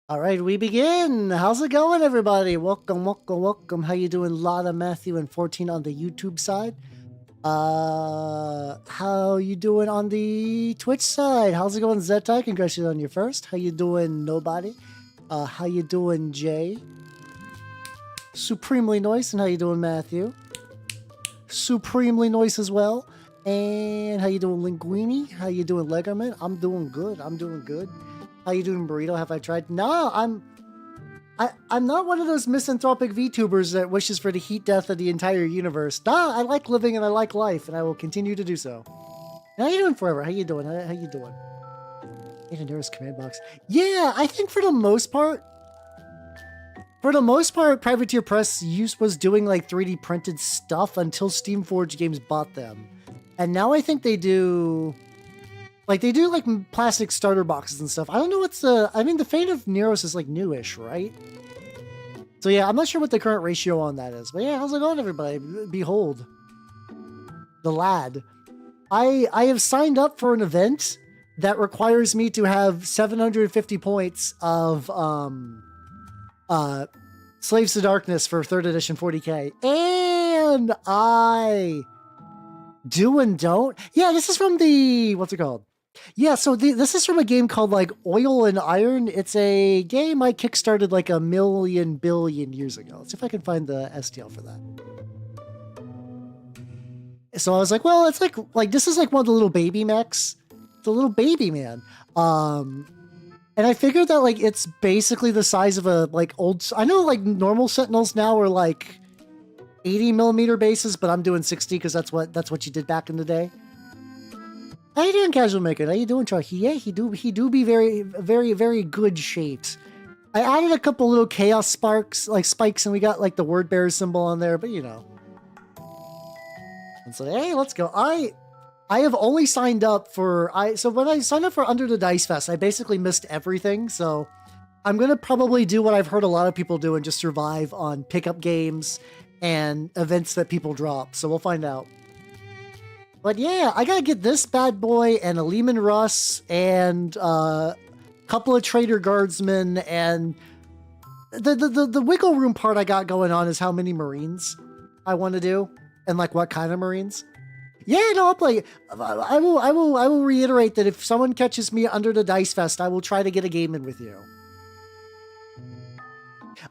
All right, we begin. How's it going, everybody? Welcome, welcome, welcome. How you doing? Lotta, Matthew, and 14 on the YouTube side. How you doing on the Twitch side? How's it going, Zetai? Congratulations on your first. How you doing, Nobody? How you doing, Jay? Supremely nice. And how you doing, Matthew? Supremely nice as well. And how you doing, Linguini? How you doing, Legerman? I'm doing good. I'm doing good. How you doing, Burrito? Have I tried? No, I'm not one of those misanthropic VTubers that wishes for the heat death of the entire universe. Nah, I like living and I like life, and I will continue to do so. How you doing, Forever? How you doing? How you doing? Need a nearest command box. Yeah, I think for the most part, Privateer Press was doing like 3D printed stuff until Steamforged Games bought them, and now I think they do. Like, they do, like, plastic starter boxes and stuff. I don't know what's the... I mean, the Fate of Neros is, like, newish, right? So, yeah, I'm not sure what the current ratio on that is. But, yeah, how's it going, everybody? Behold. The lad. I have signed up for an event that requires me to have 750 points of, Slaves to Darkness for 3rd edition 40k. And I... do and don't? Yeah, this is from the... what's it called? Yeah, so this is from a game called like Oil and Iron. It's a game I kickstarted like a million billion years ago. Let's see if I can find the STL for that. So I was like, well, it's like this is like one of the little baby mechs. It's a little baby man. And I figured that like it's basically the size of a like old. I know like normal Sentinels now are like 80 millimeter bases, but I'm doing 60 because that's what you did back in the day. How you doing, Casual Maker? How you doing, Chucky? Yeah, he do be very, very, very good shaped. I added a couple little chaos sparks, like spikes, and we got like the word bearer symbol on there, but you know. And so, hey, let's go. I have only signed up for so when I signed up for Under the Dice Fest, I basically missed everything. So I'm gonna probably do what I've heard a lot of people do and just survive on pickup games and events that people drop. So we'll find out. But yeah, I gotta get this bad boy and a Lehman Russ and a couple of Trader Guardsmen, and the wiggle room part I got going on is how many Marines I want to do and like what kind of Marines. Yeah, no, I'll play. I will reiterate that if someone catches me Under the Dice Fest, I will try to get a game in with you.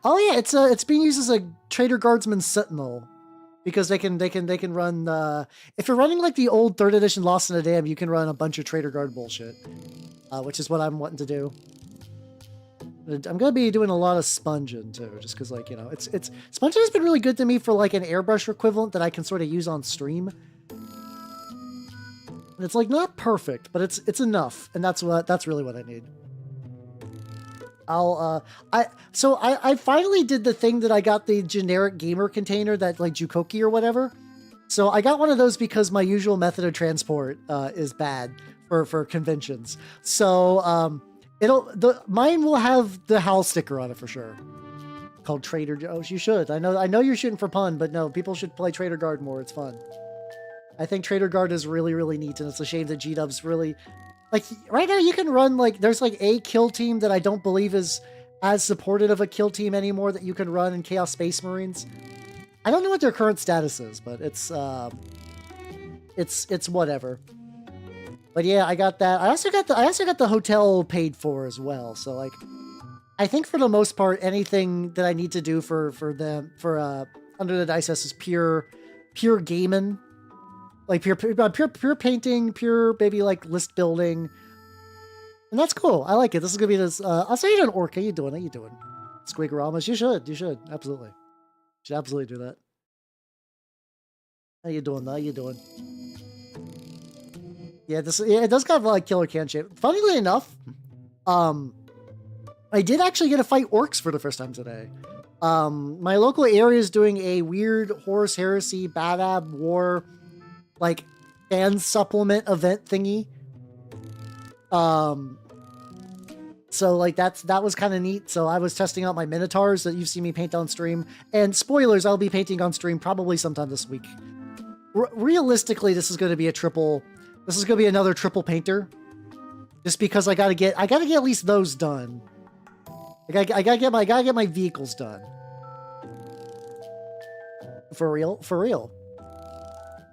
Oh yeah, it's being used as a Trader Guardsman Sentinel. Because they can run, if you're running like the old 3rd edition Lost in a Dam, you can run a bunch of Trader Guard bullshit, which is what I'm wanting to do. I'm going to be doing a lot of sponging too, just because like, you know, sponging has been really good to me for like an airbrush equivalent that I can sort of use on stream. And it's like not perfect, but it's enough. And that's really what I need. I finally did the thing that I got the generic gamer container that like Jukoki or whatever. So I got one of those because my usual method of transport is bad for conventions. So mine will have the HAL sticker on it for sure. Called Trader Joe's. You should. I know you're shooting for pun, but no, people should play Trader Guard more. It's fun. I think Trader Guard is really, really neat, and it's a shame that G-Dub's really... Like, right now you can run, like, there's, like, a kill team that I don't believe is as supported of a kill team anymore that you can run in Chaos Space Marines. I don't know what their current status is, but it's whatever. But yeah, I got that. I also got the hotel paid for as well, so, like, I think for the most part, anything that I need to do for Under the Dice Fest is pure gaming. Like pure painting, pure maybe like list building, and that's cool. I like it. This is gonna be this. I'll say you an orc. How you doing? Squigoramas. You should absolutely. You should absolutely do that. How you doing? Yeah, it does kind of like killer can shape. Funnily enough, I did actually get to fight orcs for the first time today. My local area is doing a weird Horus Heresy Bad Ab War, like, fan supplement event thingy. So like that was kind of neat. So I was testing out my Minotaurs that you've seen me paint on stream, and spoilers, I'll be painting on stream probably sometime this week. Realistically, this is going to be another triple painter, just because I gotta get at least those done. I gotta get my vehicles done. For real.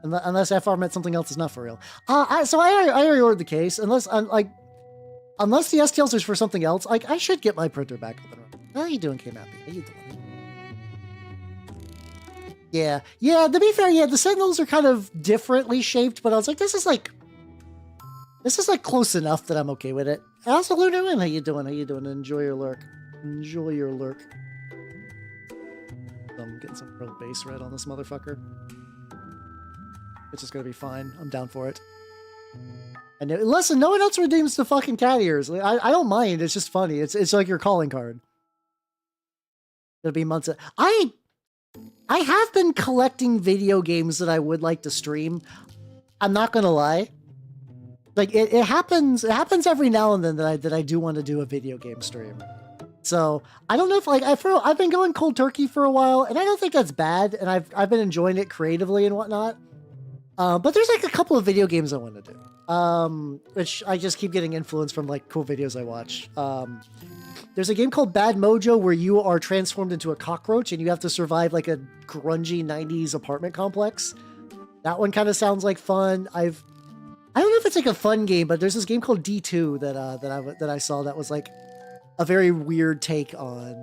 Unless FR meant something else is not for real. So I already ordered the case. Unless the STLs is for something else, like I should get my printer back up and running. How you doing, K-Mappy? How you doing? Yeah. To be fair, yeah, the Sentinels are kind of differently shaped, but I was like, this is like close enough that I'm okay with it. Also, Lunar, how you doing? Enjoy your lurk. I'm getting some real base red on this motherfucker. It's just gonna be fine. I'm down for it. And listen, no one else redeems the fucking cat ears. I don't mind. It's just funny. It's like your calling card. It'll be months. I have been collecting video games that I would like to stream. I'm not gonna lie. Like it happens every now and then that I do want to do a video game stream. So I don't know if like I've been going cold turkey for a while, and I don't think that's bad. And I've been enjoying it creatively and whatnot. But there's like a couple of video games I want to do, which I just keep getting influence from like cool videos I watch. There's a game called Bad Mojo where you are transformed into a cockroach and you have to survive like a grungy 90s apartment complex. That one kind of sounds like fun. I don't know if it's like a fun game, but there's this game called D2 that I saw that was like a very weird take on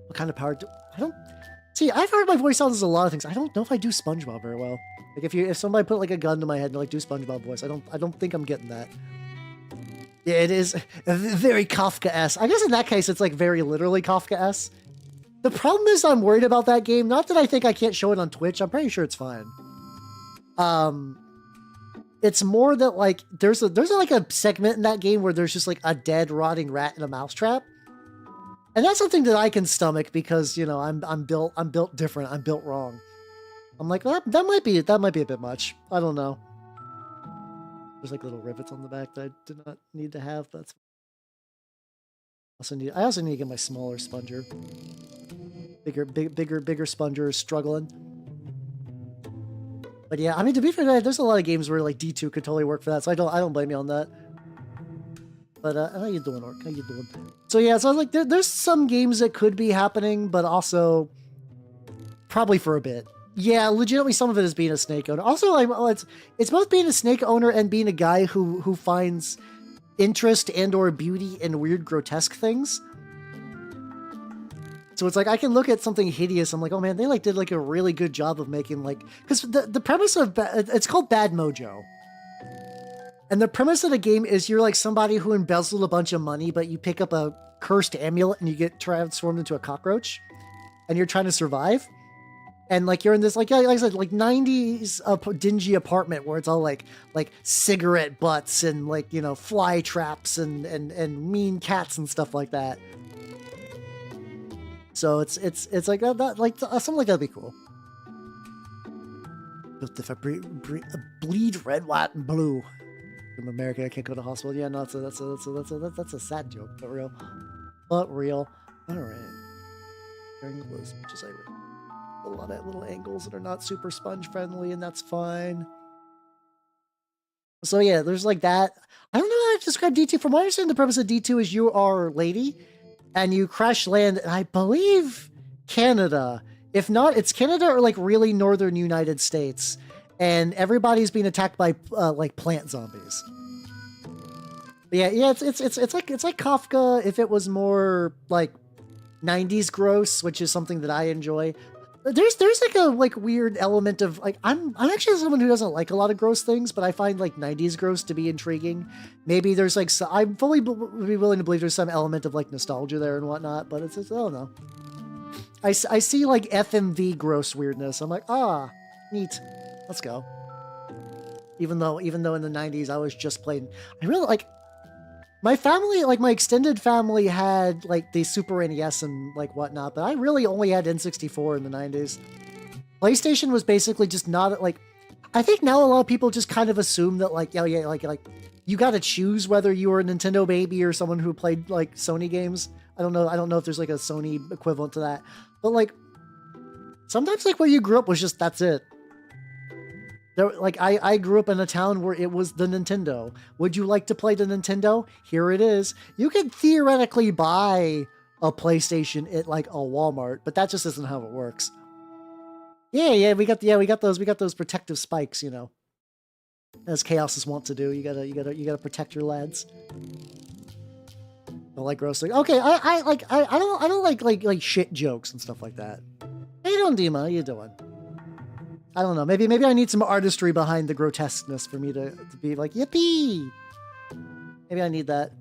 what kind of power. I don't see. I've heard my voice sounds as a lot of things. I don't know if I do SpongeBob very well. Like if somebody put like a gun to my head and like do SpongeBob voice, I don't think I'm getting that. Yeah, it is very Kafka-esque. I guess in that case, it's like very literally Kafka-esque. The problem is I'm worried about that game. Not that I think I can't show it on Twitch. I'm pretty sure it's fine. It's more that like there's like a segment in that game where there's just like a dead rotting rat in a mousetrap. And that's something that I can stomach because, you know, I'm built different. I'm built wrong. I'm like, well, that might be a bit much. I don't know. There's like little rivets on the back that I did not need to have, but I also need to get my smaller sponger. Bigger sponger is struggling. But yeah, I mean, to be fair, there's a lot of games where like D2 could totally work for that, so I don't blame you on that. But how you doing, Orc? How you doing? So yeah, so like there's some games that could be happening, but also probably for a bit. Yeah, legitimately, some of it is being a snake owner. Also, like, it's both being a snake owner and being a guy who finds interest and/or beauty in weird, grotesque things. So it's like I can look at something hideous. I'm like, oh man, they like did like a really good job of making like because the premise of it's called Bad Mojo, and the premise of the game is you're like somebody who embezzled a bunch of money, but you pick up a cursed amulet and you get transformed into a cockroach, and you're trying to survive. And like you're in this like I said like 90s dingy apartment where it's all like cigarette butts and like, you know, fly traps and mean cats and stuff like that. So it's like that like something like that'd be cool. Built if I bleed red, white, and blue. I'm American. I can't go to hospital. Yeah, no, that's a sad joke, but real. But real. All right. Angles, which is a lot of little angles that are not super sponge friendly, and that's fine. So yeah, there's like that. I don't know how to describe D2. From what I understand, the purpose of D2 is you are a lady, and you crash land, and I believe Canada. If not, it's Canada or like really northern United States, and everybody's being attacked by like plant zombies. But yeah, it's like Kafka if it was more like 90s gross, which is something that I enjoy. There's like a like weird element of like I'm actually someone who doesn't like a lot of gross things, but I find like 90s gross to be intriguing. Maybe there's like I'm fully be willing to believe there's some element of like nostalgia there and whatnot, but it's I don't know. I see like FMV gross weirdness. I'm like, ah, neat. Let's go. Even though in the 90s I was just playing, I really like my family, like my extended family had like the Super NES and like whatnot, but I really only had N64 in the 90s. PlayStation was basically just not like, I think now a lot of people just kind of assume that like, yeah, like you got to choose whether you were a Nintendo baby or someone who played like Sony games. I don't know if there's like a Sony equivalent to that, but like sometimes like where you grew up was just, that's it. There, like I grew up in a town where it was the Nintendo. Would you like to play the Nintendo? Here it is. You could theoretically buy a PlayStation at like a Walmart, but that just isn't how it works. Yeah, we got those protective spikes, you know. As chaoses want to do. You gotta protect your lads. Don't like gross things. Okay, I don't like shit jokes and stuff like that. How you doing, Dima? How you doing? I don't know. Maybe I need some artistry behind the grotesqueness for me to be like, yippee! Maybe I need that.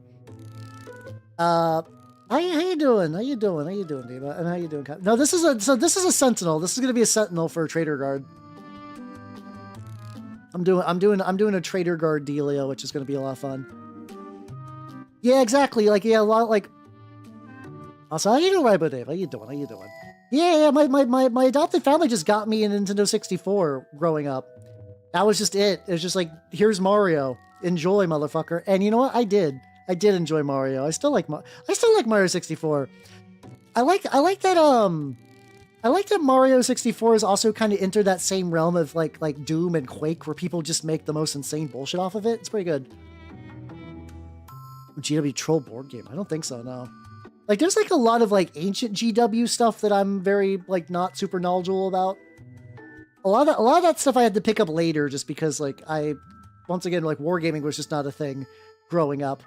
How you doing? How you doing, Dima? And how you doing? No, this is a Sentinel. This is gonna be a Sentinel for a Trader Guard. I'm doing a Trader Guard dealio, which is gonna be a lot of fun. Yeah, exactly. Like, yeah, a lot like. Also, how you doing, Rainbow Dave? How you doing? Yeah, my adopted family just got me a Nintendo 64 growing up. That was just it. It was just like, here's Mario. Enjoy, motherfucker. And you know what? I did enjoy Mario. I still like Mario 64. I like that Mario 64 has also kind of entered that same realm of like Doom and Quake where people just make the most insane bullshit off of it. It's pretty good. GW Troll board game? I don't think so, no. Like, there's, like, a lot of, like, ancient GW stuff that I'm very, like, not super knowledgeable about. a lot of that stuff I had to pick up later just because like once again, like wargaming was just not a thing growing up.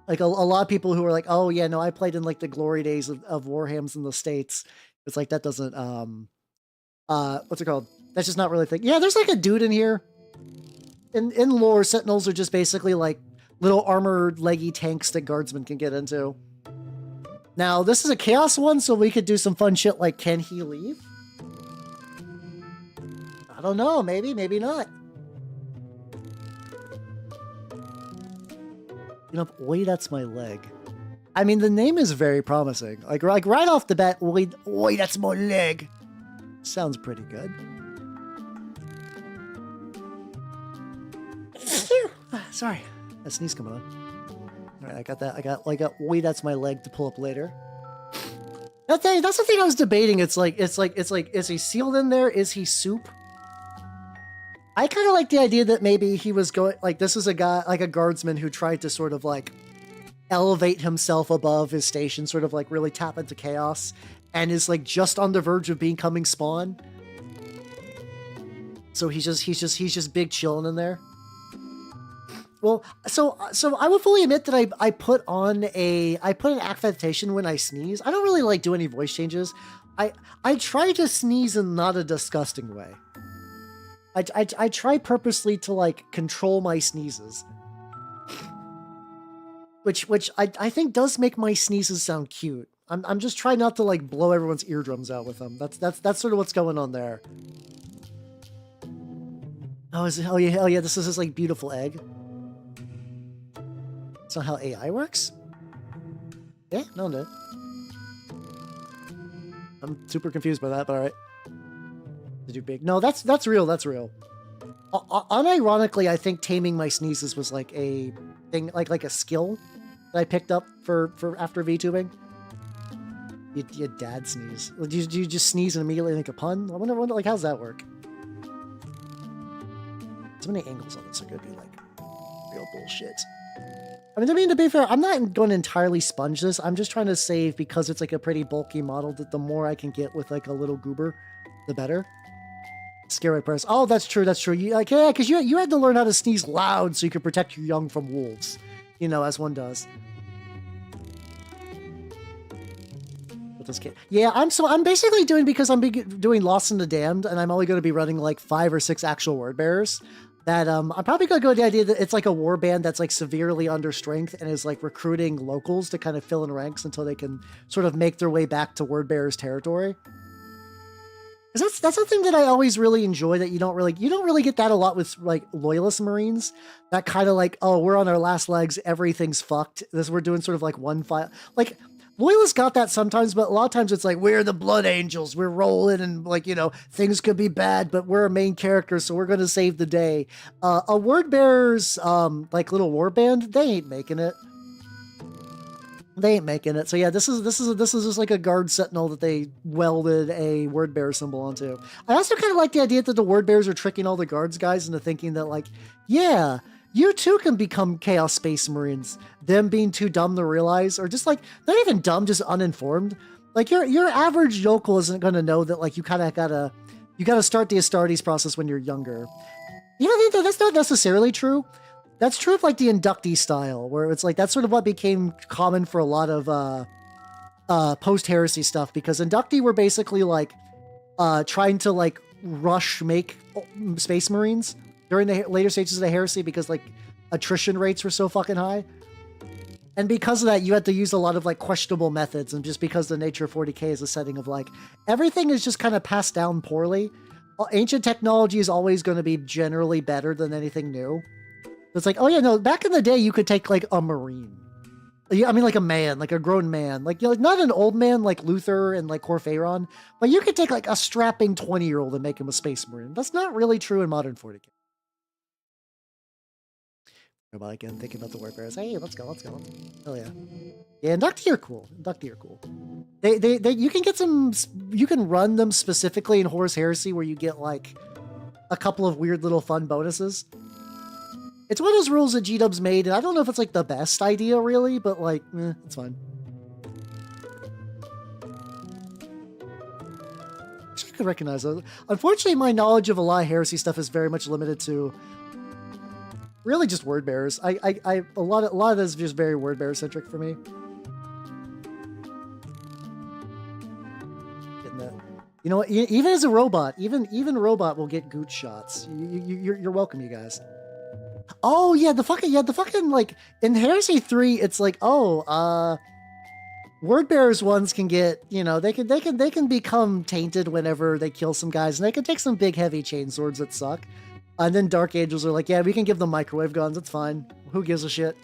Like a lot of people who were like, oh yeah, no, I played in like the glory days of Warhams in the States. It's like, that doesn't, what's it called? That's just not really a thing. Yeah, there's like a dude in here. In lore, Sentinels are just basically like little armored leggy tanks that guardsmen can get into. Now, this is a chaos one, so we could do some fun shit like, can he leave? I don't know, maybe, maybe not. You know, oi, that's my leg. I mean, the name is very promising. Like right off the bat, oi, that's my leg. Sounds pretty good. Sorry, that sneeze coming on. All right, I got that. I got oi, that's my leg to pull up later. That's the thing I was debating. It's like, is he sealed in there? Is he soup? I kind of like the idea that maybe he was going, like, this is a guy, like a guardsman who tried to sort of like elevate himself above his station, sort of like really tap into chaos, and is like just on the verge of becoming Spawn. So he's just big chilling in there. Well, so I would fully admit that I put an affectation when I sneeze. I don't really like do any voice changes. I try to sneeze in not a disgusting way. I try purposely to like control my sneezes, which I think does make my sneezes sound cute. I'm just trying not to like blow everyone's eardrums out with them. That's sort of what's going on there. Oh, hell yeah! This is his like beautiful egg. That's not how AI works. Yeah, no. I'm super confused by that, but all right. Do big. No, that's real. That's real. Unironically, I think taming my sneezes was like a thing, like a skill that I picked up for after VTubing. You dad sneeze. Do you just sneeze and immediately think a pun? I wonder like how's that work? So many angles on this are gonna be like real bullshit. I mean, to be fair, I'm not going to entirely sponge this. I'm just trying to save because it's like a pretty bulky model that the more I can get with like a little goober, the better. Scary person. Oh, that's true. That's true. You, like, yeah, because you had to learn how to sneeze loud so you could protect your young from wolves. You know, as one does. With this kid. Yeah, I'm basically doing, because I'm doing Lost in the Damned, and I'm only going to be running like 5 or 6 actual word bearers. That I'm probably going to go with the idea that it's like a war band that's like severely under strength and is like recruiting locals to kind of fill in ranks until they can sort of make their way back to word bearers territory. Because that's something that I always really enjoy, that you don't really get that a lot with like loyalist Marines. That kind of like, oh, we're on our last legs, everything's fucked. We're doing sort of like one file. Like loyalists got that sometimes, but a lot of times it's like, we're the Blood Angels, we're rolling, and like, you know, things could be bad, but we're a main character, so we're gonna save the day. A word bearer's like little war band, they ain't making it. They ain't making it. So yeah, this is just like a guard sentinel that they welded a word bearer symbol onto. I also kind of like the idea that the word bearers are tricking all the guards guys into thinking that like, yeah, you too can become Chaos Space Marines. Them being too dumb to realize, or just like not even dumb, just uninformed. Like your average yokel isn't going to know that like you gotta start the Astartes process when you're younger. You know, that's not necessarily true. That's true of like the inductee style, where it's like that's sort of what became common for a lot of post-heresy stuff, because inductee were basically like trying to like rush make Space Marines during the later stages of the heresy because like attrition rates were so fucking high. And because of that, you had to use a lot of like questionable methods, and just because the nature of 40k is a setting of like everything is just kind of passed down poorly. Ancient technology is always going to be generally better than anything new. It's like, oh yeah, no, back in the day, you could take like a Marine. I mean, like a man, like a grown man, like, you know, like not an old man like Luther and like Corphaeron, but you could take like a strapping 20-year-old and make him a Space Marine. That's not really true in modern 40k. About again, thinking about the word bearers. Hey, let's go. Hell yeah. Yeah, inductee are cool. They you can get some, you can run them specifically in Horus Heresy where you get like a couple of weird little fun bonuses. It's one of those rules that G-Dub's made, and I don't know if it's like the best idea really, but like, it's fine. could recognize those. Unfortunately, my knowledge of a lot of heresy stuff is very much limited to really just word bearers. A lot of this is just very word bearer centric for me. Getting that. You know what? Even as a robot, even a robot will get gooch shots. You're welcome, you guys. Oh yeah, the fucking like in Heresy 3, it's like, oh, word bearers ones can get, you know, they can become tainted whenever they kill some guys, and they can take some big heavy chain swords that suck. And then Dark Angels are like, yeah, we can give them microwave guns, it's fine. Who gives a shit?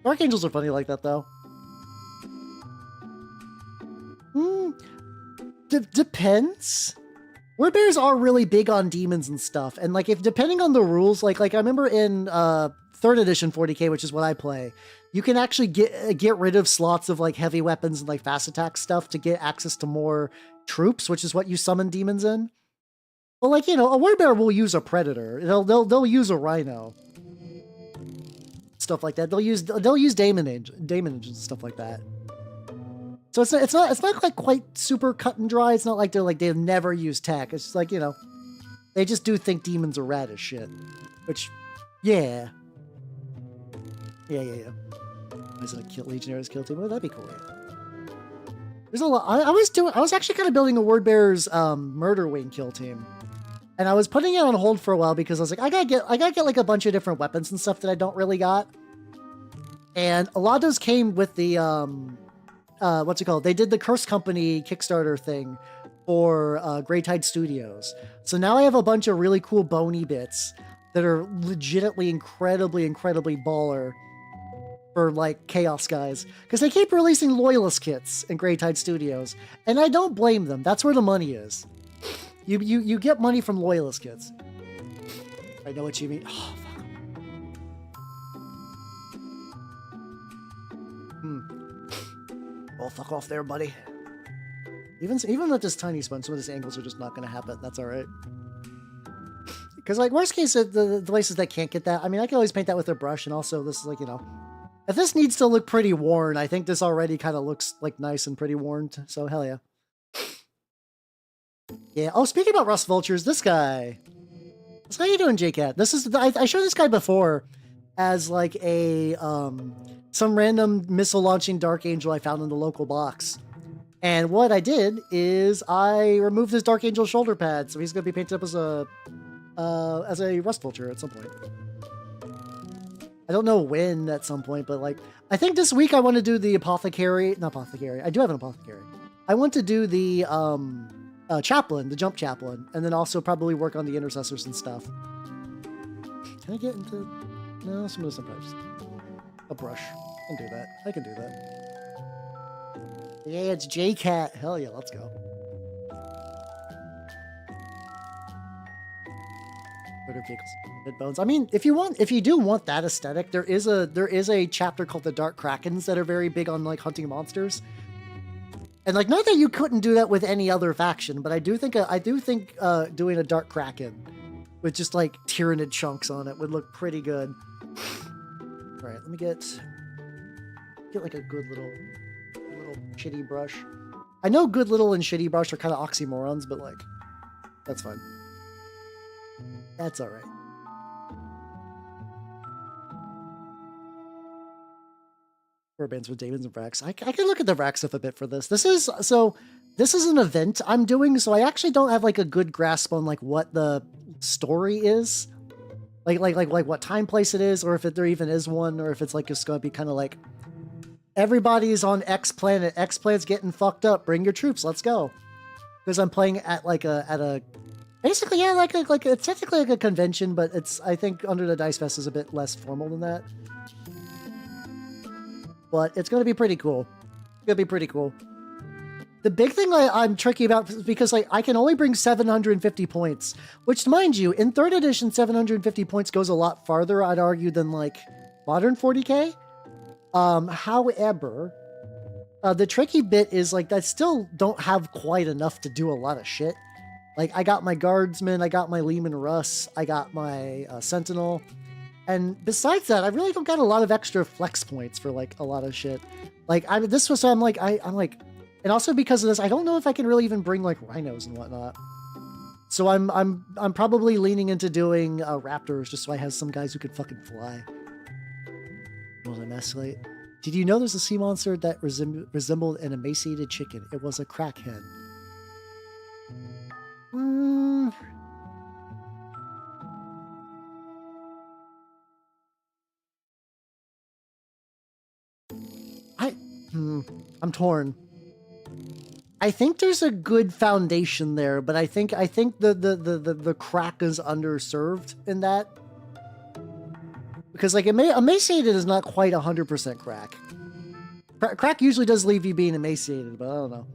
Dark Angels are funny like that though. Depends. Word bearers are really big on demons and stuff, and like if depending on the rules, like I remember in 3rd edition 40k, which is what I play, you can actually get rid of slots of like heavy weapons and like fast attack stuff to get access to more troops, which is what you summon demons in. But like, you know, a word bearer will use a predator. They'll use a rhino, stuff like that. They'll use daemon engines and stuff like that. So it's not like quite super cut and dry. It's not like they've never used tech. It's just like, you know, they just do think demons are rad as shit. Which, yeah. Is it a Legionnaires kill team? Oh, that'd be cool. Yeah. There's a lot. I was actually kind of building a word bearer's murder wing kill team, and I was putting it on hold for a while because I was like, I gotta get like a bunch of different weapons and stuff that I don't really got. And a lot of those came with the what's it called? They did the Curse Company Kickstarter thing for Grey Tide Studios. So now I have a bunch of really cool bony bits that are legitimately incredibly baller for like Chaos guys, because they keep releasing Loyalist kits in Grey Tide Studios, and I don't blame them. That's where the money is. You get money from Loyalist kits. I know what you mean. Oh, fuck. Oh, fuck off there, buddy. Even with this tiny sponge, some of these angles are just not going to happen. That's all right. Because, like, worst case, the places that can't get that, I mean, I can always paint that with a brush, and also this is, like, you know, if this needs to look pretty worn, I think this already kind of looks, like, nice and pretty worn, so hell yeah. Yeah, oh, speaking about Rust Vultures, this guy. How you doing, JCat? This is, I showed this guy before as, like, a, some random missile-launching Dark Angel I found in the local box. And what I did is I removed his Dark Angel shoulder pad, so he's going to be painted up as a Rust Vulture at some point. I don't know when at some point, but like, I think this week I want to do the Apothecary. Not Apothecary. I do have an Apothecary. I want to do the Chaplain, the Jump Chaplain, and then also probably work on the Intercessors and stuff. Can I get into... No, some of the surprise. A brush. I can do that. I can do that. Yeah, it's JCat. Hell yeah, let's go. Dead bones. I mean, if you do want that aesthetic, there is a chapter called the Dark Krakens that are very big on like hunting monsters. And like, not that you couldn't do that with any other faction, but I do think doing a Dark Kraken with just like Tyrannid chunks on it would look pretty good. All right, let me get like a good little shitty brush. I know good little and shitty brush are kind of oxymorons, but like, that's fine. That's all right. Warbands with Daemons and Vrax. I can look at the Vrax stuff a bit for this. This is an event I'm doing, so I actually don't have like a good grasp on like what the story is. Like what time place it is, or if there even is one, or if it's like just gonna be kind of like everybody's on X planet. X planet's getting fucked up. Bring your troops. Let's go. Because I'm playing at a basically, yeah, like it's technically like a convention, but it's, I think Under the Dice Fest is a bit less formal than that. But it's going to be pretty cool. It's going to be pretty cool. The big thing I'm tricky about is because like I can only bring 750 points, which, mind you, in 3rd edition, 750 points goes a lot farther, I'd argue, than like modern 40k. However, the tricky bit is like I still don't have quite enough to do a lot of shit. Like, I got my Guardsman, I got my Leman Russ, I got my Sentinel, and besides that, I really don't got a lot of extra flex points for, like, a lot of shit. Like, I'm like, And also because of this, I don't know if I can really even bring like rhinos and whatnot. So I'm probably leaning into doing raptors just so I have some guys who could fucking fly. Will emasculate. Did you know there's a sea monster that resembled an emaciated chicken? It was a crackhead. I'm torn. I think there's a good foundation there, but I think the crack is underserved in that. Because like emaciated is not quite 100% crack. Crack usually does leave you being emaciated, but I don't know.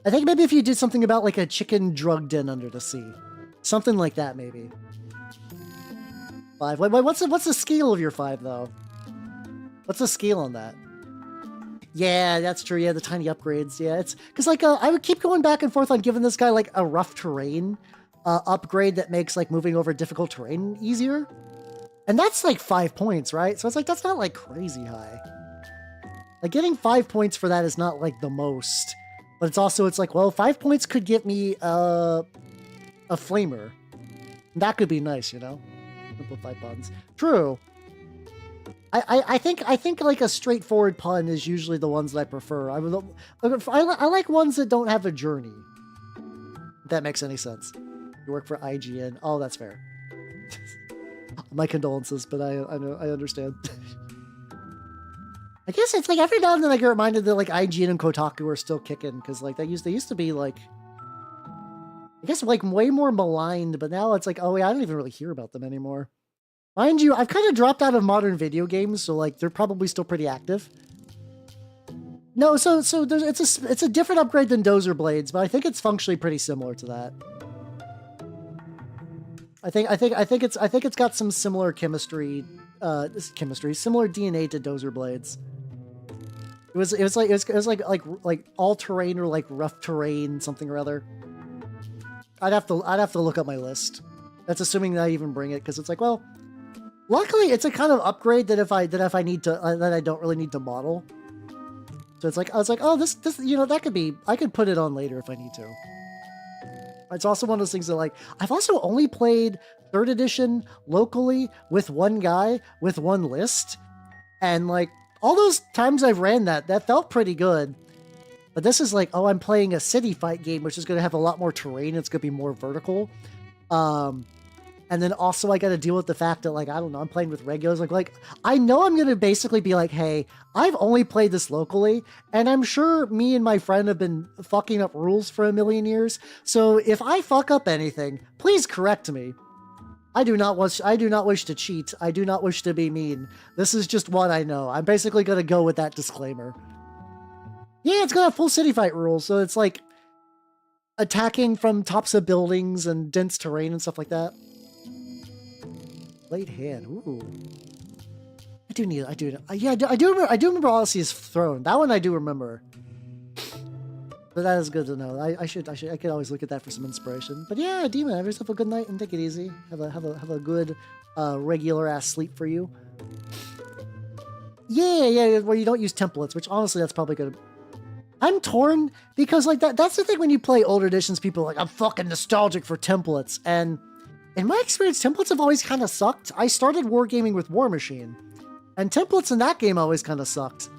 I think maybe if you did something about like a chicken drugged in under the sea. Something like that, maybe. 5. Wait, what's the scale of your 5 though? What's the scale on that? Yeah, that's true. Yeah, the tiny upgrades. Yeah, it's because like I would keep going back and forth on giving this guy like a rough terrain upgrade that makes like moving over difficult terrain easier. And that's like 5 points, right? So it's like, that's not like crazy high. Like getting 5 points for that is not like the most, but it's also, it's like, well, 5 points could get me a flamer. That could be nice, you know? Simplified puns. True. I think like a straightforward pun is usually the ones that I prefer. I like ones that don't have a journey. If that makes any sense. You work for IGN. Oh, that's fair. My condolences, but I understand. I guess it's like every now and then I get reminded that like IGN and Kotaku are still kicking because like they used to be like, I guess like way more maligned, but now it's like, oh yeah, I don't even really hear about them anymore. Mind you, I've kind of dropped out of modern video games, so like they're probably still pretty active. No, so there's it's a different upgrade than Dozer Blades, but I think it's functionally pretty similar to that. I think it's got some similar chemistry, similar DNA to Dozer Blades. It was like all terrain or like rough terrain, something or other. I'd have to look up my list. That's assuming that I even bring it, because it's like, well, luckily it's a kind of upgrade that if I need to that I don't really need to model. So it's like I was like, oh, this you know, that could be, I could put it on later if I need to. It's also one of those things that like I've also only played 3rd edition locally with one guy with one list, and like all those times I've ran that felt pretty good. But this is like, oh, I'm playing a city fight game, which is going to have a lot more terrain. It's going to be more vertical. And then also I got to deal with the fact that like, I don't know, I'm playing with regulars. Like I know I'm going to basically be like, hey, I've only played this locally, and I'm sure me and my friend have been fucking up rules for a million years. So if I fuck up anything, please correct me. I do not wish to cheat. I do not wish to be mean. This is just what I know. I'm basically going to go with that disclaimer. Yeah, it's got a full city fight rule, so it's like attacking from tops of buildings and dense terrain and stuff like that. Blade hand, ooh. I do remember Odyssey's Throne. That one I do remember. But that is good to know. I could always look at that for some inspiration. But yeah, Demon, have yourself a good night and take it easy. Have a good regular ass sleep for you. Yeah, where you don't use templates, which honestly that's probably good. I'm torn because like that's the thing when you play older editions, people are like, I'm fucking nostalgic for templates. And in my experience, templates have always kind of sucked. I started wargaming with War Machine, and templates in that game always kind of sucked.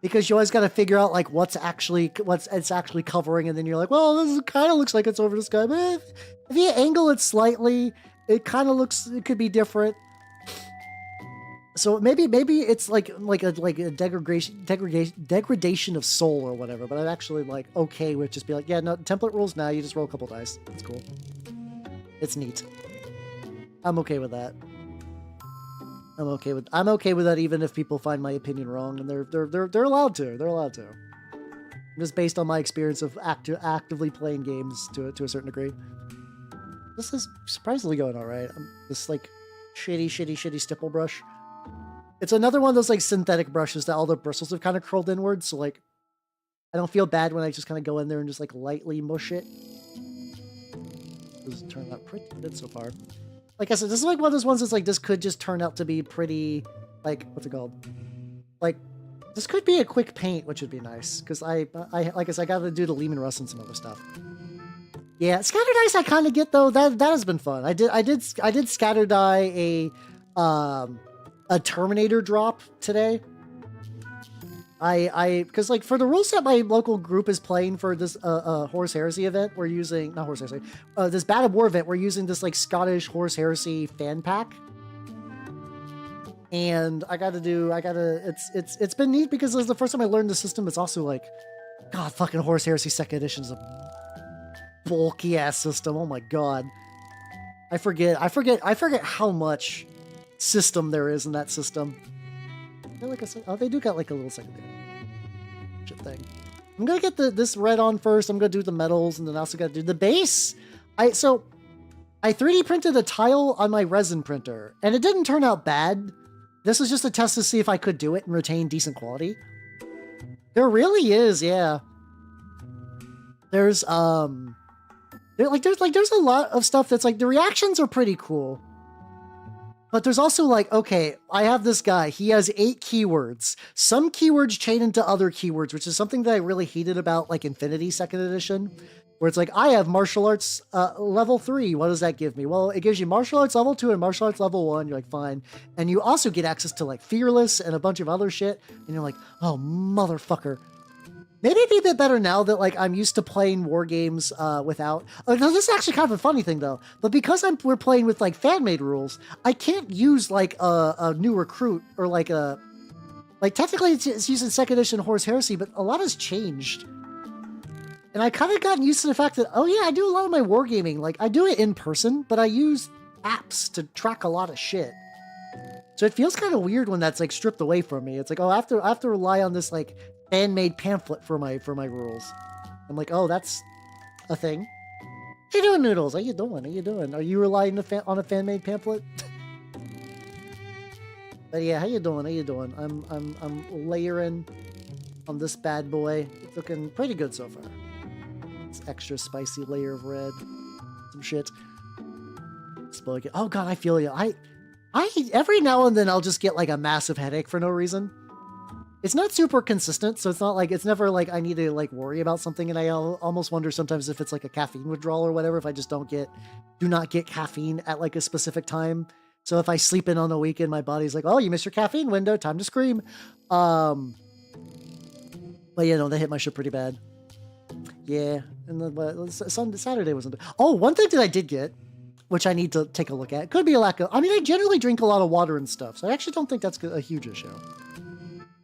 Because you always got to figure out like what's it's actually covering, and then you're like, well, this kind of looks like it's over the sky, but if you angle it slightly, it kind of looks, it could be different. So maybe it's like a degradation of soul or whatever. But I'm actually like okay with just be like, yeah, no template rules now. You just roll a couple dice. It's cool. It's neat. I'm okay with that. I'm okay with that even if people find my opinion wrong, and they're allowed to. They're allowed to. Just based on my experience of actively playing games to a certain degree. This is surprisingly going all right. This like shitty stipple brush. It's another one of those like synthetic brushes that all the bristles have kind of curled inwards, so like I don't feel bad when I just kind of go in there and just like lightly mush it. This has turned out pretty good so far. Like I said, this is like one of those ones that's like, this could just turn out to be pretty, like, what's it called? Like, This could be a quick paint, which would be nice, because I like I said, I got to do the Lehman Russ and some other stuff. Yeah, scatter dice I kind of get though. That has been fun. I did scatter die a Terminator drop today. Because like for the rule set my local group is playing for this Horse Heresy event, we're using not Horse Heresy, this Bad of War event, we're using this like Scottish Horse Heresy fan pack. And it's been neat because it was the first time I learned the system. It's also like, God, fucking Horse Heresy 2nd Edition is a bulky ass system. Oh my God. I forget how much system there is in that system. Like I said, oh, they do got like a little secondary shit thing. I'm gonna get this red on first. I'm gonna do the metals, and then I also gotta do the base. I 3D printed a tile on my resin printer, and it didn't turn out bad. This was just a test to see if I could do it and retain decent quality. There really is, yeah. There's a lot of stuff that's like the reactions are pretty cool. But there's also like, okay, I have this guy. He has 8 keywords. Some keywords chain into other keywords, which is something that I really hated about like Infinity 2nd Edition, where it's like, I have martial arts level 3. What does that give me? Well, it gives you martial arts level 2 and martial arts level 1. You're like, fine. And you also get access to like Fearless and a bunch of other shit. And you're like, oh, motherfucker. Maybe it'd be a bit better now that like I'm used to playing war games without. No, this is actually kind of a funny thing though. But because we're playing with like fan-made rules, I can't use like a new recruit or like technically it's using 2nd Edition Horse Heresy, but a lot has changed. And I kind of gotten used to the fact that, oh yeah, I do a lot of my wargaming. Like I do it in person, but I use apps to track a lot of shit. So it feels kind of weird when that's like stripped away from me. It's like, oh, I have to rely on this like fan-made pamphlet for my rules. I'm like, oh, that's a thing. How you doing, Noodles? How you doing? Are you relying on a fan-made pamphlet? But yeah, how you doing? I'm layering on this bad boy. It's looking pretty good so far. It's extra spicy layer of red. Some shit. Oh God, I feel you. I every now and then I'll just get like a massive headache for no reason. It's not super consistent, so it's not like, it's never like I need to like worry about something, and I almost wonder sometimes if it's like a caffeine withdrawal or whatever, if I just do not get caffeine at like a specific time. So if I sleep in on the weekend, my body's like, oh, you missed your caffeine window, time to scream. But yeah, no, they hit my shit pretty bad. Yeah, and then Saturday wasn't. Oh, one thing that I did get, which I need to take a look at, could be a lack of, I mean, I generally drink a lot of water and stuff, so I actually don't think that's a huge issue.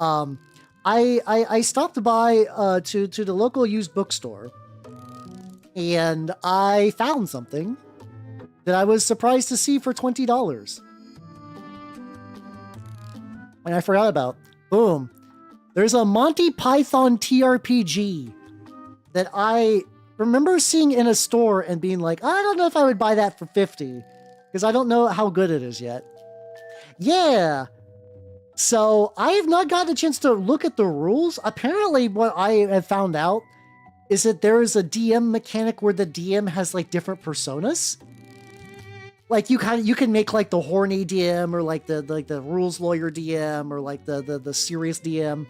I stopped by to the local used bookstore, and I found something that I was surprised to see for $20. And I forgot about. Boom. There's a Monty Python TRPG that I remember seeing in a store and being like, I don't know if I would buy that for $50, because I don't know how good it is yet. Yeah. So I have not gotten a chance to look at the rules. Apparently what I have found out is that there is a DM mechanic where the DM has like different personas. Like you can make like the horny DM, or like the rules lawyer DM, or like the serious DM.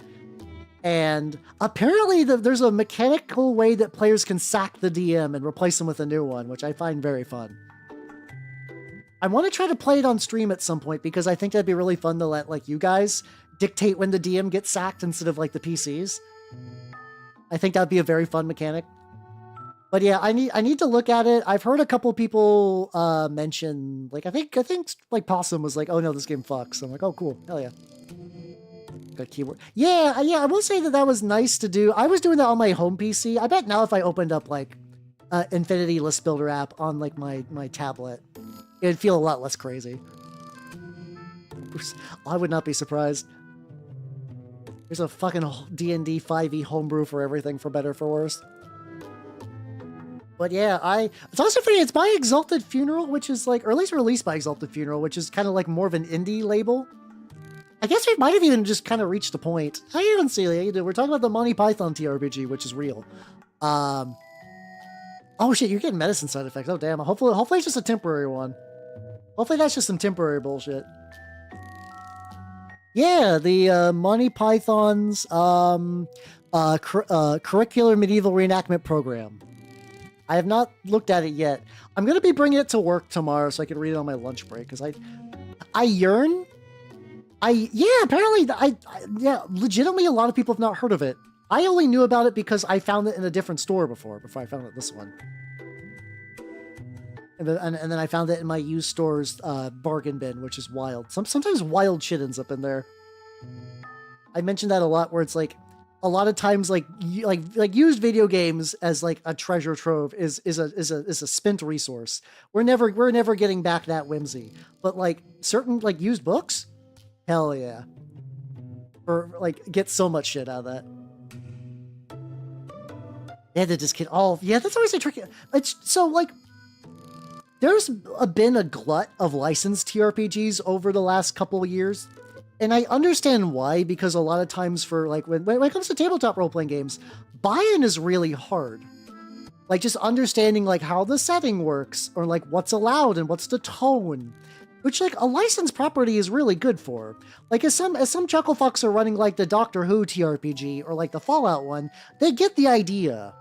And apparently there's a mechanical way that players can sack the DM and replace him with a new one, which I find very fun. I want to try to play it on stream at some point, because I think that'd be really fun to let like you guys dictate when the DM gets sacked instead of like the PCs. I think that'd be a very fun mechanic. But yeah, I need to look at it. I've heard a couple people mention, like I think like Possum was like, oh no, this game fucks. I'm like, oh cool, hell yeah. Got keyboard. Yeah, I will say that was nice to do. I was doing that on my home PC. I bet now if I opened up like Infinity List Builder app on like my tablet, it'd feel a lot less crazy. I would not be surprised. There's a fucking D&D 5e homebrew for everything, for better or for worse. But yeah, it's also funny, it's by Exalted Funeral, which is like, or at least released by Exalted Funeral, which is kind of like more of an indie label. I guess we might have even just kind of reached a point. How you doing, Celia? How you doing? We're talking about the Monty Python TRPG, which is real. Oh shit, you're getting medicine side effects. Oh damn. Hopefully it's just a temporary one. Hopefully that's just some temporary bullshit. Yeah, the Monty Python's curricular medieval reenactment program. I have not looked at it yet. I'm gonna be bringing it to work tomorrow so I can read it on my lunch break because I yearn. Yeah, apparently yeah, legitimately a lot of people have not heard of it. I only knew about it because I found it in a different store before I found it this one. And then I found it in my used store's bargain bin, which is wild. Sometimes wild shit ends up in there. I mentioned that a lot, where it's like a lot of times like used video games as like a treasure trove is a spent resource. We're never getting back that whimsy. But like certain like used books, hell yeah, or like get so much shit out of that. Yeah, they just get all. Yeah, that's always a tricky. It's so like. There's been a glut of licensed TRPGs over the last couple of years, and I understand why, because a lot of times for like when it comes to tabletop role-playing games, buy-in is really hard. Like just understanding like how the setting works, or like what's allowed and what's the tone, which like a licensed property is really good for. Like as some chuckle fucks are running like the Doctor Who TRPG or like the Fallout one, they get the idea,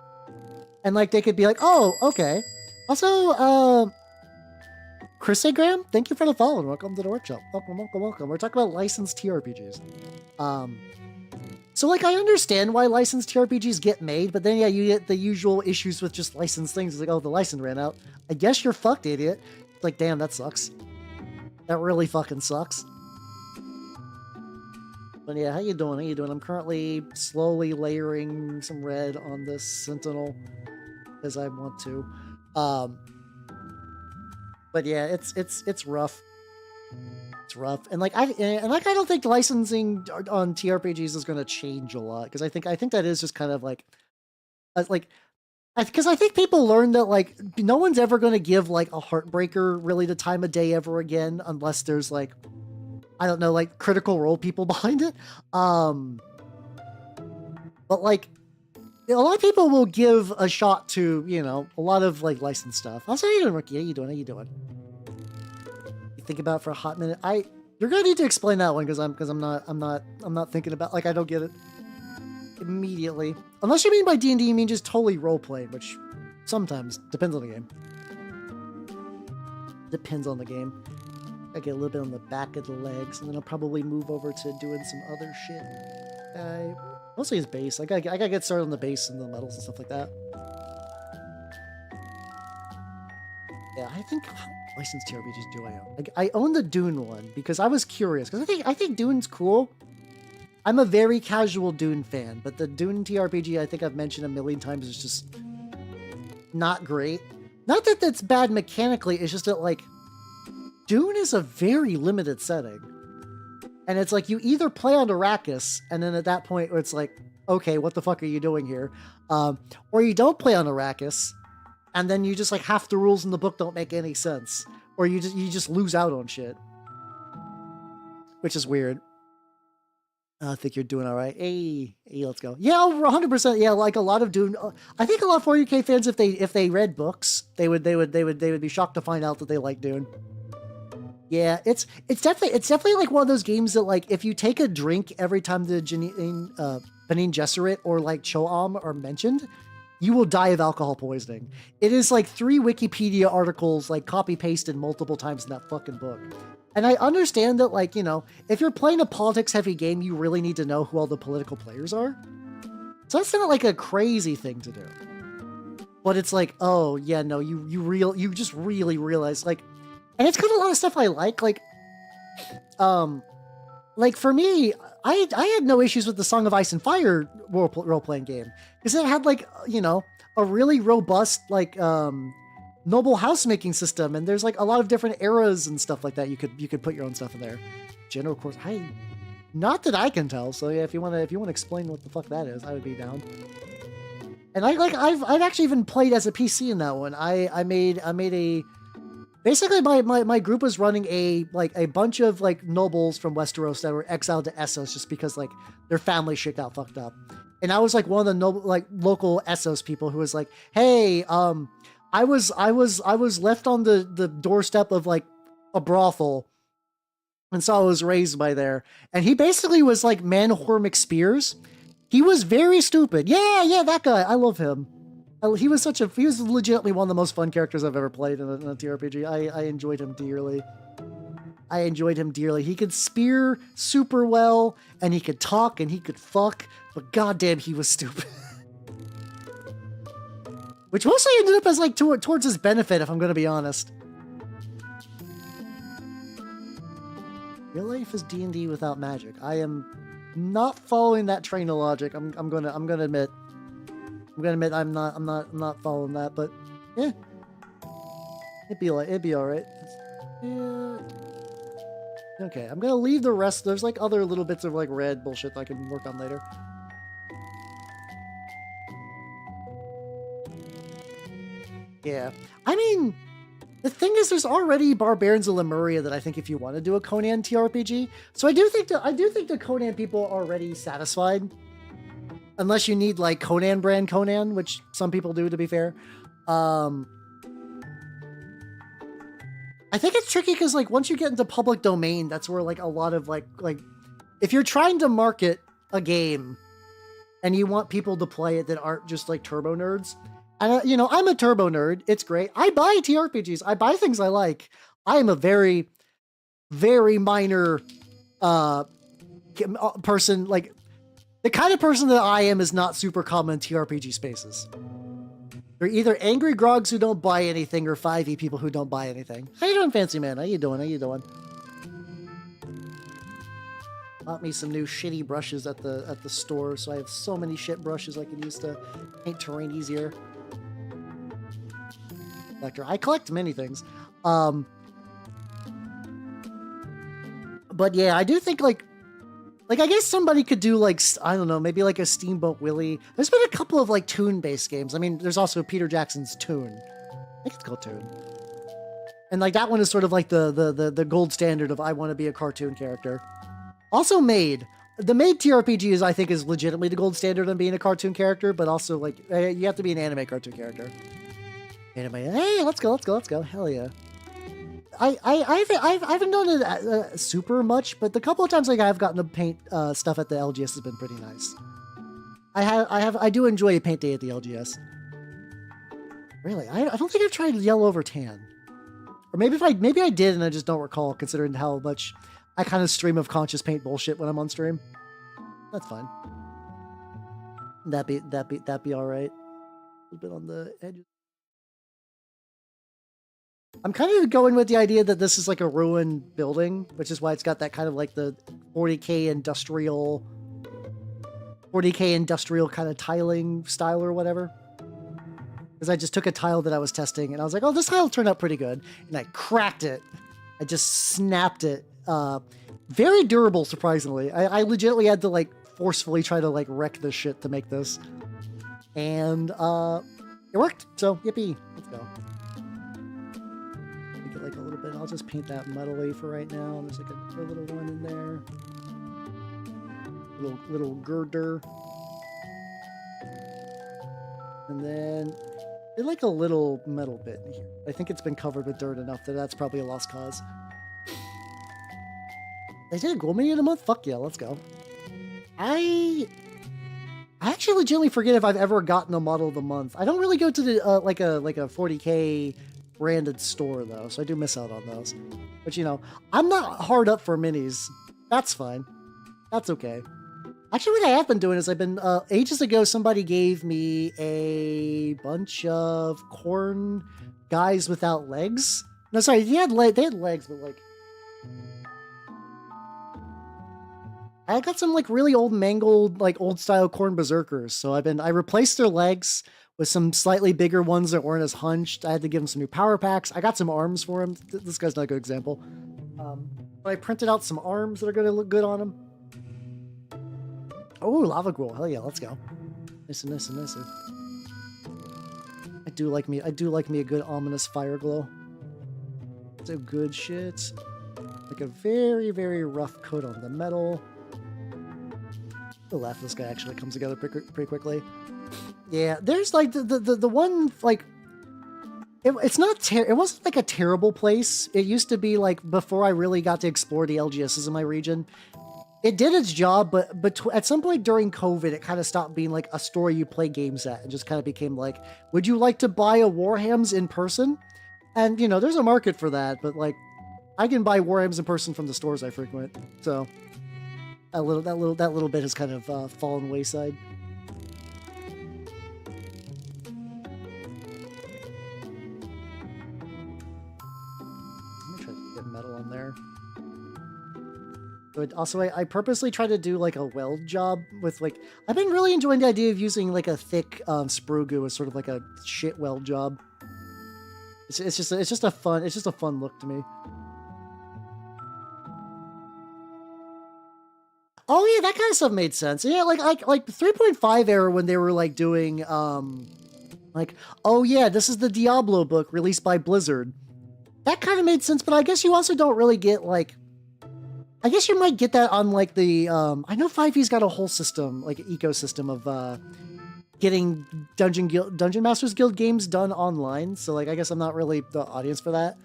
and like they could be like, oh, okay. Also, Chris Graham, thank you for the follow and welcome to the workshop. Welcome. We're talking about licensed TRPGs. So like I understand why licensed TRPGs get made, but then yeah, you get the usual issues with just licensed things. It's like, oh, the license ran out. I guess you're fucked, idiot. It's like, damn, that sucks. That really fucking sucks. But yeah, how you doing? I'm currently slowly layering some red on this Sentinel because I want to. But yeah, it's rough. It's rough, and like I don't think licensing on TRPGs is going to change a lot, because I think that is just kind of like because I think people learn that like no one's ever going to give like a Heartbreaker really the time of day ever again, unless there's like, I don't know, like Critical Role people behind it. But like a lot of people will give a shot to, you know, a lot of like licensed stuff. Also, how you doing, Rookie? How you doing? You think about it for a hot minute. You're gonna need to explain that one, because I'm not thinking about, like, I don't get it immediately. Unless you mean by D&D, you mean just totally roleplay, which sometimes depends on the game. Depends on the game. I get a little bit on the back of the legs, and then I'll probably move over to doing some other shit. Mostly his base. I gotta get started on the base and the metals and stuff like that. Yeah, I think licensed TRPGs do I own? Like, I own the Dune one because I was curious, because I think Dune's cool. I'm a very casual Dune fan, but the Dune TRPG I think I've mentioned a million times is just not great. Not that that's bad mechanically, it's just that like Dune is a very limited setting. And it's like you either play on Arrakis, and then at that point it's like, okay, what the fuck are you doing here? Or you don't play on Arrakis, and then you just like half the rules in the book don't make any sense, or you just lose out on shit, which is weird. I think you're doing all right. Hey, let's go. Yeah, 100%. Yeah, like a lot of Dune. I think a lot of 40K fans, if they read books, they would be shocked to find out that they like Dune. Yeah, it's definitely like one of those games that like if you take a drink every time the Benin Gesserit or like Cho'am are mentioned, you will die of alcohol poisoning. It is like 3 Wikipedia articles like copy pasted multiple times in that fucking book. And I understand that, like, you know, if you're playing a politics heavy game, you really need to know who all the political players are. So that's not like a crazy thing to do. But it's like, oh yeah, no, you just really realize, like, and it's got a lot of stuff I like for me, I had no issues with the Song of Ice and Fire role-playing game, because it had like, you know, a really robust like noble housemaking system, and there's like a lot of different eras and stuff like that. You could put your own stuff in there. General course, not that I can tell. So yeah, if you want to explain what the fuck that is, I would be down. And I've actually even played as a PC in that one. I made a. Basically, my group was running a bunch of like nobles from Westeros that were exiled to Essos just because like their family shit got fucked up, and I was like one of the local Essos people who was like, hey, I was left on the doorstep of like a brothel And so I was raised by there. And he basically was like Manhor McSpears. He was very stupid. Yeah, that guy. I love him. He was legitimately one of the most fun characters I've ever played in a TRPG. I enjoyed him dearly. He could spear super well, and he could talk, and he could fuck, but goddamn, he was stupid. Which mostly ended up as like towards his benefit, if I'm gonna be honest. Real life is D&D without magic. I am not following that train of logic. I'm gonna admit I'm not following that, but yeah. It'd be alright. Yeah. Okay, I'm gonna leave the rest. There's like other little bits of like red bullshit that I can work on later. Yeah. I mean, the thing is, there's already Barbarians of Lemuria that I think if you want to do a Conan TRPG. So I do think the Conan people are already satisfied. Unless you need like Conan brand Conan, which some people do, to be fair. I think it's tricky because like once you get into public domain, that's where like a lot of like if you're trying to market a game and you want people to play it that aren't just like turbo nerds. And you know, I'm a turbo nerd. It's great. I buy TRPGs. I buy things I like. I am a very, very minor person. Like the kind of person that I am is not super common in TRPG spaces. They're either angry grogs who don't buy anything or 5e people who don't buy anything. How you doing, Fancy Man? How you doing? Bought me some new shitty brushes at the store, so I have so many shit brushes I can use to paint terrain easier. Collector. I collect many things. But yeah, I do think like I guess somebody could do like, I don't know, maybe like a Steamboat Willie. There's been a couple of like Toon-based games. I mean, there's also Peter Jackson's Toon. I think it's called Toon. And like that one is sort of like the gold standard of I want to be a cartoon character. Also Made. The Made TRPG I think is legitimately the gold standard on being a cartoon character, but also like you have to be an anime cartoon character. Anime. Hey, let's go. Hell yeah. I haven't done it super much, but the couple of times like I've gotten to paint stuff at the LGS has been pretty nice. I do enjoy a paint day at the LGS. Really, I don't think I've tried yellow over tan, or maybe I did and I just don't recall, considering how much I kind of stream of conscious paint bullshit when I'm on stream. That's fine. That'd be all right. A little bit on the edge. I'm kind of going with the idea that this is like a ruined building, which is why it's got that kind of like the 40k industrial kind of tiling style or whatever. Because I just took a tile that I was testing and I was like, oh, this tile turned out pretty good. And I cracked it. I just snapped it. Very durable, surprisingly. I legitimately had to like forcefully try to like wreck this shit to make this. And it worked. So yippee. Let's go. Like a little bit. I'll just paint that metally for right now. There's like a little one in there. Little girder. And then did like a little metal bit in here. I think it's been covered with dirt enough that that's probably a lost cause. They did a gold mini in a month? Fuck yeah, let's go. I actually legitimately forget if I've ever gotten a model of the month. I don't really go to the like a 40k branded store though, so I do miss out on those. But you know, I'm not hard up for minis. That's fine. That's okay. Actually, what I have been doing is I've been ages ago somebody gave me a bunch of corn guys without legs. No, sorry, they had legs, but like I got some like really old mangled like old style corn berserkers. So I replaced their legs with some slightly bigger ones that weren't as hunched. I had to give him some new power packs. I got some arms for him. This guy's not a good example. But I printed out some arms that are going to look good on him. Oh, lava gruel. Hell yeah, let's go. Nice. I do like me a good ominous fire glow. So good shit. Like a very, very rough coat on the metal. The laugh of this guy actually comes together pretty quickly. Yeah, there's like the one like It's not it wasn't like a terrible place. It used to be like before I really got to explore the LGSs in my region. It did its job, but at some point during COVID, it kind of stopped being like a store you play games at and just kind of became like, would you like to buy a Warhams in person? And you know, there's a market for that, but like, I can buy Warhams in person from the stores I frequent. So that little bit has kind of fallen wayside. Let me try to get metal on there. But also, I purposely try to do like a weld job with like, I've been really enjoying the idea of using like a thick sprue goo as sort of like a shit weld job. It's just a fun look to me. Oh yeah, that kind of stuff made sense. Yeah, like 3.5 era when they were like doing like, oh yeah, this is the Diablo book released by Blizzard. That kind of made sense, but I guess you also don't really get like, I guess you might get that on like the I know 5e's got a whole system, like ecosystem of getting Dungeon Masters Guild games done online. So like I guess I'm not really the audience for that.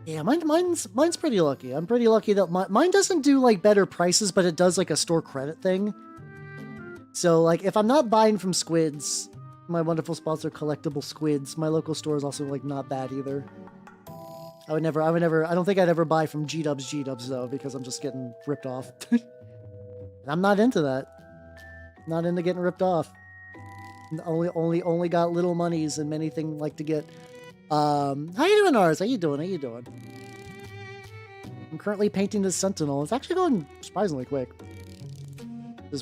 Yeah, mine's pretty lucky. I'm pretty lucky that mine doesn't do like better prices, but it does like a store credit thing. So like if I'm not buying from Squids, my wonderful sponsor Collectible Squids, my local store is also like not bad either. I don't think I'd ever buy from G-Dubs though, because I'm just getting ripped off. I'm not into that. Not into getting ripped off. Only got little monies and many things like to get. How you doing, Ars? How you doing? I'm currently painting the Sentinel. It's actually going surprisingly quick.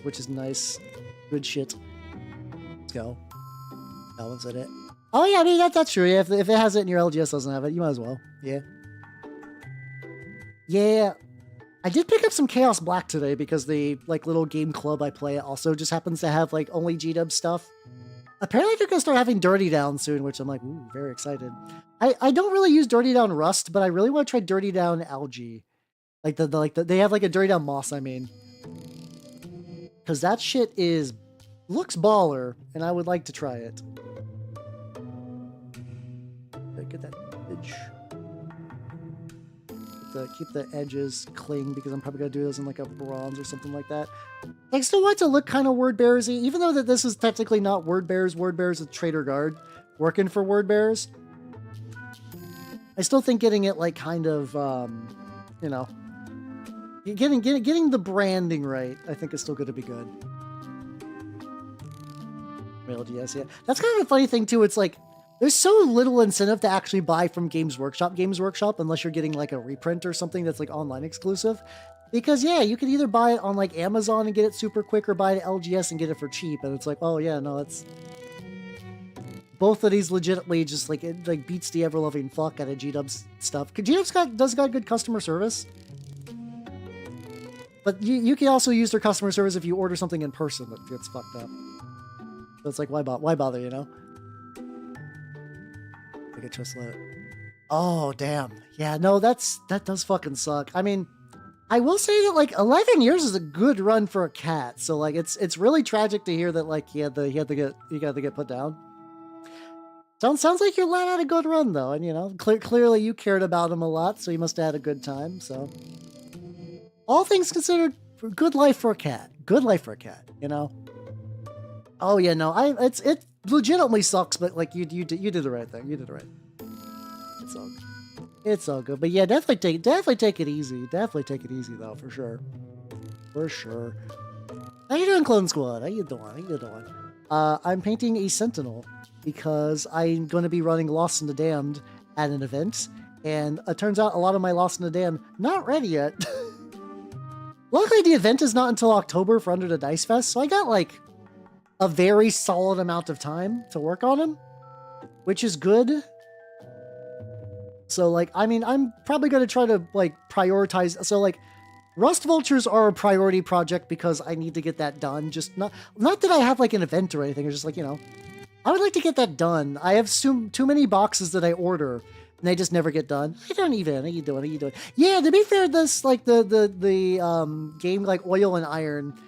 Which is nice. Good shit. Let's go. That one's in it. Oh yeah, I mean that's true. Yeah, if it has it and your LGS doesn't have it, you might as well. Yeah. Yeah. I did pick up some Chaos Black today because the like little game club I play also just happens to have like only G-Dub stuff. Apparently they're gonna start having Dirty Down soon, which I'm like, ooh, very excited. I don't really use Dirty Down Rust, but I really want to try Dirty Down Algae. Like they have like a Dirty Down Moss, I mean. Cause that shit looks baller, and I would like to try it. Get that edge. Keep the edges clean because I'm probably gonna do those in like a bronze or something like that. I still want to look kind of word bearsy, even though that this is technically not word bears. Word bears with Trader Guard working for word bears. I still think getting it like kind of you know, getting the branding right, I think is still going to be good. LGS, yeah. That's kind of a funny thing too. It's like there's so little incentive to actually buy from Games Workshop unless you're getting like a reprint or something that's like online exclusive. Because yeah, you can either buy it on like Amazon and get it super quick or buy it at LGS and get it for cheap. And it's like, oh yeah, no, that's both of these legitimately just like it like beats the ever-loving fuck out of G-Dub's stuff. G-Dub's got good customer service. But you can also use their customer service if you order something in person that gets fucked up. So it's like, why bother, you know? I could just let it. Oh, damn. Yeah, no, that does fucking suck. I mean, I will say that like 11 years is a good run for a cat. So like it's really tragic to hear that like he got to get put down. Sounds like your lad had a good run though, and you know, clearly you cared about him a lot, so you must have had a good time. So all things considered, good life for a cat. Good life for a cat, you know. Oh yeah, no, it legitimately sucks, but like you did the right thing. You did the right thing. It's all good. But yeah, definitely take it easy. Definitely take it easy though, for sure. For sure. How you doing, Clone Squad? How you doing? I'm painting a Sentinel because I'm going to be running Lost in the Damned at an event, and it turns out a lot of my Lost in the Damned not ready yet. Luckily, the event is not until October for Under the Dice Fest, so I got like a very solid amount of time to work on them, which is good. So like, I mean, I'm probably going to try to like prioritize. So like Rust Vultures are a priority project because I need to get that done. Just not that I have like an event or anything. It's just like, you know, I would like to get that done. I have too many boxes that I order and they just never get done. I don't even. How you doing? Yeah, to be fair, this like the game like Oil and Iron,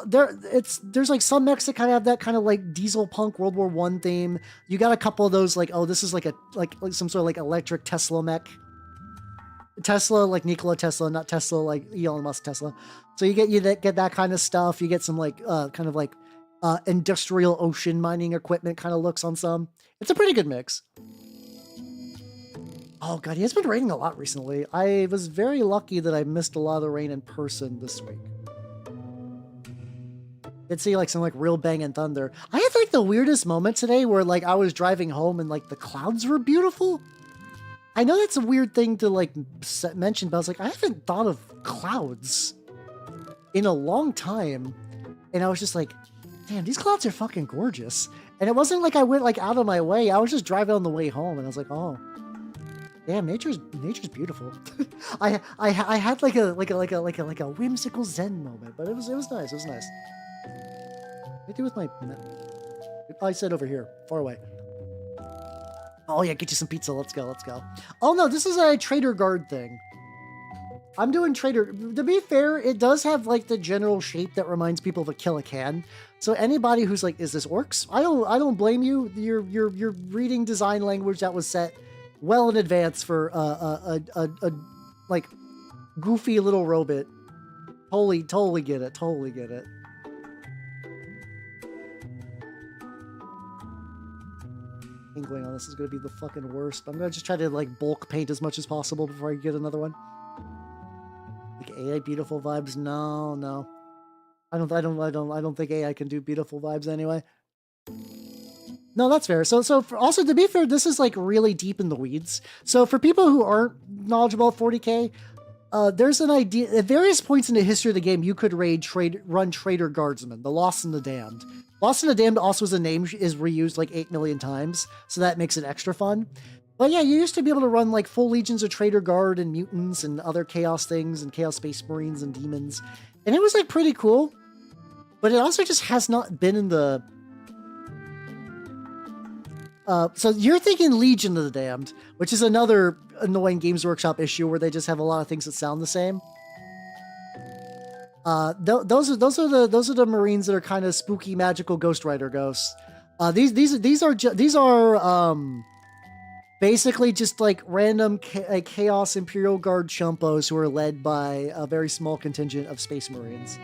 there's like some mechs that kind of have that kind of like diesel punk World War One theme. You got a couple of those like, oh, this is like like some sort of like electric Tesla mech. Tesla, like Nikola Tesla, not Tesla like Elon Musk Tesla. So you get that kind of stuff. You get some like kind of like industrial ocean mining equipment kind of looks on some. It's a pretty good mix. Oh god, he has been raining a lot recently. I was very lucky that I missed a lot of rain in person this week. Did see like some like real banging thunder. I had like the weirdest moment today where like I was driving home and like the clouds were beautiful. I know that's a weird thing to like mention, but I was like, I haven't thought of clouds in a long time. And I was just like, damn, these clouds are fucking gorgeous. And it wasn't like I went like out of my way. I was just driving on the way home and I was like, oh, damn, nature's beautiful. I had like a whimsical Zen moment, but it was nice. It was nice. What do I do with my? I said over here, far away. Oh yeah, get you some pizza. Let's go. Let's go. Oh no, this is a trader guard thing. I'm doing trader. To be fair, it does have like the general shape that reminds people of a Killican. So anybody who's like, is this orcs? I don't blame you. You're reading design language that was set well in advance for a like goofy little robot. Totally get it. Totally get it. Inkling on this is going to be the fucking worst. I'm going to just try to like bulk paint as much as possible before I get another one. Like AI beautiful vibes? No. I don't think AI can do beautiful vibes anyway. No, that's fair. So also to be fair, this is like really deep in the weeds. So for people who aren't knowledgeable of 40K, there's an idea at various points in the history of the game you could run Trader Guardsmen, the Lost and the Damned. Lost and the Damned also as a name is reused like 8 million times, so that makes it extra fun. But yeah, you used to be able to run like full legions of Trader Guard and mutants and other chaos things and Chaos Space Marines and demons. And it was like pretty cool. But it also just has not been in the... so you're thinking Legion of the Damned, which is another annoying Games Workshop issue where they just have a lot of things that sound the same. Those are the Marines that are kind of spooky, magical Ghost Rider ghosts. These are basically just like random Chaos Imperial Guard chumpos who are led by a very small contingent of Space Marines.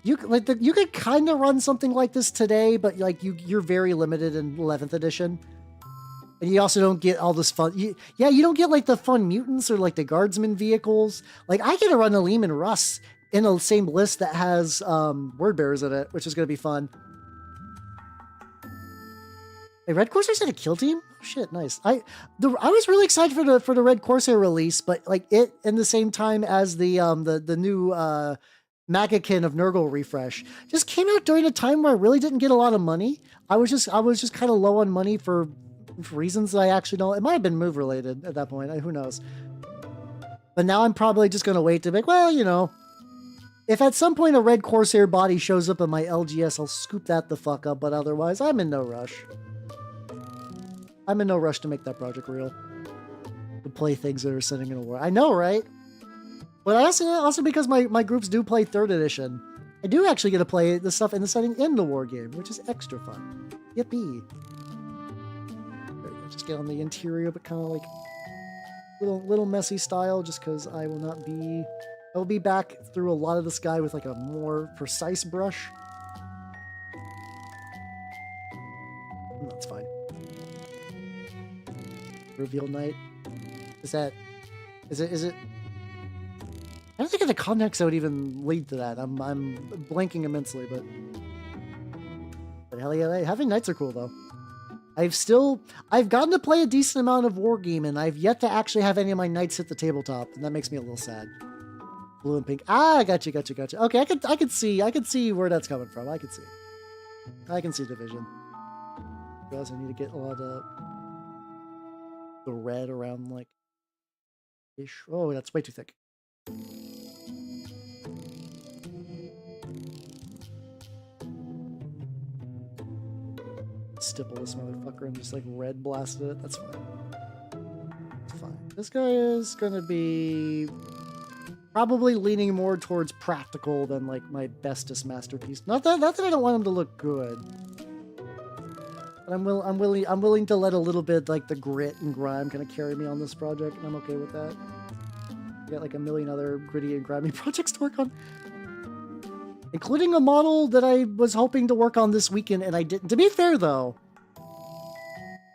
You could kind of run something like this today, but like you're very limited in 11th edition. And you also don't get all this fun. You don't get like the fun mutants or like the guardsman vehicles. Like I get to run a Lehman Russ in the same list that has word bearers in it, which is going to be fun. Hey, Red Corsairs had a kill team? Oh, shit, nice. I was really excited for the Red Corsair release, but like it in the same time as the new Magakin of Nurgle refresh just came out during a time where I really didn't get a lot of money. I was just kind of low on money for reasons that I actually don't. It might have been move related at that point. Who knows? But now I'm probably just going to wait to make, well, you know, if at some point a Red Corsair body shows up in my LGS, I'll scoop that the fuck up. But otherwise, I'm in no rush. I'm in no rush to make that project real. To play things that are sitting in a war. I know, right? But also because my groups do play 3rd edition. I do actually get to play the stuff in the setting in the war game, which is extra fun. Yippee. Just get on the interior, but kind of like little messy style, just because I will be back through a lot of the sky with like a more precise brush. That's fine. Reveal night. Is it? I don't think the context would even lead to that. I'm blanking immensely, but hell yeah, having nights are cool though. I've gotten to play a decent amount of Wargame, and I've yet to actually have any of my knights hit the tabletop, and that makes me a little sad. Blue and pink. Ah, gotcha. Okay, I could see where that's coming from. I can see division. I also need to get a lot of the red around like ish. Oh, that's way too thick. Stipple this motherfucker and just like red blast it. That's fine. It's fine. This guy is gonna be Probably leaning more towards practical than like my bestest masterpiece. Not that I don't want them to look good. But I'm willing to let a little bit like the grit and grime kind of carry me on this project, and I'm okay with that. I got like a million other gritty and grimy projects to work on, including a model that I was hoping to work on this weekend, and I didn't. To be fair, though,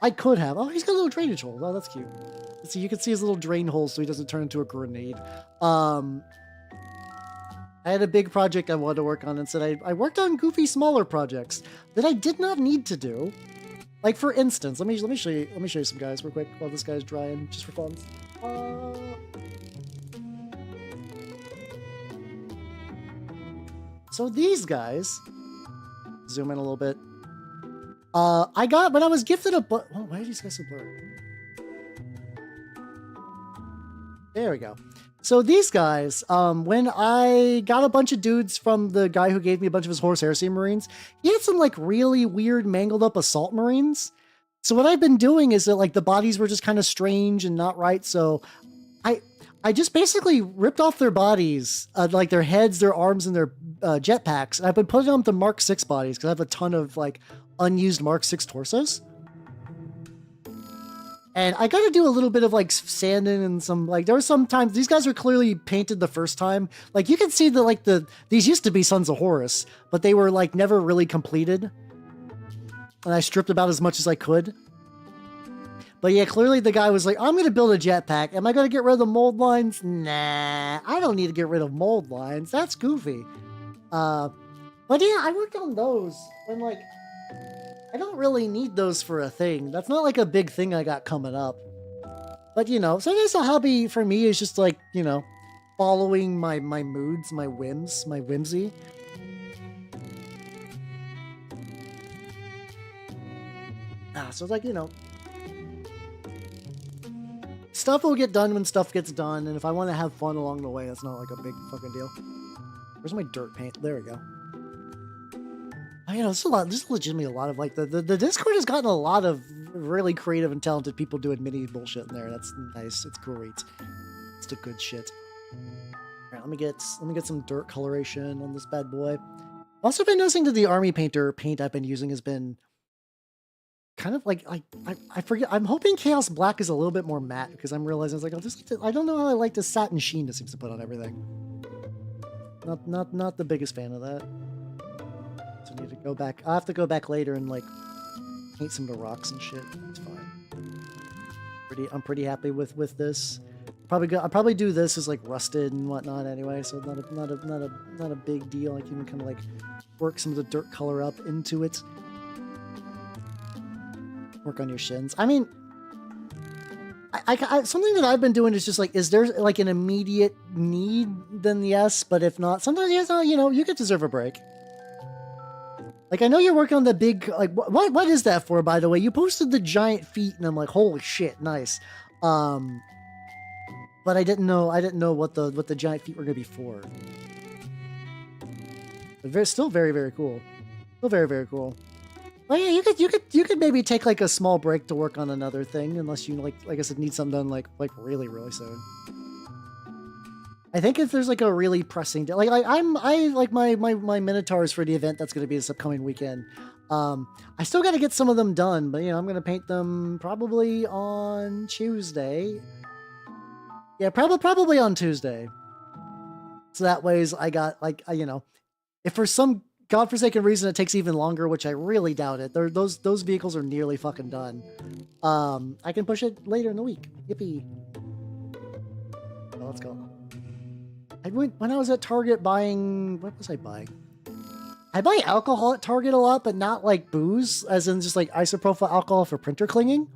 I could have. Oh, he's got a little drainage hole. Oh, that's cute. So you can see his little drain hole so he doesn't turn into a grenade. I had a big project I wanted to work on, and said I worked on goofy, smaller projects that I did not need to do. Like, for instance, let me show you some guys real quick while this guy's drying, just for fun. So these guys, zoom in a little bit. I got, when I was gifted a oh, why are these guys so blurry? There we go. So these guys, when I got a bunch of dudes from the guy who gave me a bunch of his Horus Heresy Marines, he had some like really weird mangled up assault Marines. So what I've been doing is that like the bodies were just kind of strange and not right. So I just basically ripped off their bodies, like their heads, their arms, and their jetpacks. And I've been putting them to Mark 6 bodies because I have a ton of like unused Mark 6 torsos. And I got to do a little bit of like sanding and some like, there were some times these guys were clearly painted the first time. Like you can see that like these used to be Sons of Horus, but they were like never really completed. And I stripped about as much as I could. But yeah, clearly the guy was like, I'm going to build a jetpack. Am I going to get rid of the mold lines? Nah, I don't need to get rid of mold lines. That's goofy. But yeah, I worked on those when like, I don't really need those for a thing. That's not like a big thing I got coming up. But you know, sometimes a hobby for me is just like, you know, following my moods, my whims, my whimsy. So it's like, you know, stuff will get done when stuff gets done, and if I want to have fun along the way, that's not like a big fucking deal. Where's my dirt paint? There we go. Oh, you know, there's legitimately a lot of like, the Discord has gotten a lot of really creative and talented people doing mini bullshit in there. That's nice. It's great. It's the good shit. All right, let me get some dirt coloration on this bad boy. Also been noticing that the army painter paint I've been using has been kind of like, I forget, I'm hoping Chaos Black is a little bit more matte, because I'm realizing it's like, I don't know how I like the satin sheen that seems to put on everything. Not the biggest fan of that. So I need to go back. I'll have to go back later and like paint some of the rocks and shit. It's fine. I'm pretty happy with this. I'll probably do this as like rusted and whatnot anyway, so not a big deal. I can kind of like work some of the dirt color up into it. Work on your shins. I mean, I something that I've been doing is just like, is there like an immediate need? Then yes, but if not, sometimes yes, you know, you could deserve a break. Like, I know you're working on the big, like, what is that for, by the way? You posted the giant feet, and I'm like, holy shit, nice. But I didn't know what the giant feet were gonna be for. But still very, very cool. Still very, very cool. Well, yeah, you could maybe take like a small break to work on another thing, unless you like I said, need something done like really, really soon. I think if there's like a really pressing like I like my Minotaurs for the event that's going to be this upcoming weekend. I still got to get some of them done, but you know, I'm going to paint them probably on Tuesday. Yeah, probably on Tuesday. So that way I got like, you know, if for some godforsaken reason it takes even longer, which I really doubt it. Those vehicles are nearly fucking done. I can push it later in the week. Yippee. Oh, let's go. When I was at Target buying, what was I buying? I buy alcohol at Target a lot, but not like booze, as in just like isopropyl alcohol for printer clinging.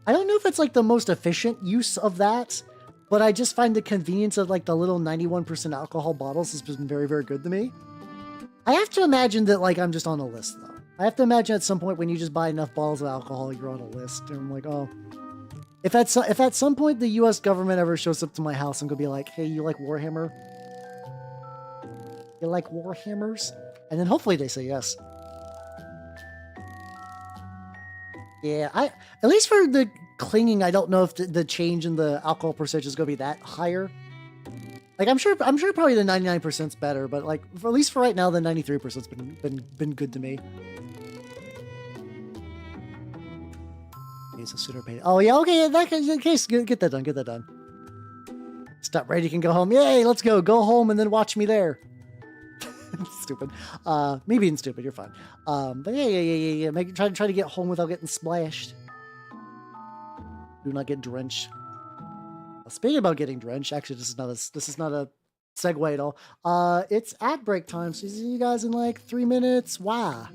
I don't know if it's like the most efficient use of that, but I just find the convenience of like the little 91% alcohol bottles has been very, very good to me. I have to imagine that like I'm just on a list though. I have to imagine at some point when you just buy enough bottles of alcohol, you're on a list. And I'm like, oh, if at some point the U.S. government ever shows up to my house, I'm gonna be like, hey, you like Warhammer? You like Warhammers? And then hopefully they say yes. Yeah, at least for the clinging, I don't know if the change in the alcohol percentage is gonna be that higher. Like I'm sure probably the 99%'s better, but like at least for right now, the 93%'s been good to me. Okay, so sooner paid. Oh yeah, okay. In that case, get that done. Get that done. Stop. Ready? You can go home. Yay! Let's go. Go home and then watch me there. Stupid. Me being stupid. You're fine. But yeah. Try to get home without getting splashed. Do not get drenched. Speaking about getting drenched, actually, this is not a segue at all. It's ad break time, so see you guys in like 3 minutes. Why?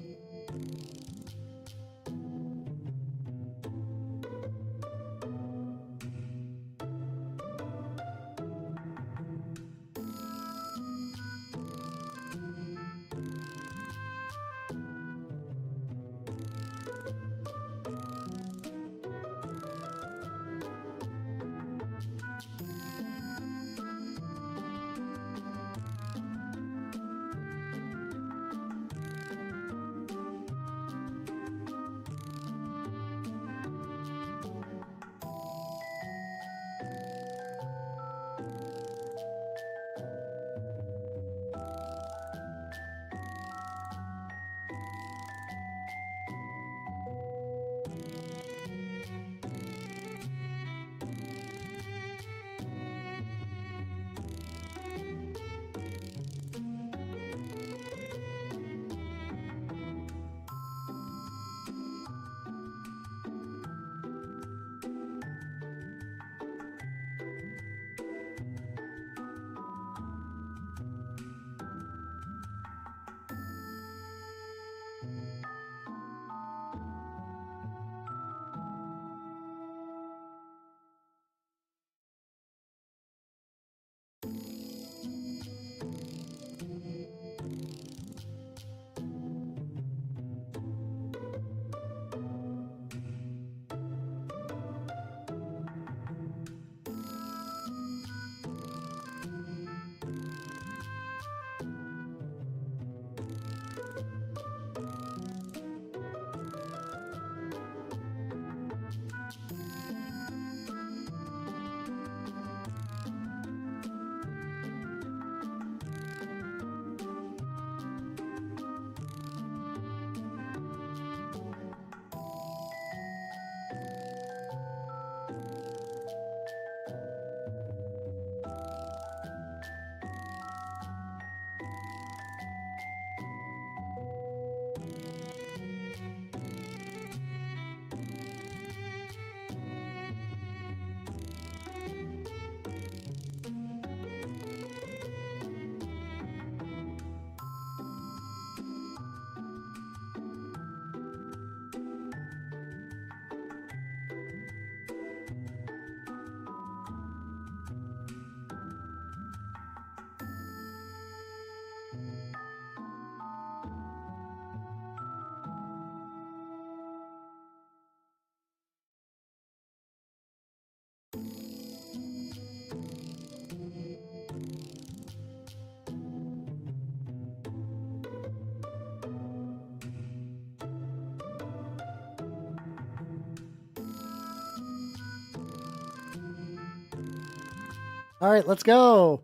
All right, let's go.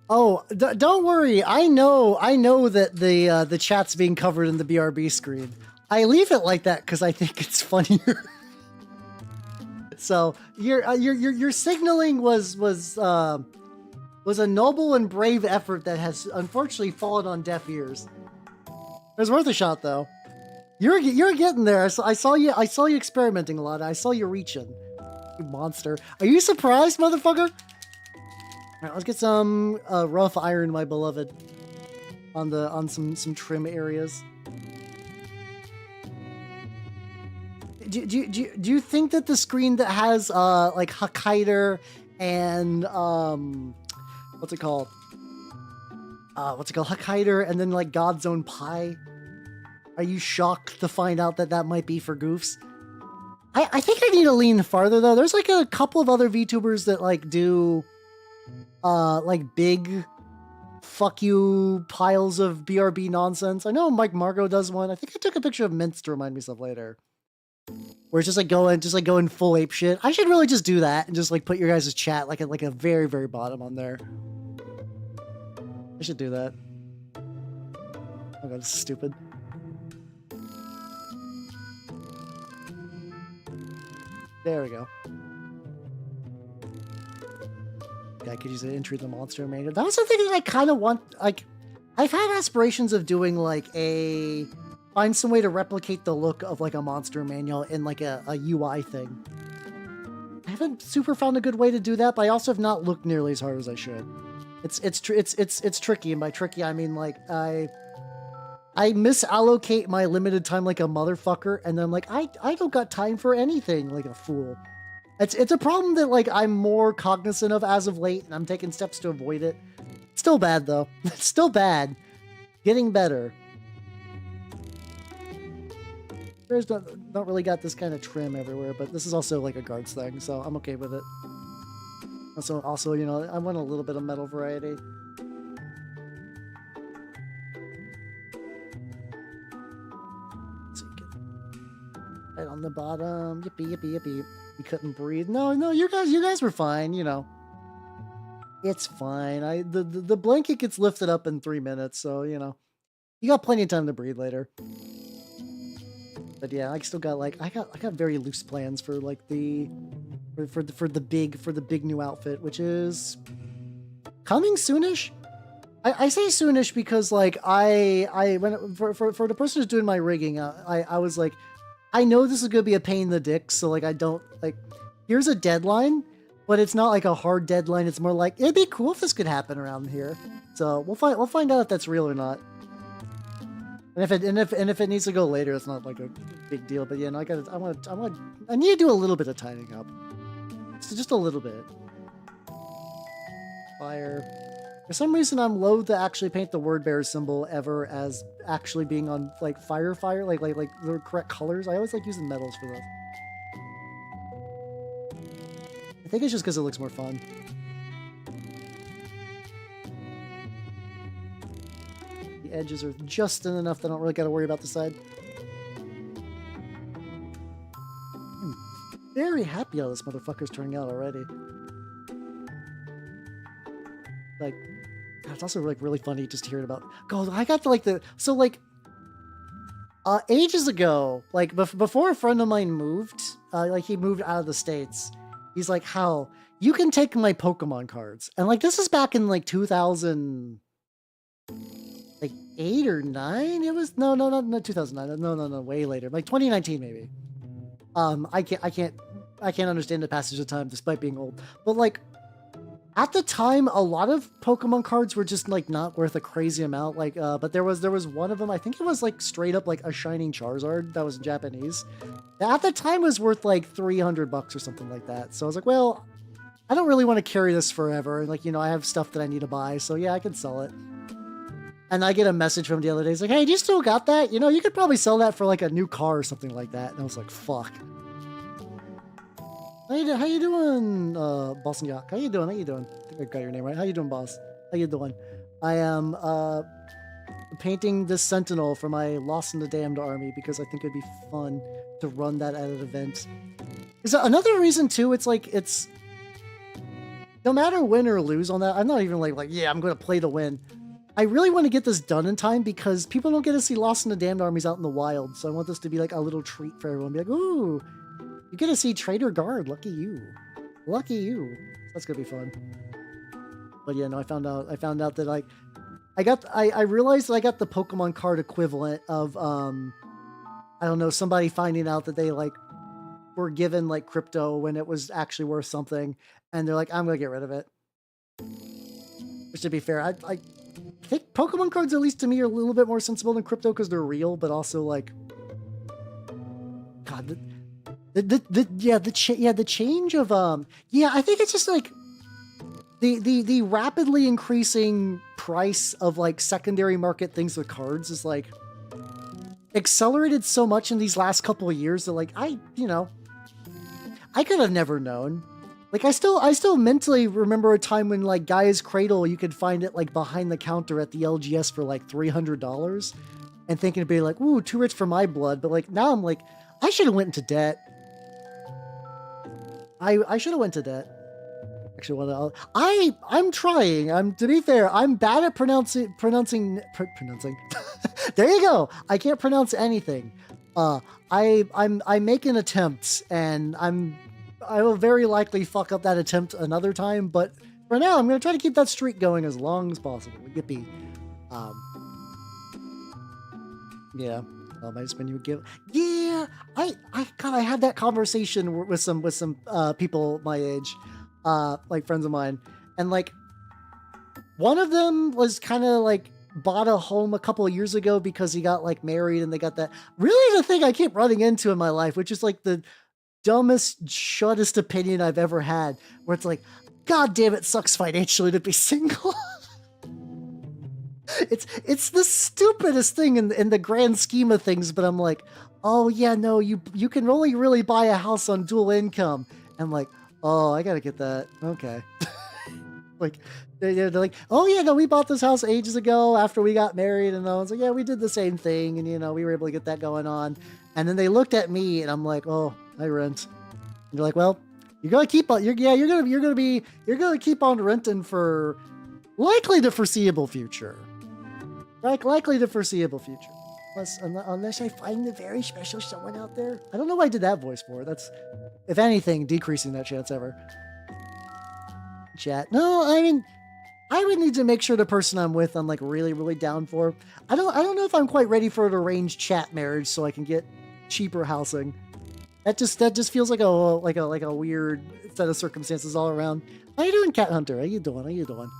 Oh, don't worry. I know that the chat's being covered in the BRB screen. I leave it like that because I think it's funnier. So your signaling was a noble and brave effort that has unfortunately fallen on deaf ears. It was worth a shot though. You're getting there. I saw you experimenting a lot. I saw you reaching. You monster. Are you surprised, motherfucker? All right, let's get some rough iron, my beloved, on some trim areas. Do you think that the screen that has like Huckhider and what's it called? Huckhider and then like God's Own Pie? Are you shocked to find out that might be for goofs? I think I need to lean farther though. There's like a couple of other VTubers that like do like big fuck you piles of BRB nonsense. I know Mike Margo does one. I think I took a picture of Mints to remind me of later. where it's just like going full ape shit. I should really just do that and just like put your guys' chat like at like a very, very bottom on there. I should do that. Oh god, this is stupid. There we go. I could use an entry the monster manual. That was the thing that I kind of want. Like, I've had aspirations of doing like find some way to replicate the look of like a monster manual in like a UI thing. I haven't super found a good way to do that, but I also have not looked nearly as hard as I should. It's tricky, and by tricky I mean like I misallocate my limited time like a motherfucker, and then I'm like I don't got time for anything like a fool. It's a problem that like I'm more cognizant of as of late, and I'm taking steps to avoid it. Still bad though. It's still bad. Getting better. There's not really got this kind of trim everywhere, but this is also like a guards thing, so I'm okay with it. Also, you know, I want a little bit of metal variety. So you get right on the bottom. Yippee, yippee, yippee. You couldn't breathe. No, you guys were fine, you know. It's fine. The blanket gets lifted up in 3 minutes, so you know. You got plenty of time to breathe later. But yeah, I still got like I got very loose plans for like for the big new outfit, which is coming soonish. I say soonish because like for the person who's doing my rigging, I was like, I know this is gonna be a pain in the dick, so like I don't like. Here's a deadline, but it's not like a hard deadline. It's more like it'd be cool if this could happen around here. So we'll find out if that's real or not. And if it needs to go later, it's not like a big deal. But yeah, no, I need to do a little bit of tidying up. So just a little bit. Fire. For some reason, I'm loath to actually paint the word bearer symbol ever as actually being on like fire, like the correct colors. I always like using metals for this. I think it's just because it looks more fun. The edges are just thin enough that I don't really got to worry about the side. I'm very happy how this motherfucker's turning out already. Like, it's also like really funny just hearing about. God, I got ages ago, like before a friend of mine moved, like he moved out of the States. He's like, "Hal, you can take my Pokemon cards," and like this is back in like 2000. Like 8 or 9? It was no 2009. No, way later. Like 2019 maybe. I can't understand the passage of time despite being old. But like at the time, a lot of Pokemon cards were just like not worth a crazy amount. Like, but there was one of them. I think it was like straight up like a Shining Charizard that was in Japanese. That at the time was worth like $300 or something like that. So I was like, well, I don't really want to carry this forever. And like, you know, I have stuff that I need to buy. So yeah, I can sell it. And I get a message from him the other day. He's like, "Hey, do you still got that? You know, you could probably sell that for like a new car or something like that." And I was like, "Fuck." How you doing, Boss and Yak? How you doing? I think I got your name right. How you doing, boss? How you doing? I am painting this Sentinel for my Lost in the Damned army because I think it'd be fun to run that at an event. Is another reason too? It's like no matter win or lose on that. I'm not even like yeah, I'm going to play to win. I really want to get this done in time because people don't get to see Lost in the Damned armies out in the wild. So I want this to be like a little treat for everyone. Be like, ooh, you get to see Trader Guard. Lucky you. Lucky you. That's going to be fun. But yeah, no, I found out that like, I realized that I got the Pokemon card equivalent of, I don't know, somebody finding out that they like were given like crypto when it was actually worth something. And they're like, I'm going to get rid of it. Which to be fair, I think Pokemon cards, at least to me, are a little bit more sensible than crypto because they're real, but also like, God, the change of I think it's just like the rapidly increasing price of like secondary market things with cards is like accelerated so much in these last couple of years that like I could have never known. Like I still mentally remember a time when like Gaia's Cradle, you could find it like behind the counter at the LGS for like $300 and thinking it'd be like, ooh, too rich for my blood. But like now I'm like, I should have went into debt. I should have went to debt. Actually, I'm trying. To be fair, I'm bad at pronouncing. There you go. I can't pronounce anything. I'm making attempts, and I will very likely fuck up that attempt another time. But for now, I'm gonna try to keep that streak going as long as possible. Yippee. Yeah. I just when you give, yeah, God, I had that conversation with some people my age, like friends of mine, and like one of them was kind of like bought a home a couple of years ago because he got like married, and they got that really the thing I keep running into in my life, which is like the dumbest, shuttest opinion I've ever had, where it's like, God damn, it sucks financially to be single. It's the stupidest thing in the grand scheme of things, but I'm like, oh yeah, no, you can only really buy a house on dual income. I'm like, oh, I gotta get that. Okay. Like they're like, oh yeah, no, we bought this house ages ago after we got married, and I was like, yeah, we did the same thing, and we were able to get that going on. And then they looked at me, and I'm like, oh, I rent. And they're like, well, you're gonna keep on, you're gonna keep on renting for likely the foreseeable future. Likely the foreseeable future. Unless I find a very special someone out there. I don't know why I did that voice for. That's, if anything, decreasing that chance ever. Chat. No, I mean, I would need to make sure the person I'm with I'm like really, really down for. I don't know if I'm quite ready for an arranged chat marriage so I can get cheaper housing. That just feels like a weird set of circumstances all around. How you doing, Cat Hunter? How you doing?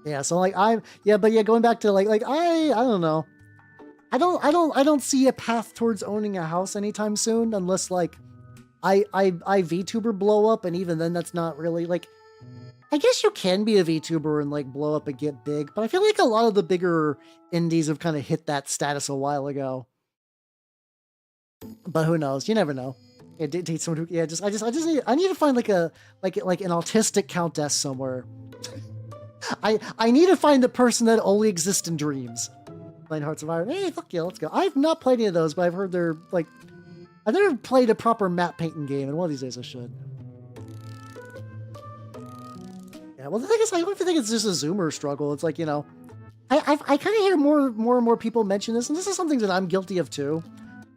Yeah, so like going back to like I don't know. I don't see a path towards owning a house anytime soon unless like I VTuber blow up, and even then that's not really like, I guess you can be a VTuber and like blow up and get big, but I feel like a lot of the bigger indies have kind of hit that status a while ago. But who knows? You never know. I need to find like an autistic countess somewhere. I need to find the person that only exists in dreams. Blind Hearts of Iron. Hey, fuck yeah, let's go. I've not played any of those, but I've heard they're like, I've never played a proper map painting game, and one of these days I should. Yeah, well the thing is, I don't think it's just a Zoomer struggle. It's like, I kind of hear more and more people mention this, and this is something that I'm guilty of too.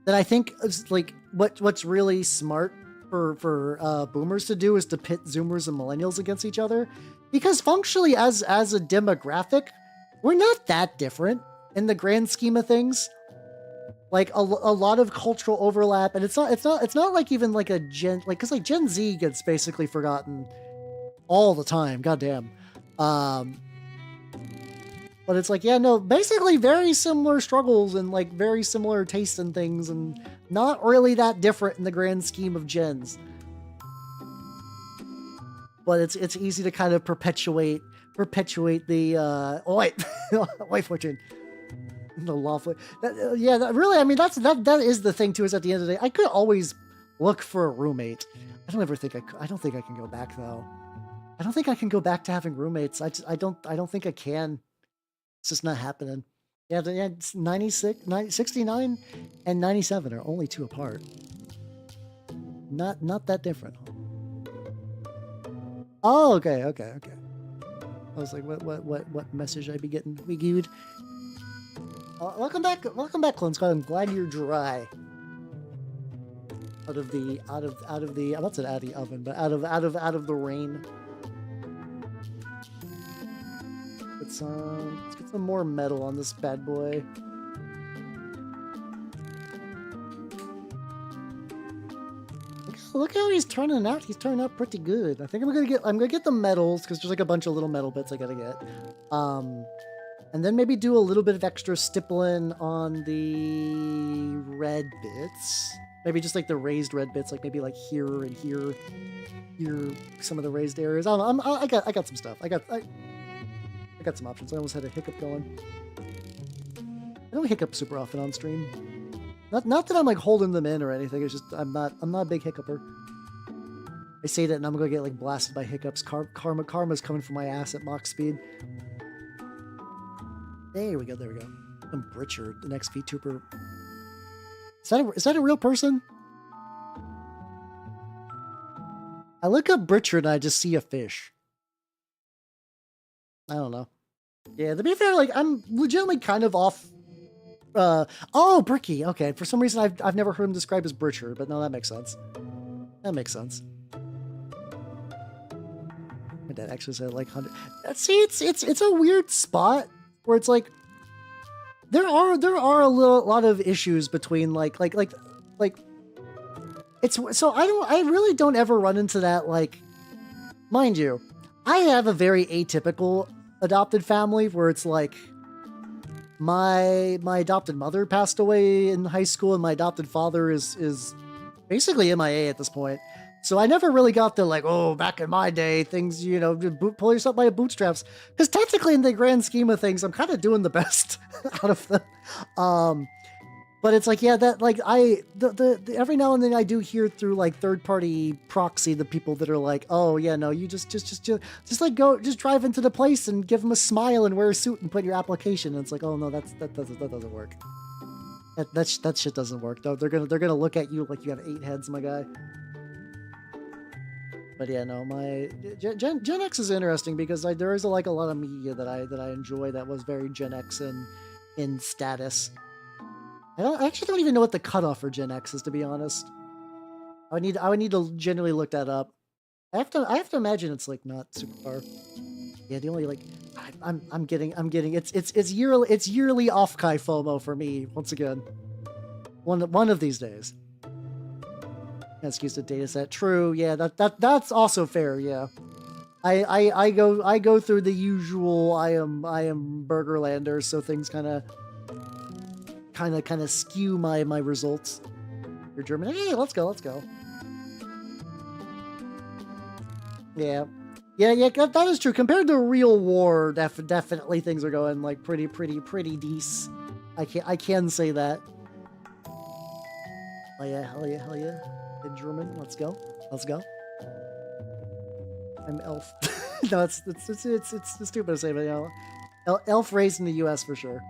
That I think is like what's really smart for boomers to do is to pit Zoomers and millennials against each other. Because functionally, as a demographic, we're not that different in the grand scheme of things. Like a lot of cultural overlap, and it's not like even like a Gen, like, because like Gen Z gets basically forgotten all the time. Goddamn. But it's like, yeah, no, basically very similar struggles and like very similar tastes and things, and not really that different in the grand scheme of gens. But it's easy to kind of perpetuate the oi fortune, the lawful. Really, I mean that is the thing too. Is at the end of the day, I could always look for a roommate. I don't think I can go back though. I don't think I can go back to having roommates. I don't think I can. It's just not happening. Yeah, it's 69 and 97 are only 2 apart. Not that different. Oh, okay. I was like, what message I be getting? We good? Welcome back, Clone Squad. I'm glad you're dry. Out of the I'm not saying out of the oven, but out of the rain. Let's get some more metal on this bad boy. Look how he's turning out. He's turning out pretty good. I think I'm gonna get the metals because there's like a bunch of little metal bits I gotta get. And then maybe do a little bit of extra stippling on the red bits. Maybe just like the raised red bits, like maybe like here and here, some of the raised areas. I don't know. I got some stuff. I got some options. I almost had a hiccup going. I don't hiccup super often on stream. Not that I'm like holding them in or anything. It's just I'm not a big hiccuper. I say that and I'm gonna get like blasted by hiccups. Karma's coming from my ass at Mach speed. There we go. I'm Britchard, the next VTuber. Is that a real person? I look up Britcher and I just see a fish. I don't know. Yeah, to be fair, like I'm legitimately kind of off. Oh, Bricky. Okay, for some reason I've never heard him described as Britcher, but no, that makes sense. That makes sense. My dad actually said like 100. See, it's a weird spot where it's like there are a lot of issues between like it's so I really don't ever run into that, like, mind you, I have a very atypical adopted family where it's like my adopted mother passed away in high school and my adopted father is basically MIA at this point. So I never really got the like, oh, back in my day, things, you know, pull yourself by your bootstraps. Because technically, in the grand scheme of things, I'm kind of doing the best out of them. But it's like, yeah, that like the every now and then I do hear through like third party proxy the people that are like, oh yeah, no, you just like just drive into the place and give them a smile and wear a suit and put your application. And it's like, oh no, that doesn't work. That shit doesn't work. No, they're gonna look at you like you have 8 heads, my guy. But yeah, no, my Gen X is interesting because there is like a lot of media that I enjoy that was very Gen X in status. I actually don't even know what the cutoff for Gen X is, to be honest. I would need to generally look that up. I have to imagine it's like not super far. Yeah, the only like I'm getting it's yearly off-Kai FOMO for me once again. One of these days. Excuse the data set. True, yeah, that's also fair, yeah. I go through the usual I am Burgerlander, so things kind of skew my results. You're German. Hey, let's go. Yeah. That is true. Compared to real war, definitely things are going like pretty decent. I can say that. Oh yeah, hell yeah. In German, let's go. I'm elf. No, it's stupid to say, but you know, elf raised in the U.S. for sure.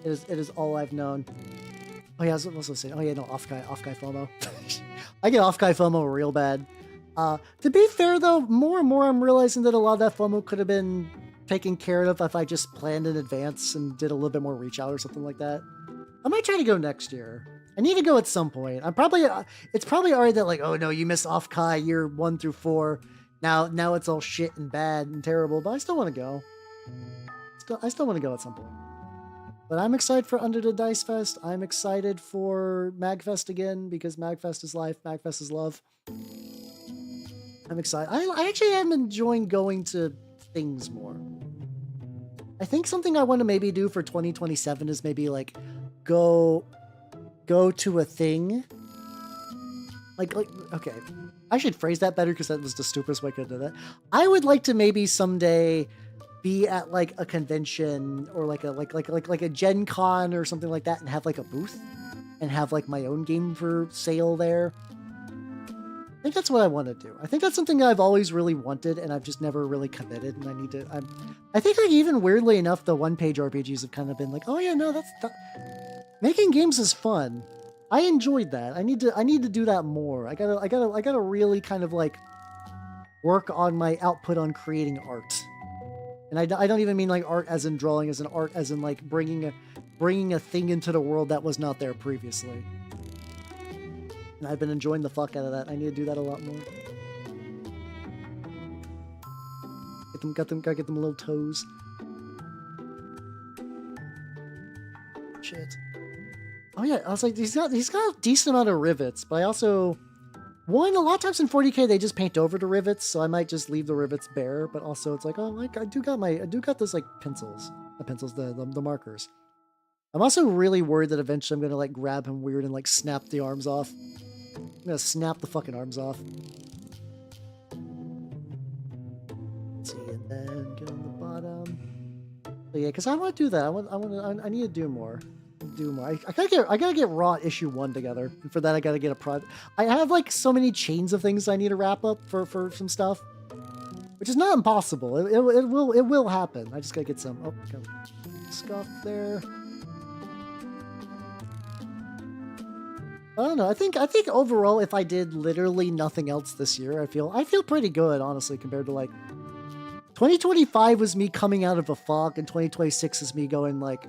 It is all I've known. Oh yeah, I was also saying. Oh yeah, no, off-Kai FOMO. I get off-Kai FOMO real bad. To be fair though, more and more I'm realizing that a lot of that FOMO could have been taken care of if I just planned in advance and did a little bit more reach out or something like that. I might try to go next year. I need to go at some point. It's probably already that like, oh no, you missed off-Kai year 1 through 4. Now it's all shit and bad and terrible, but I still want to go. I still want to go at some point. But I'm excited for Under the Dice Fest. I'm excited for MagFest again because MagFest is life. MagFest is love. I'm excited. I actually am enjoying going to things more. I think something I want to maybe do for 2027 is maybe like go to a thing. Like okay, I should phrase that better because that was the stupidest way I could do that. I would like to maybe someday be at like a convention or like a Gen Con or something like that and have like a booth and have like my own game for sale there. I think that's what I want to do. I think that's something I've always really wanted and I've just never really committed, and I need to. I think like even weirdly enough, the one-page RPGs have kind of been like, oh yeah, no, making games is fun. I enjoyed that. I need to do that more. I gotta really kind of like work on my output on creating art. And I don't even mean like art as in drawing, as in art as in like bringing a thing into the world that was not there previously. And I've been enjoying the fuck out of that. I need to do that a lot more. Gotta get them little toes. Shit. Oh yeah, I was like, he's got a decent amount of rivets, but I also, a lot of times in 40K they just paint over the rivets, so I might just leave the rivets bare. But also it's like, oh, like I do got those like the markers. I'm also really worried that eventually I'm gonna like grab him weird and like snap the arms off. I'm gonna snap the fucking arms off. Let's see, and then get on the bottom. But yeah, because I want to do that. I need to do more. I gotta get Raw issue 1 together. And for that, I gotta get a prod. I have like so many chains of things I need to wrap up for some stuff, which is not impossible. It will happen. I just gotta get some. Oh, scuff there. I don't know. I think overall, if I did literally nothing else this year, I feel pretty good, honestly, compared to like 2025 was me coming out of a fog, and 2026 is me going like,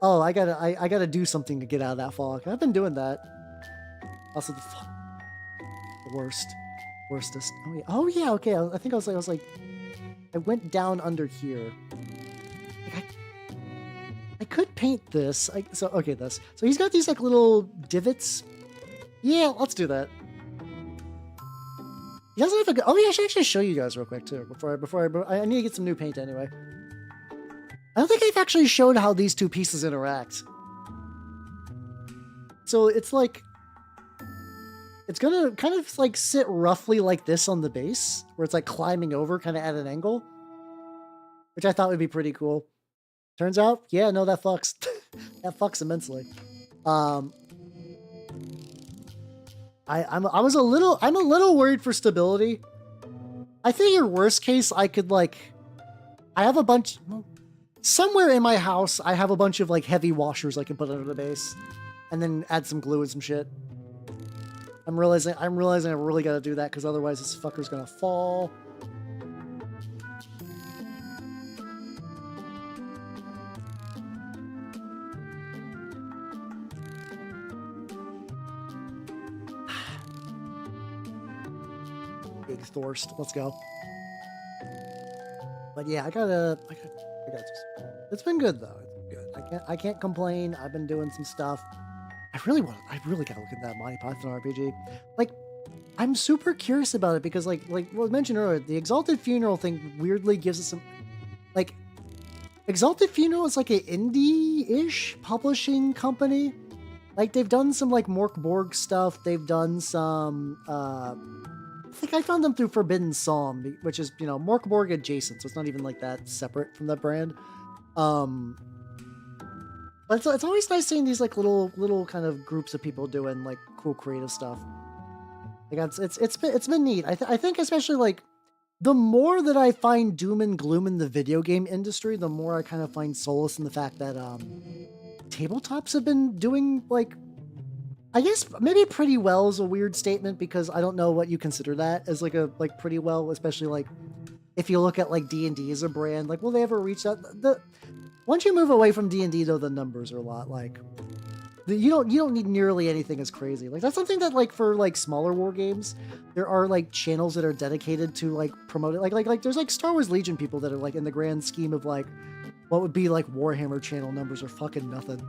oh, I gotta do something to get out of that fog. I've been doing that. Also, the worstest. Oh yeah, okay. I think I was like, I went down under here. Like I could paint this. Okay, this. So he's got these like little divots. Yeah, let's do that. He doesn't have a. Oh yeah, I should actually show you guys real quick too. I need to get some new paint anyway. I don't think I've actually showed how these two pieces interact. So it's like, it's gonna kind of like sit roughly like this on the base, where it's like climbing over kind of at an angle, which I thought would be pretty cool. Turns out, yeah, no, that fucks. That fucks immensely. I'm a little worried for stability. I think your worst case, I could like, I have a bunch, somewhere in my house, I have a bunch of like heavy washers I can put under the base, and then add some glue and some shit. I'm realizing I really gotta do that, because otherwise this fucker's gonna fall. Big Thorst, let's go. But yeah, I got this. It's been good though. It's good. I can't complain. I've been doing some stuff. I really gotta look at that Monty Python RPG. Like, I'm super curious about it, because like I mentioned earlier, the Exalted Funeral thing weirdly gives us some, like, Exalted Funeral is like an indie-ish publishing company. Like, they've done some like Mork Borg stuff. They've done some, I think I found them through Forbidden Psalm, which is, you know, Mork Borg adjacent, so it's not even like that separate from that brand. But it's always nice seeing these like little kind of groups of people doing like cool creative stuff. Like it's been neat. I think especially like, the more that I find doom and gloom in the video game industry, the more I kind of find solace in the fact that tabletops have been doing like, I guess maybe pretty well is a weird statement, because I don't know what you consider that as like pretty well, especially like if you look at like D&D as a brand. Like, will they ever reach that? Once you move away from D&D though, the numbers are a lot like, you don't need nearly anything as crazy. Like, that's something that like for like smaller war games, there are like channels that are dedicated to like promote it. Like there's like Star Wars Legion people that are like, in the grand scheme of like what would be like Warhammer channel numbers are fucking nothing.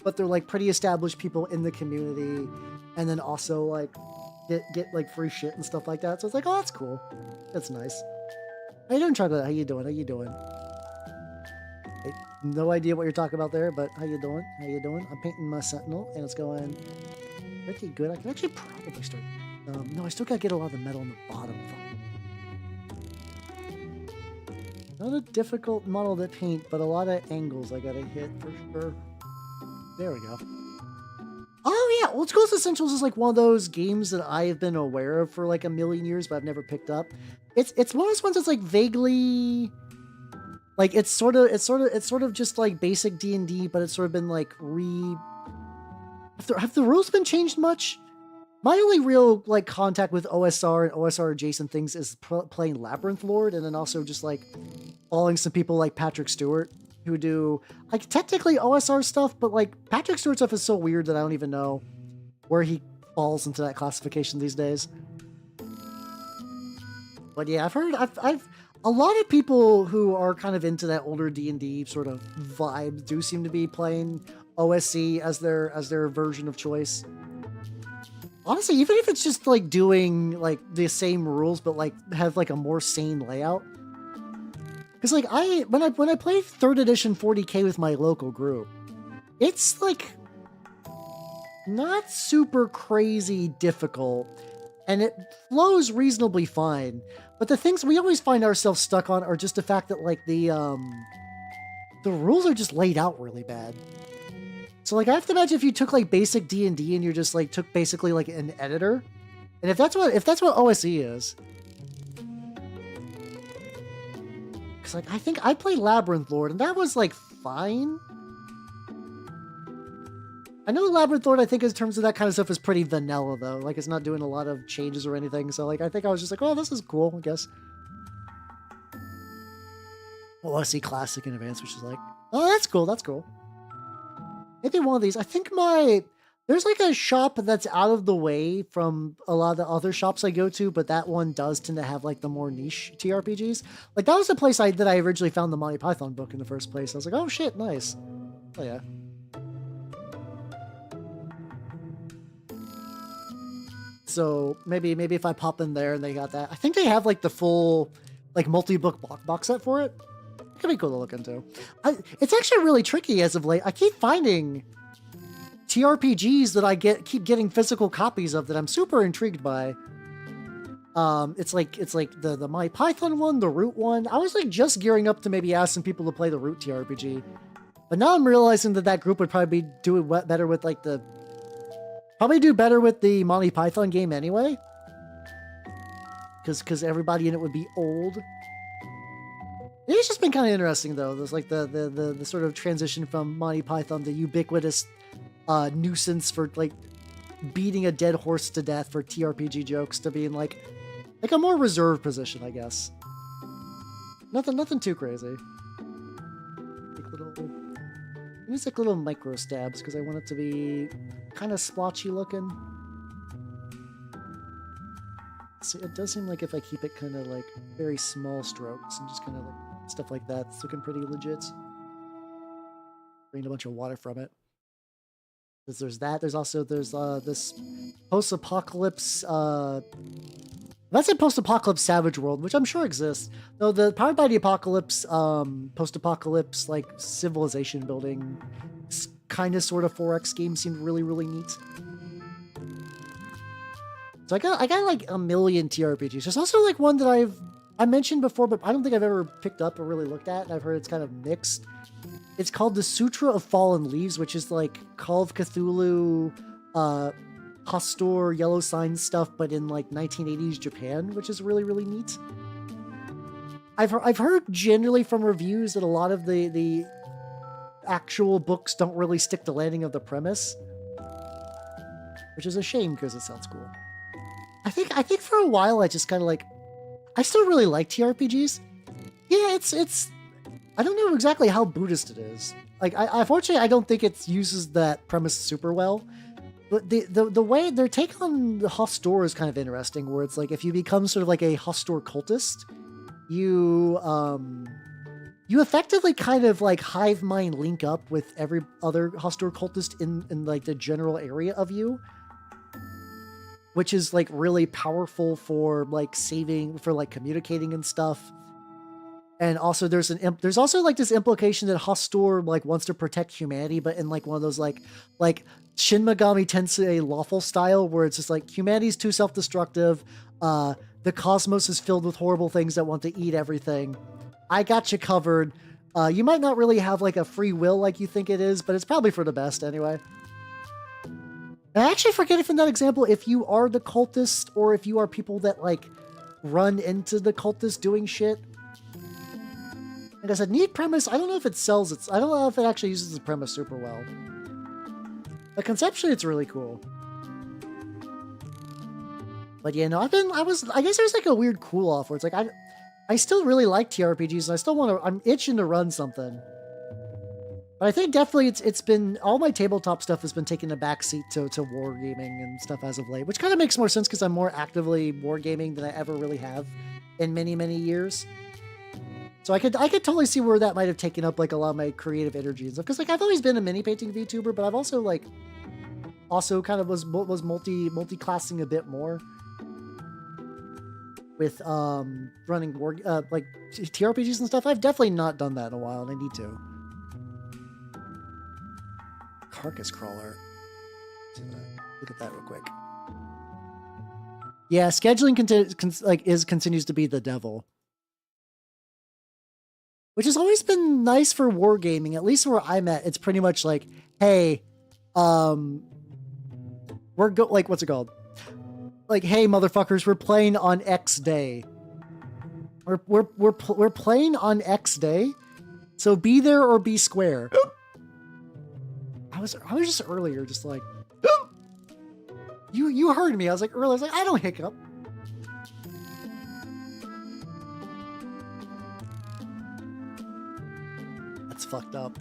But they're like pretty established people in the community, and then also like get like free shit and stuff like that. So it's like, oh, that's cool. That's nice. How you doing, Chocolate? How you doing? How you doing? No idea what you're talking about there, but how you doing? How you doing? I'm painting my Sentinel, and it's going pretty good. I can actually probably start. No, I still gotta get a lot of the metal on the bottom. Not a difficult model to paint, but a lot of angles I gotta hit for sure. There we go. Oh yeah, Old School's Essentials is like one of those games that I have been aware of for like a million years, but I've never picked up. It's one of those ones that's like vaguely. Like, it's sort of just like basic D&D, but it's sort of been like have the rules been changed much? My only real like contact with OSR and OSR adjacent things is playing Labyrinth Lord, and then also just like following some people like Patrick Stewart, who do like technically OSR stuff, but like Patrick Stewart stuff is so weird that I don't even know where he falls into that classification these days. But yeah, I've a lot of people who are kind of into that older D&D sort of vibe do seem to be playing OSC as their version of choice. Honestly, even if it's just like doing like the same rules, but like have like a more sane layout. Because like when I play 3rd edition 40K with my local group, it's like not super crazy difficult, and it flows reasonably fine. But the things we always find ourselves stuck on are just the fact that like the rules are just laid out really bad. So like I have to imagine if you took like basic D&D and you just like took basically like an editor, and if that's what OSE is. Cause like I think I played Labyrinth Lord and that was like fine. I know Labyrinth Lord, I think in terms of that kind of stuff is pretty vanilla though. Like it's not doing a lot of changes or anything. So like I think I was just like, oh, this is cool, I guess. Well, I see classic and advanced, which is like, oh, that's cool. That's cool. Maybe one of these. I think there's like a shop that's out of the way from a lot of the other shops I go to, but that one does tend to have like the more niche TRPGs. Like that was the place that I originally found the Monty Python book in the first place. I was like, oh shit, nice. Oh yeah. So maybe if I pop in there and they got that. I think they have like the full like multi-book box set for it. Could be cool to look into. It's actually really tricky as of late. I keep finding TRPGs that I keep getting physical copies of that I'm super intrigued by. It's like the My Python one, the Root one. I was like just gearing up to maybe ask some people to play the Root TRPG, but now I'm realizing that group would probably be doing better with like do better with the Monty Python game anyway, because everybody in it would be old. It's just been kind of interesting though. There's like the sort of transition from Monty Python, the ubiquitous nuisance for like beating a dead horse to death for TRPG jokes, to being like a more reserved position, I guess. Nothing too crazy. Use like little micro stabs because I want it to be kind of splotchy looking. So it does seem like if I keep it kind of like very small strokes and just kind of like stuff like that, it's looking pretty legit. Drained a bunch of water from it. There's that. There's also this post-apocalypse. That's a post-apocalypse Savage World, which I'm sure exists. Though the Powered by the Apocalypse, post-apocalypse like civilization building, kind of sort of 4X game seemed really really neat. So I got like a million TRPGs. There's also like one that I mentioned before, but I don't think I've ever picked up or really looked at, and I've heard it's kind of mixed. It's called the Sutra of Fallen Leaves, which is like Call of Cthulhu, Hastur, Yellow Sign stuff, but in like 1980s Japan, which is really, really neat. I've heard generally from reviews that a lot of the actual books don't really stick the landing of the premise, which is a shame because it sounds cool. I think for a while I just kind of like, I still really like TRPGs. Yeah, it's I don't know exactly how Buddhist it is. Like, unfortunately, I don't think it uses that premise super well. But the way their take on the Hastur is kind of interesting, where it's like if you become sort of like a Hastur cultist, you effectively kind of like hive mind link up with every other Hastur cultist in like the general area of you, which is like really powerful for like communicating and stuff. And also there's also like this implication that Hastur like wants to protect humanity, but in like one of those like Shin Megami Tensei lawful style, where it's just like humanity's too self-destructive, the cosmos is filled with horrible things that want to eat everything. I got you covered. You might not really have like a free will like you think it is, but it's probably for the best anyway. And I actually forget if in that example, if you are the cultist or if you are people that like run into the cultist doing shit. Like I said, neat premise. I don't know if it sells it. I don't know if it actually uses the premise super well. But conceptually, it's really cool. But yeah, no, I guess there's like a weird cool off where it's like, I still really like TRPGs and I still want to, I'm itching to run something. But I think definitely it's been, all my tabletop stuff has been taking a backseat to wargaming and stuff as of late, which kind of makes more sense because I'm more actively wargaming than I ever really have in many, many years. So I could totally see where that might have taken up like a lot of my creative energy and stuff. Because like I've always been a mini painting VTuber, but I've also kind of was multi-classing a bit more with running like TRPGs and stuff. I've definitely not done that in a while, and I need to. Carcass Crawler. Look at that real quick. Yeah, scheduling continues to be the devil. Which has always been nice for wargaming, at least where I'm at. It's pretty much like, hey, what's it called? Like, hey, motherfuckers, we're playing on X day. We're playing on X day, so be there or be square. I was just earlier, just like, you heard me. I was like, earlier, I was like, I don't hiccup. That's fucked up.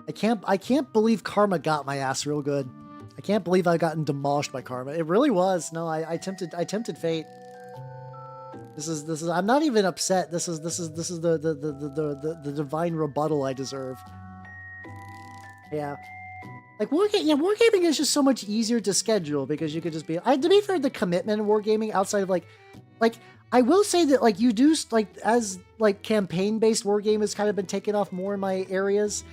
I can't believe Karma got my ass real good. I can't believe I gotten demolished by Karma. It really was. No, I tempted fate. This is I'm not even upset. This is the divine rebuttal I deserve. Yeah. Like wargaming is just so much easier to schedule because you could just be to be fair, the commitment in wargaming outside of like I will say that like you do like as like campaign-based wargame has kind of been taken off more in my areas.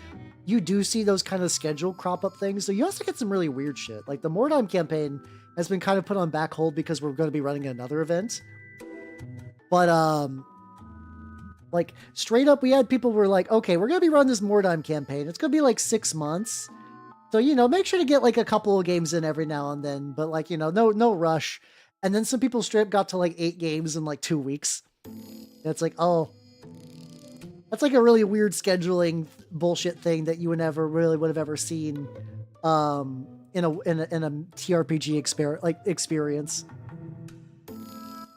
You do see those kind of schedule crop up things. So you also get some really weird shit. Like the Mordheim campaign has been kind of put on back hold because we're going to be running another event. But like straight up, we had people who were like, okay, we're going to be running this Mordheim campaign. It's going to be like 6 months. So, you know, make sure to get like a couple of games in every now and then, but like, you know, no rush. And then some people straight up got to like 8 games in like 2 weeks. And it's like, oh, that's like a really weird scheduling bullshit thing that you would never really would have ever seen in a TRPG experience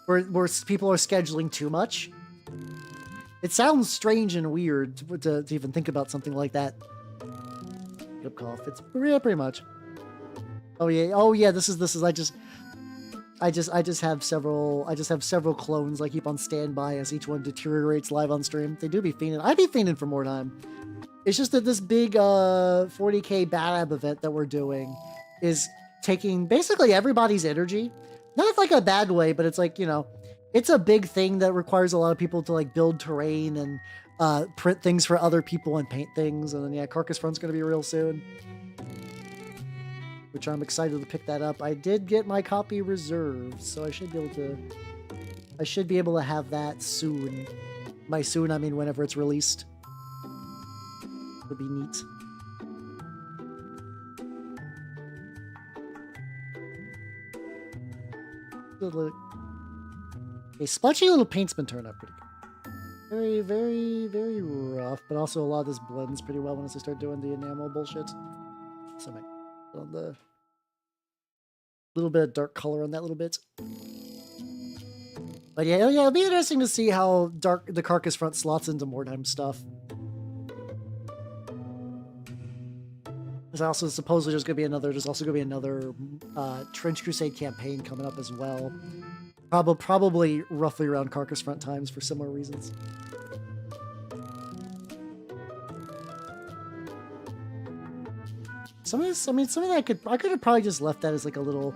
where people are scheduling too much. It sounds strange and weird to even think about something like that. Hiccup cough. It's pretty much. Oh yeah. This is. I just have several clones I keep on standby as each one deteriorates live on stream. They do be fiending. I'd be fiending for more time. It's just that this big 40k Badab event that we're doing is taking basically everybody's energy. Not like a bad way, but it's like, you know, it's a big thing that requires a lot of people to like build terrain and print things for other people and paint things. And then yeah, Carcass Front's going to be real soon, which I'm excited to pick that up. I did get my copy reserved, so I should be able to have that soon. By soon, I mean whenever it's released. It'll be neat. Good look. A splotchy little paint's been turned up pretty good. Very, very, very rough, but also a lot of this blends pretty well once I start doing the enamel bullshit. So my on the little bit of dark color on that little bit. But yeah, it'll be interesting to see how dark the Carcass Front slots into Mordheim stuff. There's also supposedly there's also gonna be another Trench Crusade campaign coming up as well. Probably roughly around Carcass Front times for similar reasons. Some of this, I mean, some of that I could have probably just left that as like a little.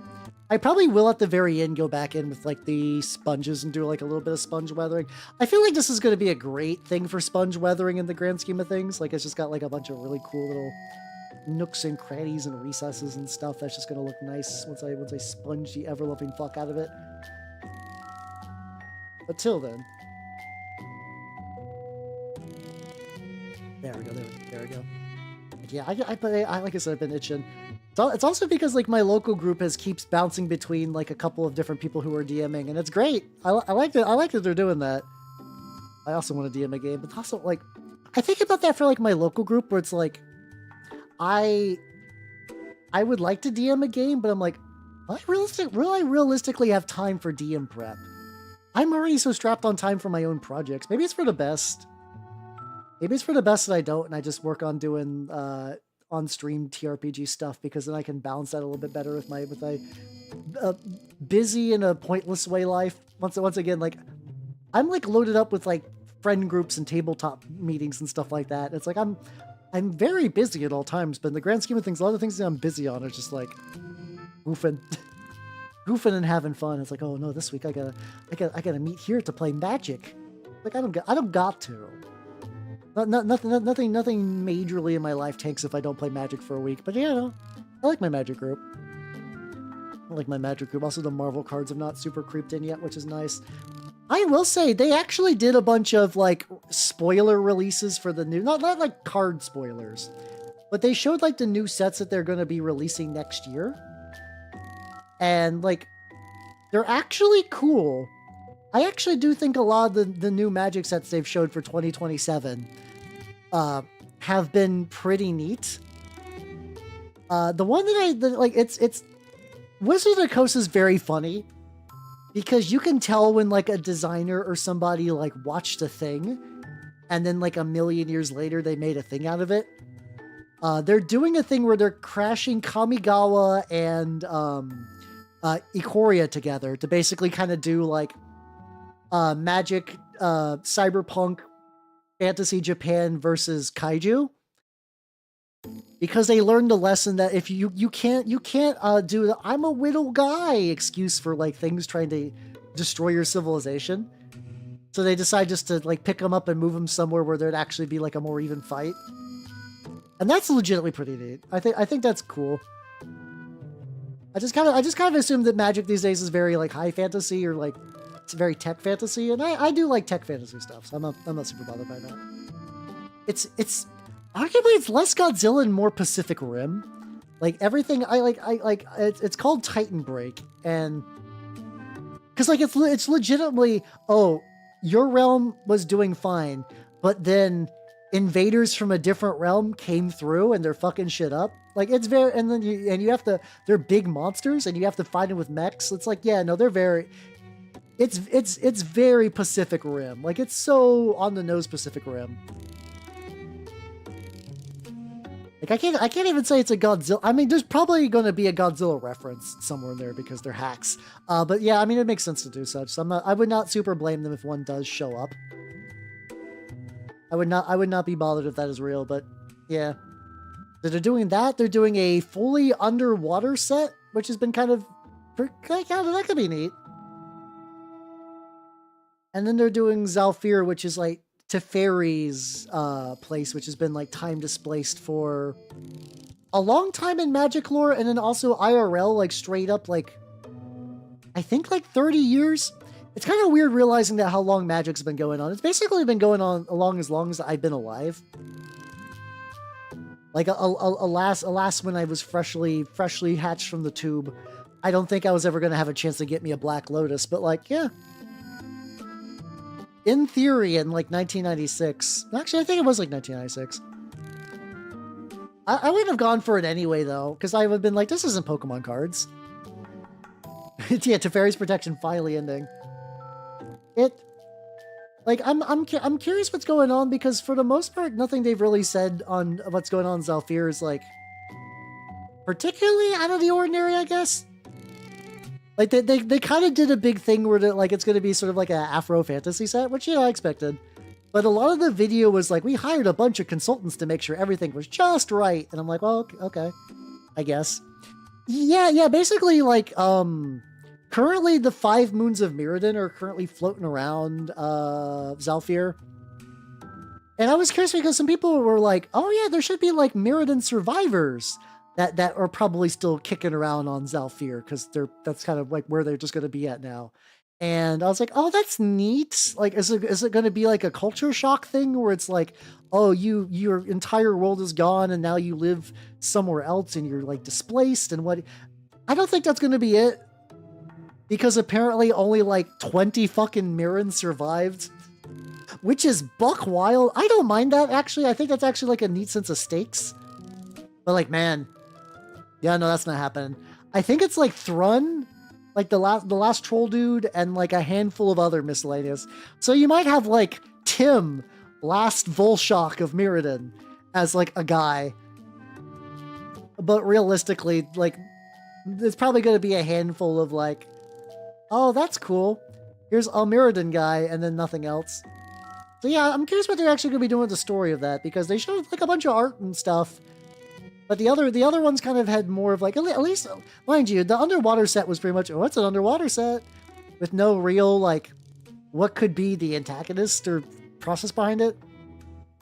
I probably will at the very end go back in with like the sponges and do like a little bit of sponge weathering. I feel like this is going to be a great thing for sponge weathering in the grand scheme of things. Like it's just got like a bunch of really cool little nooks and crannies and recesses and stuff. That's just going to look nice once I sponge the ever-loving fuck out of it. But till then. There we go. Yeah, I like I said, I've been itching. It's also because like my local group keeps bouncing between like a couple of different people who are DMing, and it's great. I like that they're doing that. I also want to DM a game, but also like I think about that for like my local group where it's like I would like to DM a game, but I'm like, will I realistically have time for DM prep? I'm already so strapped on time for my own projects. Maybe it's for the best. Maybe it's for the best that I don't, and I just work on doing on-stream TRPG stuff because then I can balance that a little bit better with my busy in a pointless way life. Once again, like I'm like loaded up with like friend groups and tabletop meetings and stuff like that. It's like I'm very busy at all times, but in the grand scheme of things, a lot of the things that I'm busy on are just like goofing and having fun. It's like, oh no, this week I gotta meet here to play Magic. Like I don't got to. Nothing majorly in my life tanks if I don't play Magic for a week. But yeah, no, I like my Magic group. Also, the Marvel cards have not super creeped in yet, which is nice. I will say they actually did a bunch of like spoiler releases for the new, not like card spoilers, but they showed like the new sets that they're going to be releasing next year. And like, they're actually cool. I actually do think a lot of the new Magic sets they've showed for 2027 have been pretty neat. The one that like, it's Wizard of the Coast is very funny because you can tell when like a designer or somebody like watched a thing and then like a million years later they made a thing out of it. They're doing a thing where they're crashing Kamigawa and Ikoria together to basically kind of do like magic, cyberpunk, fantasy Japan versus kaiju. Because they learned the lesson that if you can't do the "I'm a little guy" excuse for like things trying to destroy your civilization. So they decide just to like pick them up and move them somewhere where there'd actually be like a more even fight. And that's legitimately pretty neat. I think that's cool. I just kind of assume that Magic these days is very like high fantasy or like it's very tech fantasy, and I do like tech fantasy stuff, so I'm not super bothered by that. It's arguably it's less Godzilla and more Pacific Rim. Like everything it's called Titan Break, and because like it's legitimately, oh, your realm was doing fine, but then invaders from a different realm came through and they're fucking shit up. Like it's very, and then you have to, they're big monsters and you have to fight them with mechs. It's like, yeah, no, they're very, it's very Pacific Rim. Like it's so on the nose Pacific Rim. Like I can't even say it's a Godzilla. I mean, there's probably going to be a Godzilla reference somewhere in there because they're hacks. But yeah, I mean, it makes sense to do such. So I would not super blame them if one does show up. I would not be bothered if that is real, but yeah. So they're doing that. They're doing a fully underwater set, which has been kind of that could be neat. And then they're doing Zalfir, which is like Teferi's place, which has been like time displaced for a long time in Magic lore, and then also IRL, like straight up, like I think like 30 years. It's kind of weird realizing that how long Magic's been going on. It's basically been going on as long as I've been alive. Like alas, when I was freshly hatched from the tube, I don't think I was ever gonna have a chance to get me a Black Lotus. But like, yeah. In theory, in like 1996, actually, I think it was like 1996. I wouldn't have gone for it anyway, though, because I would have been like, this isn't Pokemon cards. Yeah, Teferi's Protection finally ending. Like, I'm curious what's going on, because for the most part, nothing they've really said on what's going on in Zalfir is like particularly out of the ordinary, I guess. Like they kind of did a big thing where like it's going to be sort of like an Afro fantasy set, which I expected. But a lot of the video was like, we hired a bunch of consultants to make sure everything was just right, and I'm like, well, okay, I guess. Yeah, basically like currently the 5 moons of Mirrodin are currently floating around Zalfir. And I was curious because some people were like, oh yeah, there should be like Mirrodin survivors that are probably still kicking around on Zalfir, because that's kind of like where they're just going to be at now. And I was like, oh, that's neat. Like, is it going to be like a culture shock thing where it's like, oh, your entire world is gone and now you live somewhere else and you're like displaced and what? I don't think that's going to be it, because apparently only like 20 fucking Mirren survived, which is buck wild. I don't mind that, actually. I think that's actually like a neat sense of stakes. But like, man, yeah, no, that's not happening. I think it's like Thrun, like the last troll dude, and like a handful of other miscellaneous. So you might have like Tim, last Volshock of Mirrodin, as like a guy. But realistically, like, it's probably going to be a handful of like, oh, that's cool. Here's a Mirrodin guy, and then nothing else. So yeah, I'm curious what they're actually going to be doing with the story of that, because they showed like a bunch of art and stuff. But the other ones kind of had more of like, at least, mind you, the underwater set was pretty much, oh, it's an underwater set with no real, like, what could be the antagonist or process behind it.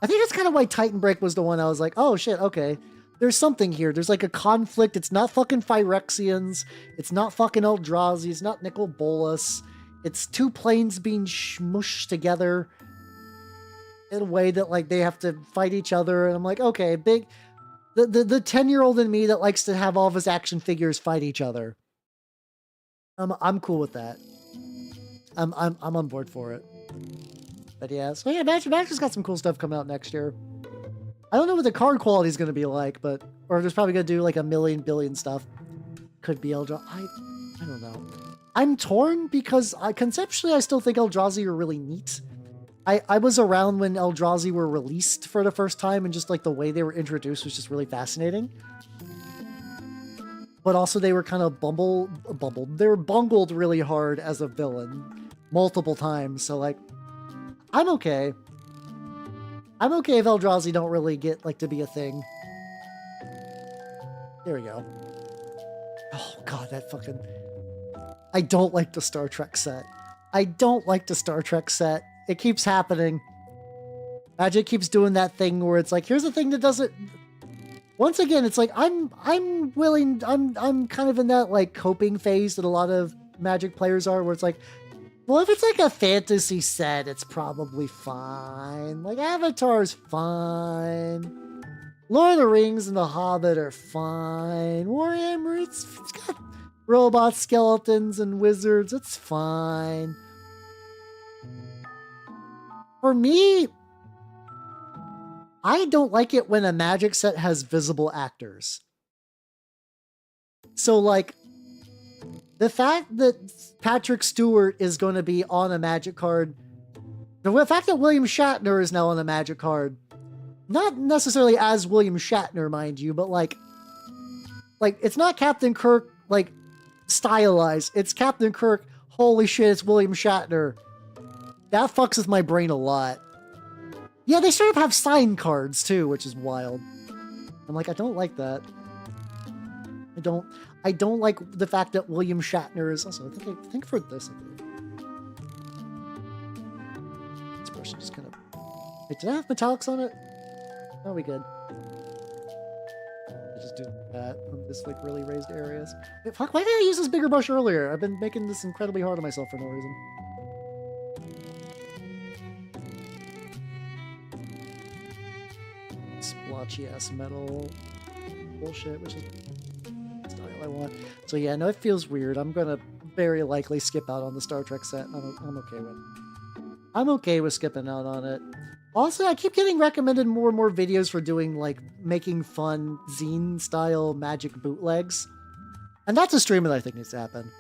I think that's kind of why Titan Break was the one I was like, oh shit, okay. There's something here. There's like a conflict. It's not fucking Phyrexians. It's not fucking Eldrazi. It's not Nicol Bolas. It's two planes being smushed together in a way that like they have to fight each other. And I'm like, okay, big... The 10-year-old in me that likes to have all of his action figures fight each other. I'm cool with that. I'm on board for it. But yeah, so yeah, Magic's got some cool stuff coming out next year. I don't know what the card quality is going to be like, but or there's probably going to do like a million billion stuff. Could be Eldrazi. I don't know. I'm torn because conceptually I still think Eldrazi are really neat. I was around when Eldrazi were released for the first time, and just like the way they were introduced was just really fascinating. But also they were kind of they were bungled really hard as a villain multiple times. So like, I'm okay. I'm okay if Eldrazi don't really get like to be a thing. There we go. Oh god, that fucking... I don't like the Star Trek set. I don't like the Star Trek set. It keeps happening. Magic keeps doing that thing where it's like, here's the thing that doesn't... Once again, it's like, I'm kind of in that like coping phase that a lot of Magic players are, where it's like, well, if it's like a fantasy set, it's probably fine. Like, Avatar's fine. Lord of the Rings and The Hobbit are fine. Warhammer, it's got robots, skeletons, and wizards. It's fine. For me, I don't like it when a Magic set has visible actors. So, like, the fact that Patrick Stewart is going to be on a Magic card, the fact that William Shatner is now on a Magic card, not necessarily as William Shatner, mind you, but like it's not Captain Kirk, like, stylized. It's Captain Kirk, holy shit, it's William Shatner. That fucks with my brain a lot. Yeah, they sort of have sign cards too, which is wild. I'm like, I don't like that. I don't like the fact that William Shatner is also, I think for this, this person just kind of... Wait, did I have metallics on it? Oh, we good. I just did that on this like really raised areas. Wait, fuck, why did I use this bigger brush earlier? I've been making this incredibly hard on myself for no reason. Splotchy ass metal bullshit, which is the style I want. So yeah, no, it feels weird. I'm gonna very likely skip out on the Star Trek set. I'm okay with. I'm okay with skipping out on it. Also, I keep getting recommended more and more videos for doing, like, making fun zine-style Magic bootlegs. And that's a stream that I think needs to happen.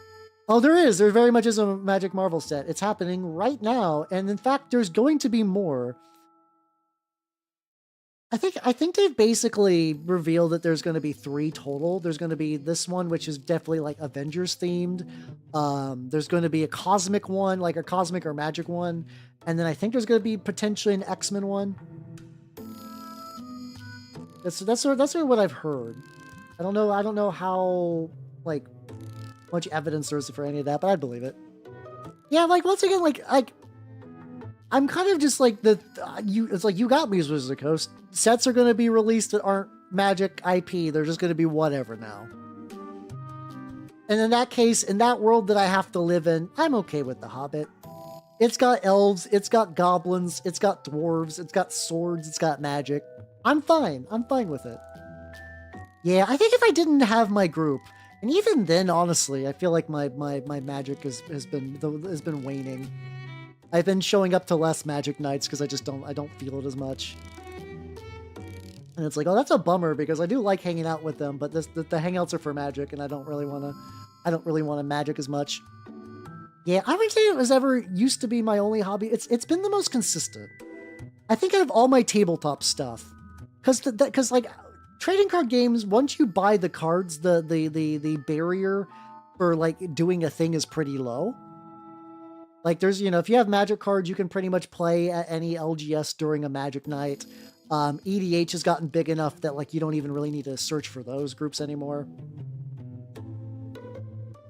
Oh, there is. There very much is a Magic Marvel set. It's happening right now, and in fact, there's going to be more. I think they've basically revealed that there's going to be 3 total. There's going to be this one, which is definitely, like, Avengers-themed. There's going to be a Cosmic one, like a Cosmic or Magic one. And then I think there's going to be potentially an X-Men one. That's sort of what I've heard. I don't know how, like, much evidence there is for any of that, but I believe it. Yeah, like, once again, like I'm kind of just like it's like, you got me, Wizards of the Coast. Sets are going to be released that aren't Magic IP. They're just going to be whatever now. And in that case, in that world that I have to live in, I'm okay with The Hobbit. It's got elves, it's got goblins, it's got dwarves, it's got swords, it's got magic. I'm fine. I'm fine with it. Yeah, I think if I didn't have my group, and even then, honestly, I feel like my magic has been waning. I've been showing up to less Magic nights because I don't feel it as much. And it's like, oh, that's a bummer because I do like hanging out with them, but the hangouts are for Magic, and I don't really want to Magic as much. Yeah, I wouldn't say it was ever used to be my only hobby. It's been the most consistent. I think out of all my tabletop stuff, because like trading card games, once you buy the cards, the barrier for like doing a thing is pretty low. Like there's, if you have Magic cards, you can pretty much play at any LGS during a Magic night. EDH has gotten big enough that like you don't even really need to search for those groups anymore.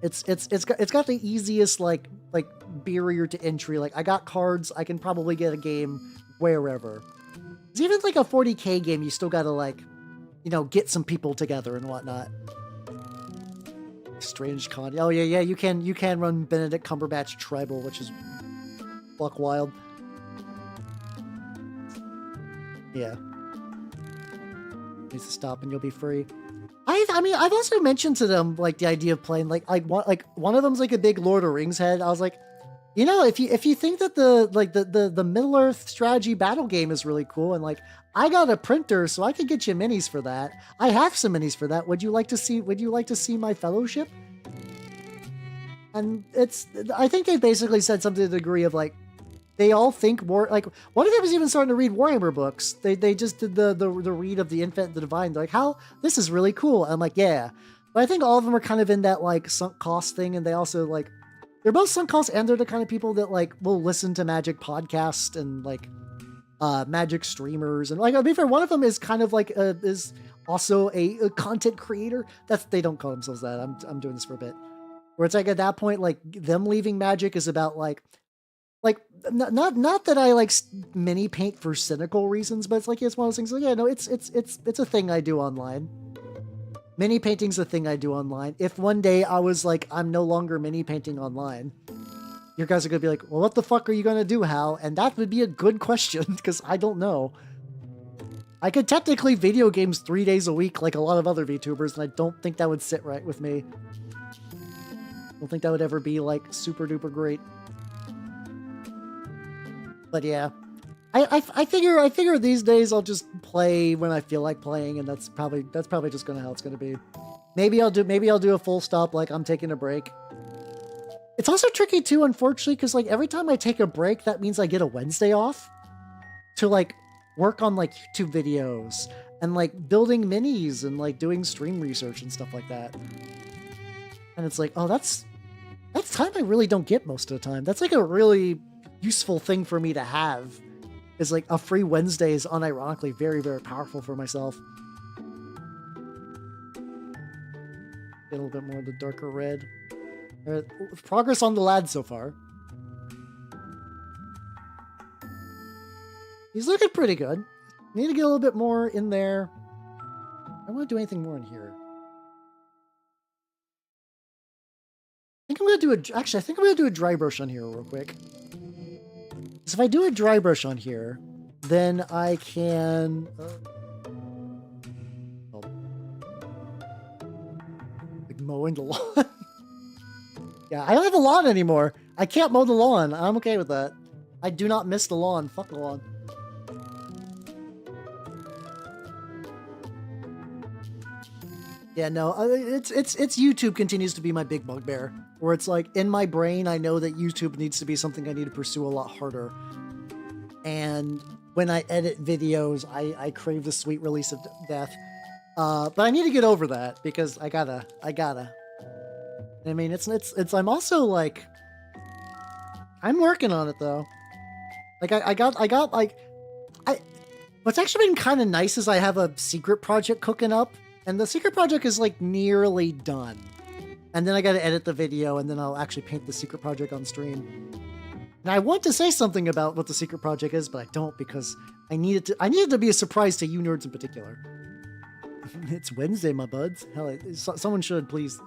It's got the easiest like barrier to entry. Like I got cards, I can probably get a game wherever. It's even like a 40K game, you still gotta like, get some people together and whatnot. Strange con. Oh yeah, you can run Benedict Cumberbatch Tribal, which is buck wild. Yeah. Needs to stop and you'll be free. I mean, I've also mentioned to them like the idea of playing like one of them's like a big Lord of the Rings head. I was like, You know, if you think that the Middle Earth strategy battle game is really cool, and like I got a printer, so I could get you minis for that. I have some minis for that. Would you like to see my fellowship? And I think they basically said something to the degree of like, they all think like one of them was even starting to read Warhammer books. They just did the read of the Infinite, the Divine. They're like, how this is really cool. I'm like, yeah, but I think all of them are kind of in that like sunk cost thing, and they also like, they're both sunk cost, and they're the kind of people that like will listen to Magic podcasts and like Magic streamers, and like, I'll be fair, one of them is kind of like is also a content creator. They don't call themselves that. I'm doing this for a bit, where it's like at that point, like them leaving Magic is about like not that I like mini paint for cynical reasons, but it's like, it's one of those things like, yeah, no, it's a thing I do online. Mini painting's a thing I do online. If one day I was like, I'm no longer mini painting online, you guys are gonna be like, well, what the fuck are you gonna do, Hal? And that would be a good question, because I don't know. I could technically video games 3 days a week like a lot of other VTubers, and I don't think that would sit right with me. I don't think that would ever be like super duper great. But yeah, I figure these days I'll just play when I feel like playing, and that's probably just how it's gonna be. Maybe I'll do a full stop, like I'm taking a break. It's also tricky too, unfortunately, because like every time I take a break, that means I get a Wednesday off to like work on like YouTube videos and like building minis and like doing stream research and stuff like that. And it's like, oh, that's time I really don't get most of the time. That's like a really useful thing for me to have, is like a free Wednesday is unironically very, very powerful for myself. Get a little bit more of the darker red. Progress on the lad so far. He's looking pretty good. Need to get a little bit more in there. I don't want to do anything more in here. I think I'm going to do a dry brush on here real quick. So if I do a dry brush on here, then I can... like mowing the lawn. Yeah, I don't have a lawn anymore. I can't mow the lawn. I'm okay with that. I do not miss the lawn. Fuck the lawn. Yeah, no, it's YouTube continues to be my big bugbear, where it's like in my brain, I know that YouTube needs to be something I need to pursue a lot harder. And when I edit videos, I crave the sweet release of death. But I need to get over that, because I gotta. I mean, I'm also like, I'm working on it though. Like what's actually been kind of nice is I have a secret project cooking up, and the secret project is like nearly done. And then I got to edit the video, and then I'll actually paint the secret project on stream. And I want to say something about what the secret project is, but I don't, because I need it to be a surprise to you nerds in particular. It's Wednesday, my buds. Hell, someone should, please.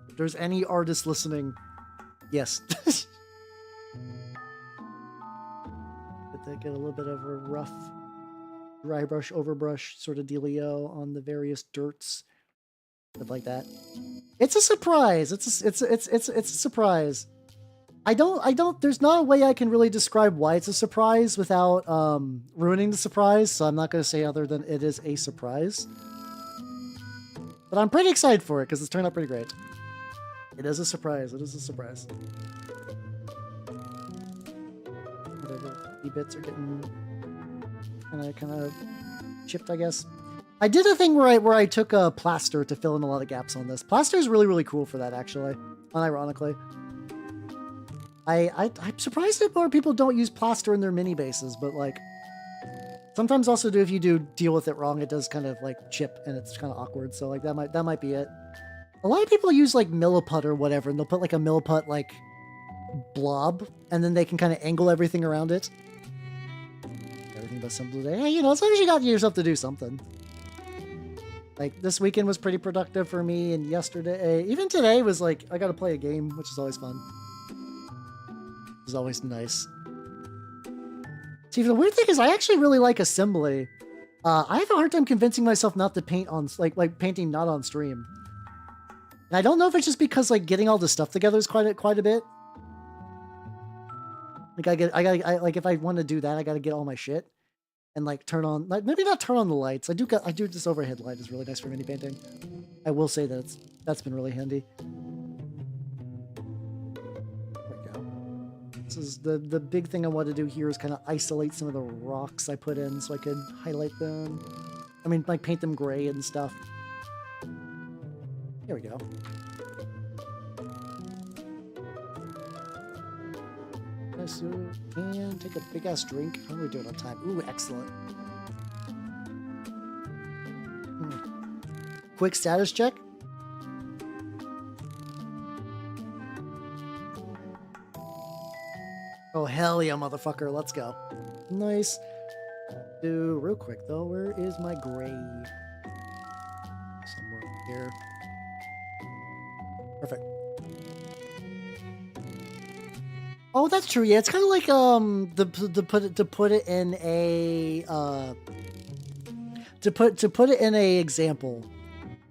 If there's any artist listening, yes. Get a little bit of a rough dry brush, overbrush sort of dealio on the various dirts, stuff like that. It's a surprise. It's a surprise. There's not a way I can really describe why it's a surprise without ruining the surprise, so I'm not going to say other than it is a surprise. But I'm pretty excited for it, because it's turned out pretty great. It is a surprise. It is a surprise. The bits are getting kind of chipped, I guess. I did a thing where I took a plaster to fill in a lot of gaps on this. Plaster is really, really cool for that, actually, unironically. I'm surprised that more people don't use plaster in their mini bases, but like sometimes also if you do deal with it wrong, it does kind of like chip and it's kind of awkward. So like that might be it. A lot of people use like milliput or whatever, and they'll put like a milliput like blob, and then they can kind of angle everything around it. Everything but simple today. Hey, you know, as long as you got yourself to do something. Like this weekend was pretty productive for me, and yesterday, even today was like I got to play a game, which is always fun. It's always nice. See, the weird thing is I actually really like assembly. I have a hard time convincing myself not to paint on like painting not on stream. And I don't know if it's just because like getting all the stuff together is quite a bit. Like like if I want to do that, I gotta get all my shit and like turn on, like maybe not turn on the lights. I do this overhead light is really nice for mini painting. I will say that that's been really handy. There we go. This is the big thing I want to do here is kind of isolate some of the rocks I put in so I could highlight them. I mean, like paint them gray and stuff. Here we go. And take a big ass drink. How are we doing on time? Ooh, excellent. Quick status check. Oh, hell yeah, motherfucker. Let's go. Nice. Do real quick though. Where is my gray? Somewhere here. Perfect. Oh, that's true. Yeah, it's kind of like to put it in a to put it in a example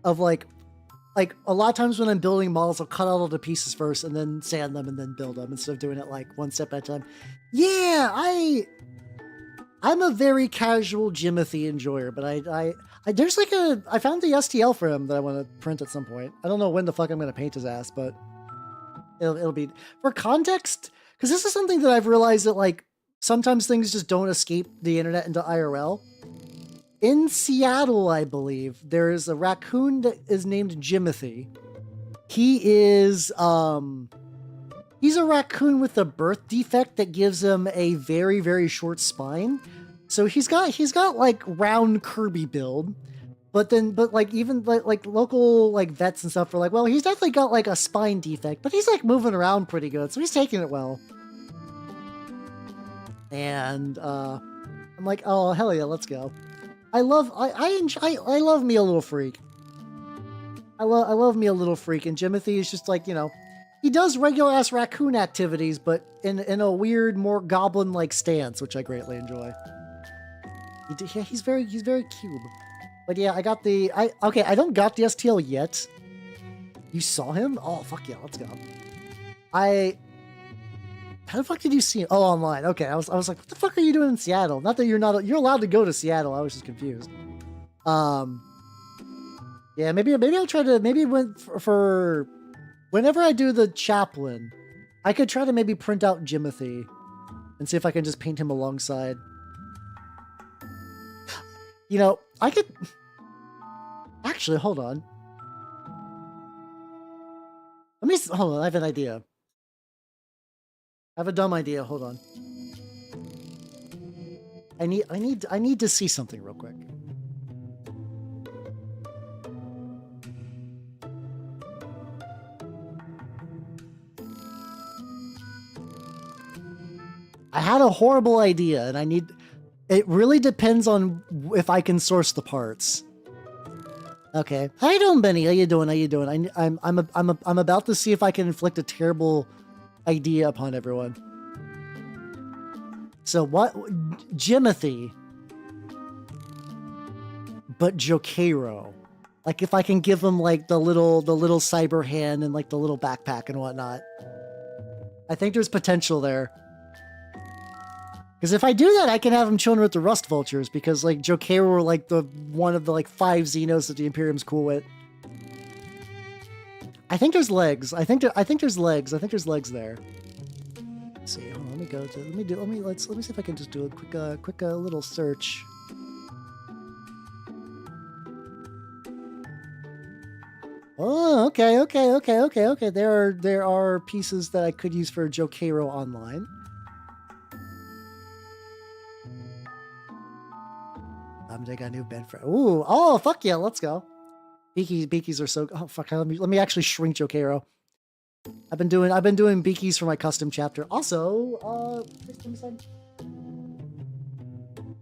of like a lot of times when I'm building models, I'll cut out all the pieces first and then sand them and then build them instead of doing it like one step at a time. Yeah, I'm a very casual Jimothy enjoyer, but I there's like I found the STL for him that I want to print at some point. I don't know when the fuck I'm gonna paint his ass, but it'll be for context. Because this is something that I've realized that, like, sometimes things just don't escape the internet into IRL. In Seattle, I believe, there is a raccoon that is named Jimothy. He is, he's a raccoon with a birth defect that gives him a very, very short spine. So he's got like, round Kirby build. But like, even, like, local, like, vets and stuff are like, well, he's definitely got, like, a spine defect, but he's, like, moving around pretty good, so he's taking it well. And, I'm like, oh, hell yeah, let's go. I love me a little freak. I love me a little freak, and Jimothy is just like, you know, he does regular-ass raccoon activities, but in a weird, more goblin-like stance, which I greatly enjoy. Yeah, he's very cube. But yeah, I got okay, I don't got the STL yet. You saw him? Oh, fuck yeah, let's go. How the fuck did you see him? Oh, online. Okay, I was like, what the fuck are you doing in Seattle? Not that you're allowed to go to Seattle. I was just confused. Yeah, maybe I'll try to, for whenever I do the chaplain, I could try to maybe print out Jimothy and see if I can just paint him alongside. You know, I could... Actually, hold on. Hold on, I have an idea. I have a dumb idea, hold on. I need to see something real quick. I had a horrible idea, and it really depends on if I can source the parts. Okay. How you doing, Benny? How you doing? I'm about to see if I can inflict a terrible idea upon everyone. So what? Jimothy, but Jokeiro. Like if I can give him like the little cyber hand and like the little backpack and whatnot. I think there's potential there. Because if I do that, I can have him chilling with the Rust Vultures, because like Jokeiro were like one of the like 5 Xenos that the Imperium's cool with. I think there's legs. I think there's legs. I think there's legs there. Let's see. Hold on, let me see if I can just do a quick little search. Oh, okay. There are pieces that I could use for Jokeiro online. They got a new bed for. Ooh, oh fuck yeah, let's go. Beakies are so. Oh fuck, let me actually shrink Jokeiro. I've been doing beakies for my custom chapter. Also,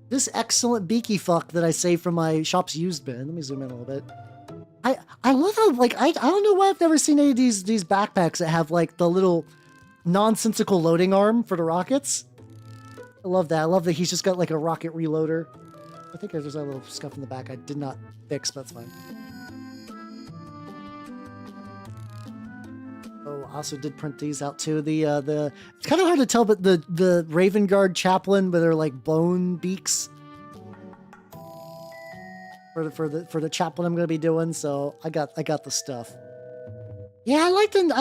this excellent beaky fuck that I saved from my shop's used bin. Let me zoom in a little bit. I love how like I don't know why I've never seen any of these backpacks that have like the little nonsensical loading arm for the rockets. I love that. I love that he's just got like a rocket reloader. I think there's a little scuff in the back I did not fix, but that's fine. Oh, I also did print these out too. The it's kind of hard to tell, but the Raven Guard chaplain with their like bone beaks for the chaplain I'm gonna be doing. So I got the stuff. Yeah, I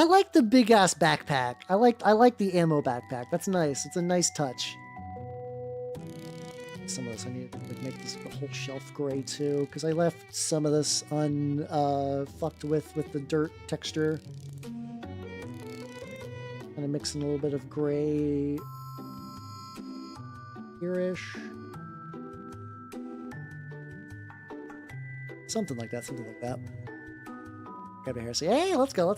like the big ass backpack. I like the ammo backpack. That's nice. It's a nice touch. Some of this I need to make this whole shelf gray too, because I left some of this fucked with the dirt texture. Kind of mixing a little bit of gray here-ish. Something like that. Grab a hair. Say, hey, let's go.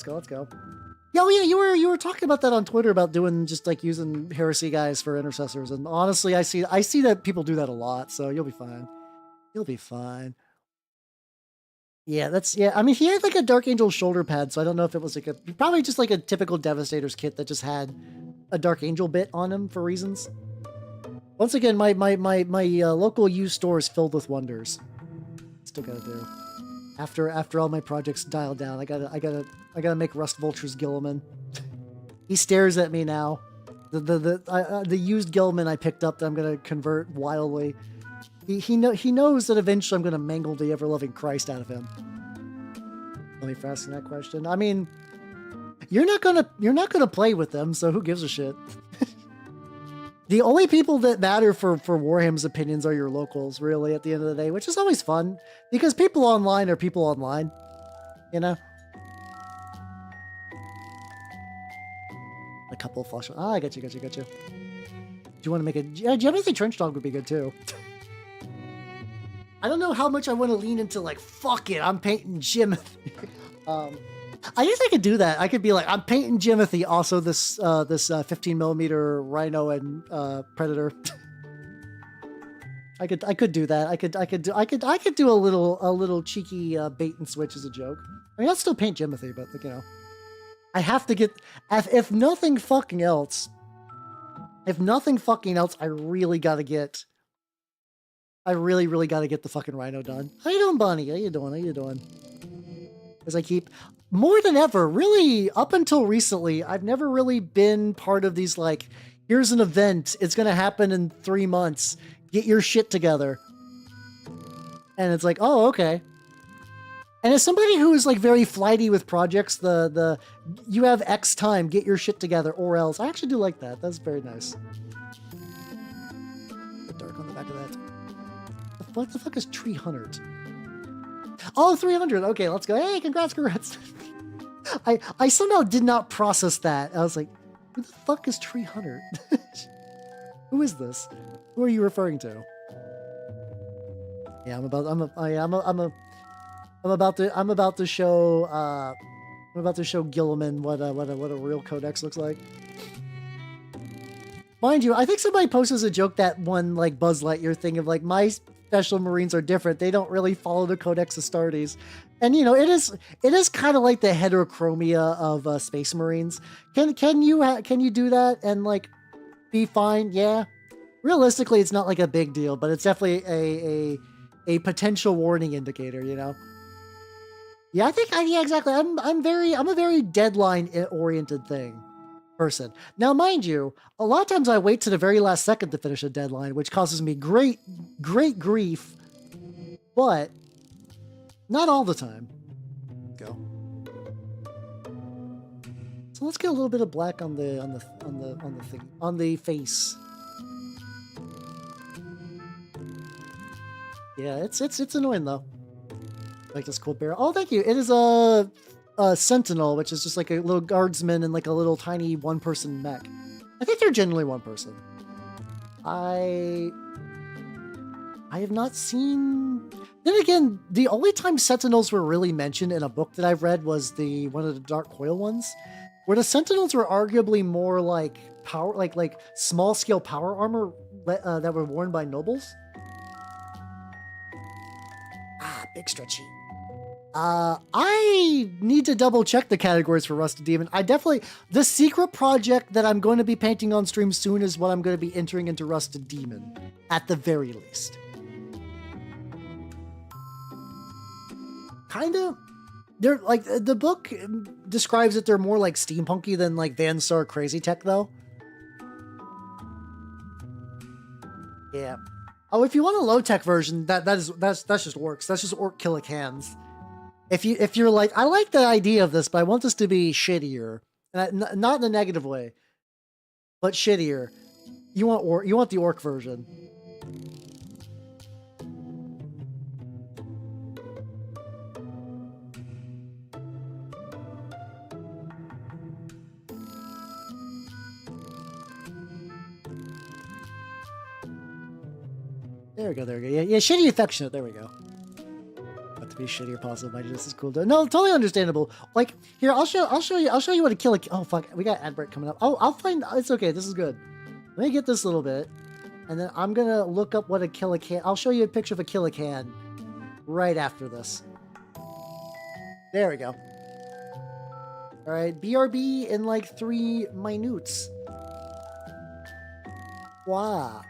Yeah, oh yeah, you were talking about that on Twitter about doing just like using heresy guys for intercessors, and honestly, I see that people do that a lot, so you'll be fine. You'll be fine. Yeah, I mean, he had like a Dark Angel shoulder pad, so I don't know if it was like probably just like a typical Devastator's kit that just had a Dark Angel bit on him for reasons. Once again, my local used store is filled with wonders. Still gotta do. After all my projects dial down, I gotta make Rust Vulture's Gilliman. He stares at me now. The used Gilliman I picked up that I'm gonna convert wildly. He knows that eventually I'm gonna mangle the ever-loving Christ out of him. Let me for asking that question. I mean, you're not gonna play with them, so who gives a shit? The only people that matter for Warhammer's opinions are your locals, really, at the end of the day, which is always fun, because people online are people online, you know? A couple of flush. Ah, I got you. Do you want to make a... Yeah, Jimothy Trench Dog would be good, too. I don't know how much I want to lean into, like, fuck it, I'm painting Jimothy. I guess I could do that. I could be like, I'm painting Jimothy, also this 15mm Rhino and Predator. I could do that. I could do a little cheeky bait and switch as a joke. I mean, I'll still paint Jimothy, but like, you know, I have to get, if nothing fucking else, I really gotta get the fucking Rhino done. How you doing, Bonnie? How you doing? As I keep, more than ever, really, up until recently, I've never really been part of these, like, here's an event, it's gonna happen in 3 months, get your shit together. And it's like, oh, okay. And as somebody who is, like, very flighty with projects, you have X time, get your shit together, or else. I actually do like that. That's very nice. The dark on the back of that. What the fuck is Tree Hunter? Oh, 300. Okay, let's go. Hey, congrats. I somehow did not process that. I was like, who the fuck is Tree Hunter? Who is this? Who are you referring to? Yeah, I'm about to show Gilliman what a real codex looks like. Mind you, I think somebody posted a joke, that one like Buzz Lightyear thing of like, my Special Marines are different. They don't really follow the Codex Astartes. And you know, it is kind of like the heterochromia of Space Marines. Can you do that and like be fine? Yeah. Realistically, it's not like a big deal, but it's definitely a potential warning indicator, you know. Yeah, exactly. I'm a very deadline oriented person. Now, mind you, a lot of times I wait to the very last second to finish a deadline, which causes me great grief, but not all the time. Go. So let's get a little bit of black on the face. Yeah, it's annoying though. Like this cool bear. Oh, thank you. It is a Sentinel, which is just like a little guardsman and like a little tiny one-person mech. I think they're generally one person. I have not seen... Then again, the only time Sentinels were really mentioned in a book that I've read was one of the Dark Coil ones, where the Sentinels were arguably more like power, like small-scale power armor that were worn by nobles. Ah, big stretchy. I need to double check the categories for Rusted Demon. The secret project that I'm going to be painting on stream soon is what I'm going to be entering into Rusted Demon, at the very least. Kinda. they're like the book describes that they're more like steampunky than like Van Star crazy tech though. Yeah. Oh, if you want a low tech version, that's just orcs. That's just orc killick hands. If you're like, I like the idea of this, but I want this to be shittier, not in a negative way, but shittier. You want the orc version. There we go. There we go. Yeah. Shitty affectionate. There we go. To be shittier positive minded. This is cool. No, totally understandable. Like here, I'll show you what a kill. Oh fuck, we got ad break coming up. Oh, I'll find. It's okay. This is good. Let me get this little bit, and then I'm gonna look up what a kill can. I'll show you a picture of a kill can right after this. There we go. All right, BRB in like 3 minutes. Wow.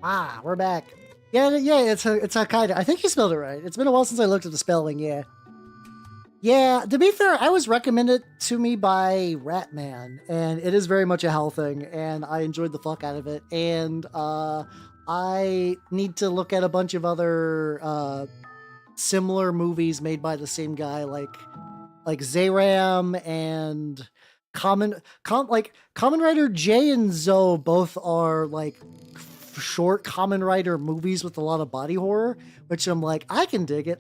Ah, we're back. Yeah, it's a kind of. I think you spelled it right. It's been a while since I looked at the spelling. Yeah. Yeah, to be fair, I was recommended to me by Ratman, and it is very much a hell thing, and I enjoyed the fuck out of it. And I need to look at a bunch of other similar movies made by the same guy, like Zayram and Common Rider J and Zoe both are like short Common Rider movies with a lot of body horror, which I'm like, I can dig it.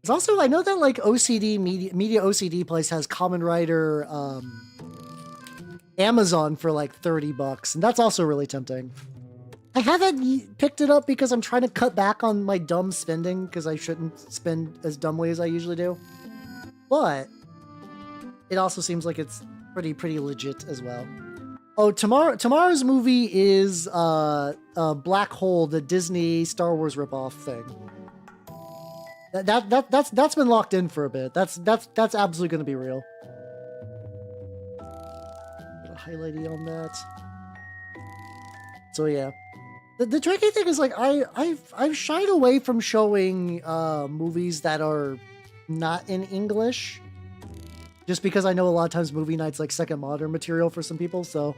It's also, I know that like OCD Media OCD Place has Common Rider Amazon for like $30, and that's also really tempting. I haven't picked it up because I'm trying to cut back on my dumb spending because I shouldn't spend as dumbly as I usually do. But it also seems like it's pretty legit as well. Oh, tomorrow's movie is Black Hole, the Disney Star Wars ripoff thing. That's been locked in for a bit. That's absolutely going to be real. Put a highlighty on that. So yeah. The tricky thing is, like, I've shied away from showing movies that are not in English, just because I know a lot of times movie night's like second modern material for some people. So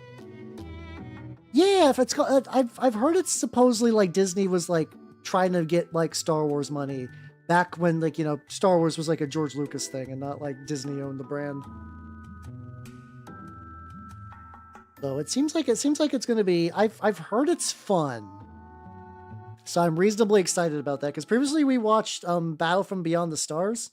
yeah, if it's I've heard it's supposedly like Disney was like trying to get like Star Wars money back when, like, you know, Star Wars was like a George Lucas thing and not like Disney owned the brand. So it seems like it's going to be. I've heard it's fun, so I'm reasonably excited about that. Because previously we watched Battle from Beyond the Stars,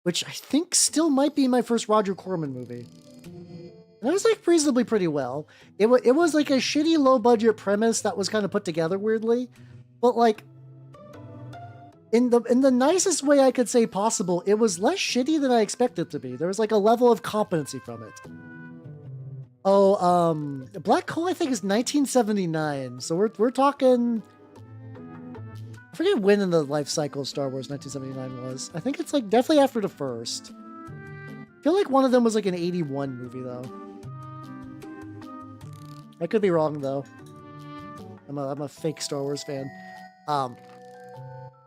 which I think still might be my first Roger Corman movie, and it was like reasonably pretty well. It was like a shitty low budget premise that was kind of put together weirdly, but like in the nicest way I could say possible, it was less shitty than I expected it to be. There was like a level of competency from it. Oh, Black Hole I think is 1979, so we're talking. I forget when in the life cycle of Star Wars 1979 was. I think it's like definitely after the first. I feel like one of them was like an 81 movie though. I could be wrong though. I'm a fake Star Wars fan.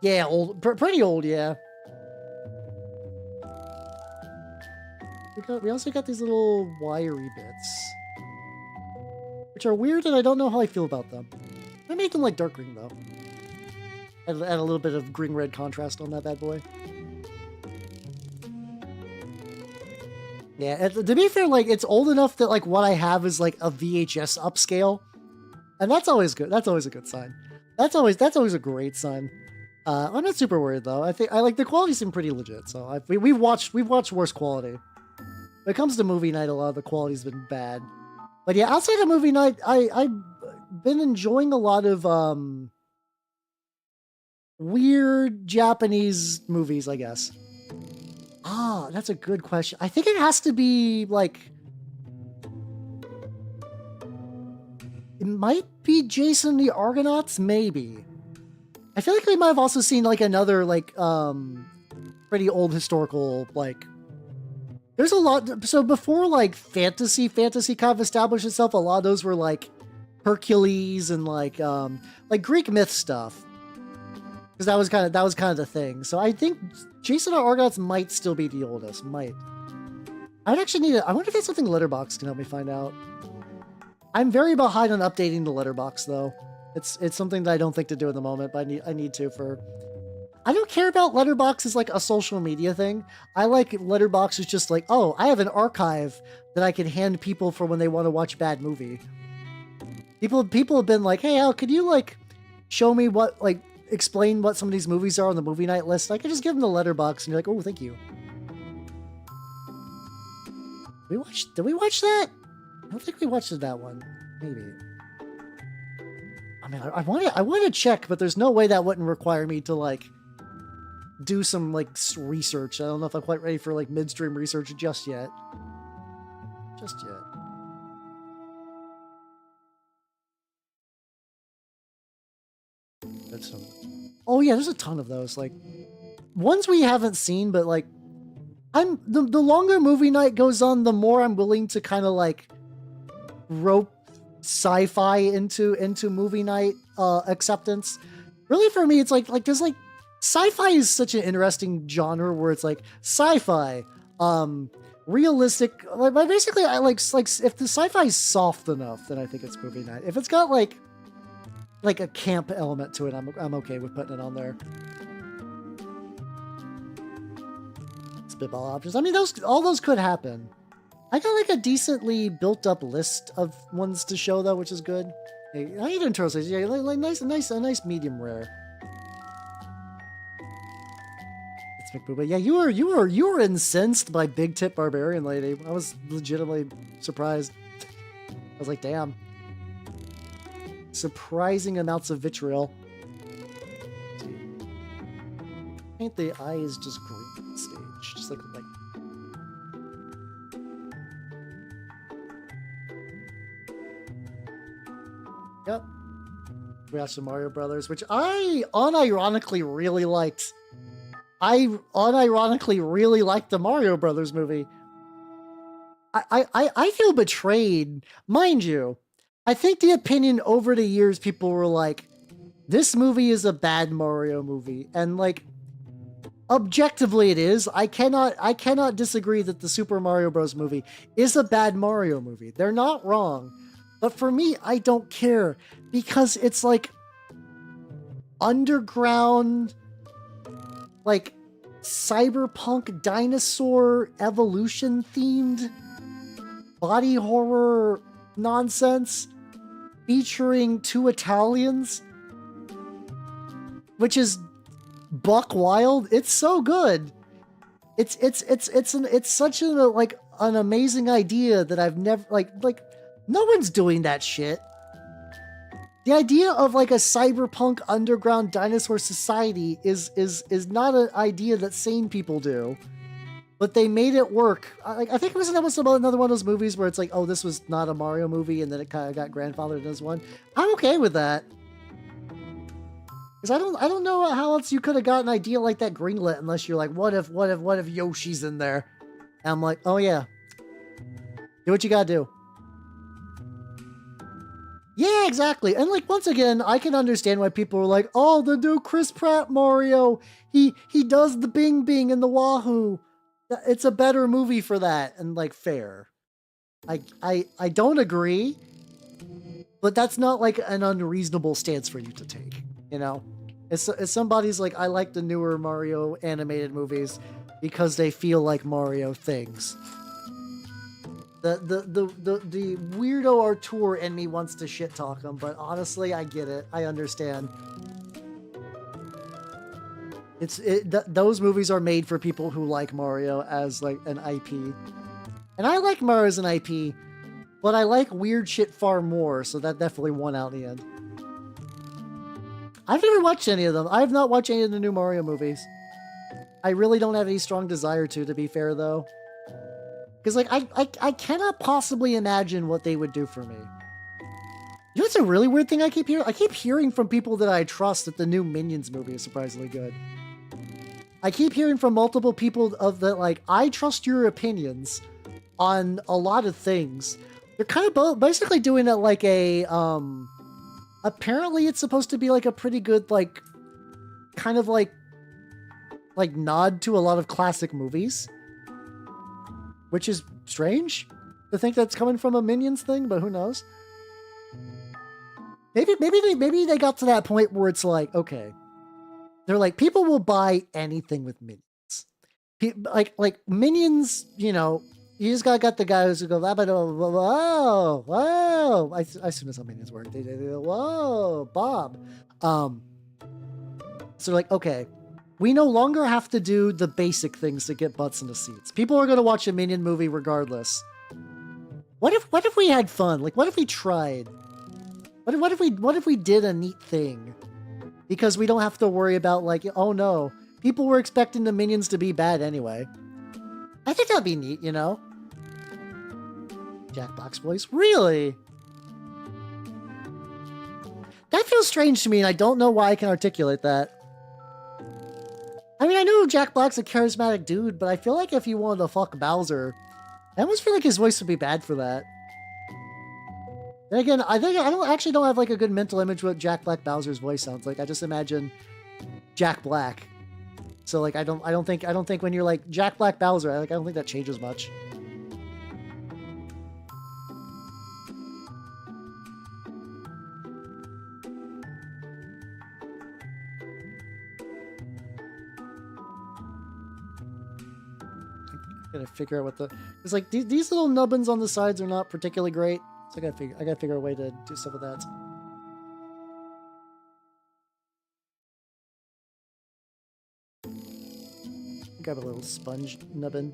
Yeah, old, pretty old, yeah. We also got these little wiry bits, which are weird, and I don't know how I feel about them. I made them like dark green though. Add a little bit of green-red contrast on that bad boy. Yeah, to be fair, like, it's old enough that like what I have is like a VHS upscale, and that's always good. That's always a good sign. That's always a great sign. I'm not super worried though. I think like the quality seemed pretty legit. So we've watched worse quality. When it comes to movie night, a lot of the quality's been bad. But yeah, outside of movie night, I've been enjoying a lot of weird Japanese movies, I guess. Ah, that's a good question. I think it has to be like, it might be Jason the Argonauts, maybe. I feel like we might have also seen like another like pretty old historical, like, there's a lot. So before like fantasy kind of established itself, a lot of those were like Hercules and like Greek myth stuff, because that was kind of the thing. So I think Jason and Argonauts might still be the oldest. Might. I'd actually need it. I wonder if that's something Letterboxd can help me find out. I'm very behind on updating the Letterboxd though. It's something that I don't think to do at the moment, but I need to for. I don't care about Letterboxd as like a social media thing. I like Letterboxd as just like, oh, I have an archive that I can hand people for when they want to watch a bad movie. People have been like, hey, Al, could you like show me what, like, explain what some of these movies are on the movie night list? I could just give them the Letterboxd and you're like, oh, thank you. Did we watch that? I don't think we watched that one. Maybe. I mean, I want to check, but there's no way that wouldn't require me to like do some like research. I don't know if I'm quite ready for like midstream research just yet. That's some. Oh yeah, there's a ton of those. Like ones we haven't seen, but like the longer movie night goes on, the more I'm willing to kind of like rope sci-fi into movie night acceptance. Really, for me, it's like there's like sci-fi is such an interesting genre where it's like sci-fi, realistic. Like basically, I like if the sci-fi is soft enough, then I think it's movie night. If it's got like a camp element to it, I'm okay with putting it on there. Spitball options. I mean, all those could happen. I got like a decently built up list of ones to show though, which is good. Hey, I eat internal stages. Yeah, like a nice medium rare. But yeah, you were incensed by Big Tip Barbarian Lady. I was legitimately surprised. was like, damn. Surprising amounts of vitriol. I think the eye is just green on the stage. Just like yep. We watched the Mario Brothers, which I unironically really liked. I unironically really liked the Mario Brothers movie. I feel betrayed. Mind you, I think the opinion over the years, people were like, this movie is a bad Mario movie. And like, objectively it is. I cannot disagree that the Super Mario Bros. Movie is a bad Mario movie. They're not wrong. But for me, I don't care. Because it's like underground, like cyberpunk dinosaur evolution themed body horror nonsense featuring two Italians, which is buck wild. It's so good. It's such an amazing idea that I've never like no one's doing that shit. The idea of like a cyberpunk underground dinosaur society is not an idea that sane people do. But they made it work. I think it was another one of those movies where it's like, oh, this was not a Mario movie, and then it kind of got grandfathered as one. I'm okay with that. Because I don't know how else you could have got an idea like that greenlit unless you're like, what if Yoshi's in there? And I'm like, oh yeah. Do what you gotta do. Yeah, exactly. And like, once again, I can understand why people are like, oh, the new Chris Pratt Mario. He does the Bing Bing and the Wahoo. It's a better movie for that. And like, fair. I don't agree, but that's not like an unreasonable stance for you to take, you know? If somebody's like, I like the newer Mario animated movies because they feel like Mario things. The weirdo Artur in me wants to shit talk him, but honestly, I get it. I understand. Those movies are made for people who like Mario as like an IP. And I like Mario as an IP, but I like weird shit far more, so that definitely won out in the end. I've never watched any of them. I have not watched any of the new Mario movies. I really don't have any strong desire to be fair, though. Because, like, I cannot possibly imagine what they would do for me. You know what's a really weird thing I keep hearing? I keep hearing from people that I trust that the new Minions movie is surprisingly good. I keep hearing from multiple people of that, like, I trust your opinions on a lot of things. They're kind of basically doing it like a, apparently it's supposed to be like a pretty good, like, kind of like nod to a lot of classic movies. Which is strange to think that's coming from a Minions thing, but who knows? Maybe they got to that point where it's like, okay, they're like, people will buy anything with Minions. Like Minions, you know, you just got the guys who go, whoa. I assume that's how Minions work. They whoa, Bob. So they're like, okay, we no longer have to do the basic things to get butts in the seats. People are going to watch a Minion movie regardless. What if we had fun? Like, what if we tried? What if we did a neat thing? Because we don't have to worry about like, oh no, people were expecting the Minions to be bad anyway. I think that'd be neat, you know? Jack Black's voice? Really? That feels strange to me, and I don't know why I can articulate that. I mean, I know Jack Black's a charismatic dude, but I feel like if he wanted to fuck Bowser, I almost feel like his voice would be bad for that. And again, I don't have like a good mental image what Jack Black Bowser's voice sounds like. I just imagine Jack Black. So like I don't think when you're like Jack Black Bowser, I don't think that changes much. Gotta figure out what it's like. These little nubbins on the sides are not particularly great, so I gotta figure a way to do stuff with that. Grab a little sponge nubbin.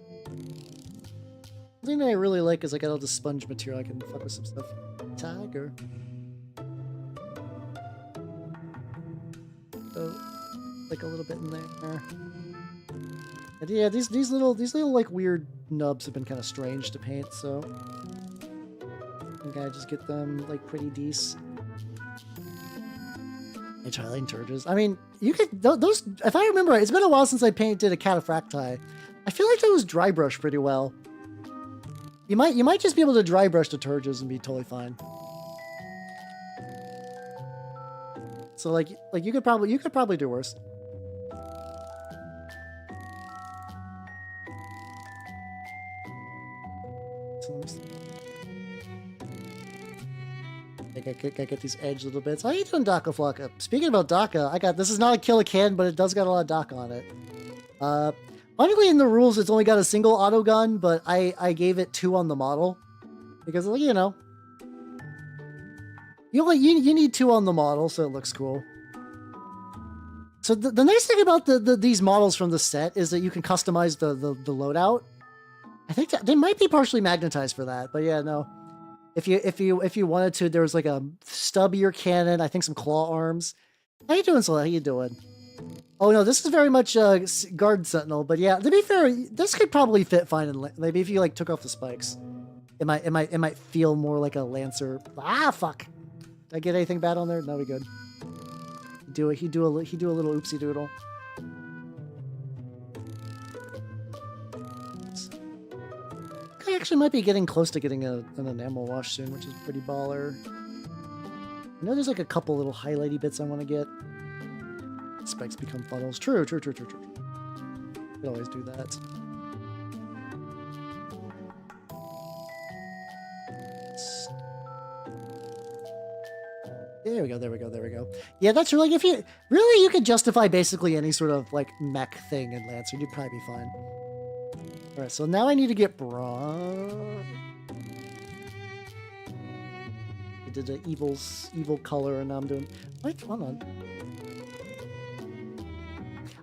The thing I really like is I got all the sponge material. I can fuck with some stuff. Tiger. So, like a little bit in there. And yeah, these little like weird nubs have been kind of strange to paint, so I think I just get them like pretty decent. And highlighting turges. I mean, you could those. If I remember right, it's been a while since I painted a cataphracti. I feel like those dry brush pretty well. You might just be able to dry brush the turges and be totally fine. So like you could probably do worse. So let me see. I get these edge little bits. How you doing, Daka Flocka? Speaking about Daka, this is not a kill a can, but it does got a lot of Daka on it. Honestly, in the rules, it's only got a single auto gun, but I gave it 2 on the model because, you know, you need 2 on the model, so it looks cool. So the nice thing about these models from the set is that you can customize the loadout. I think that they might be partially magnetized for that, but yeah, no. If you wanted to, there was like a stubbier cannon, I think some claw arms. How you doing, Sola? How you doing? Oh no, this is very much guard sentinel, but yeah, to be fair, this could probably fit fine in maybe if you like took off the spikes. It might feel more like a lancer. Ah, fuck. Did I get anything bad on there? No, we good. He do a little oopsie doodle. I actually might be getting close to getting an enamel wash soon, which is pretty baller. I know there's like a couple little highlighty bits I want to get. Spikes become funnels. True. Could always do that. There we go. Yeah, that's really, if you really, you could justify basically any sort of like mech thing in Lancer. You'd probably be fine. All right, so now I need to get bronze. I did the evil color, and now I'm doing. Wait, hold on.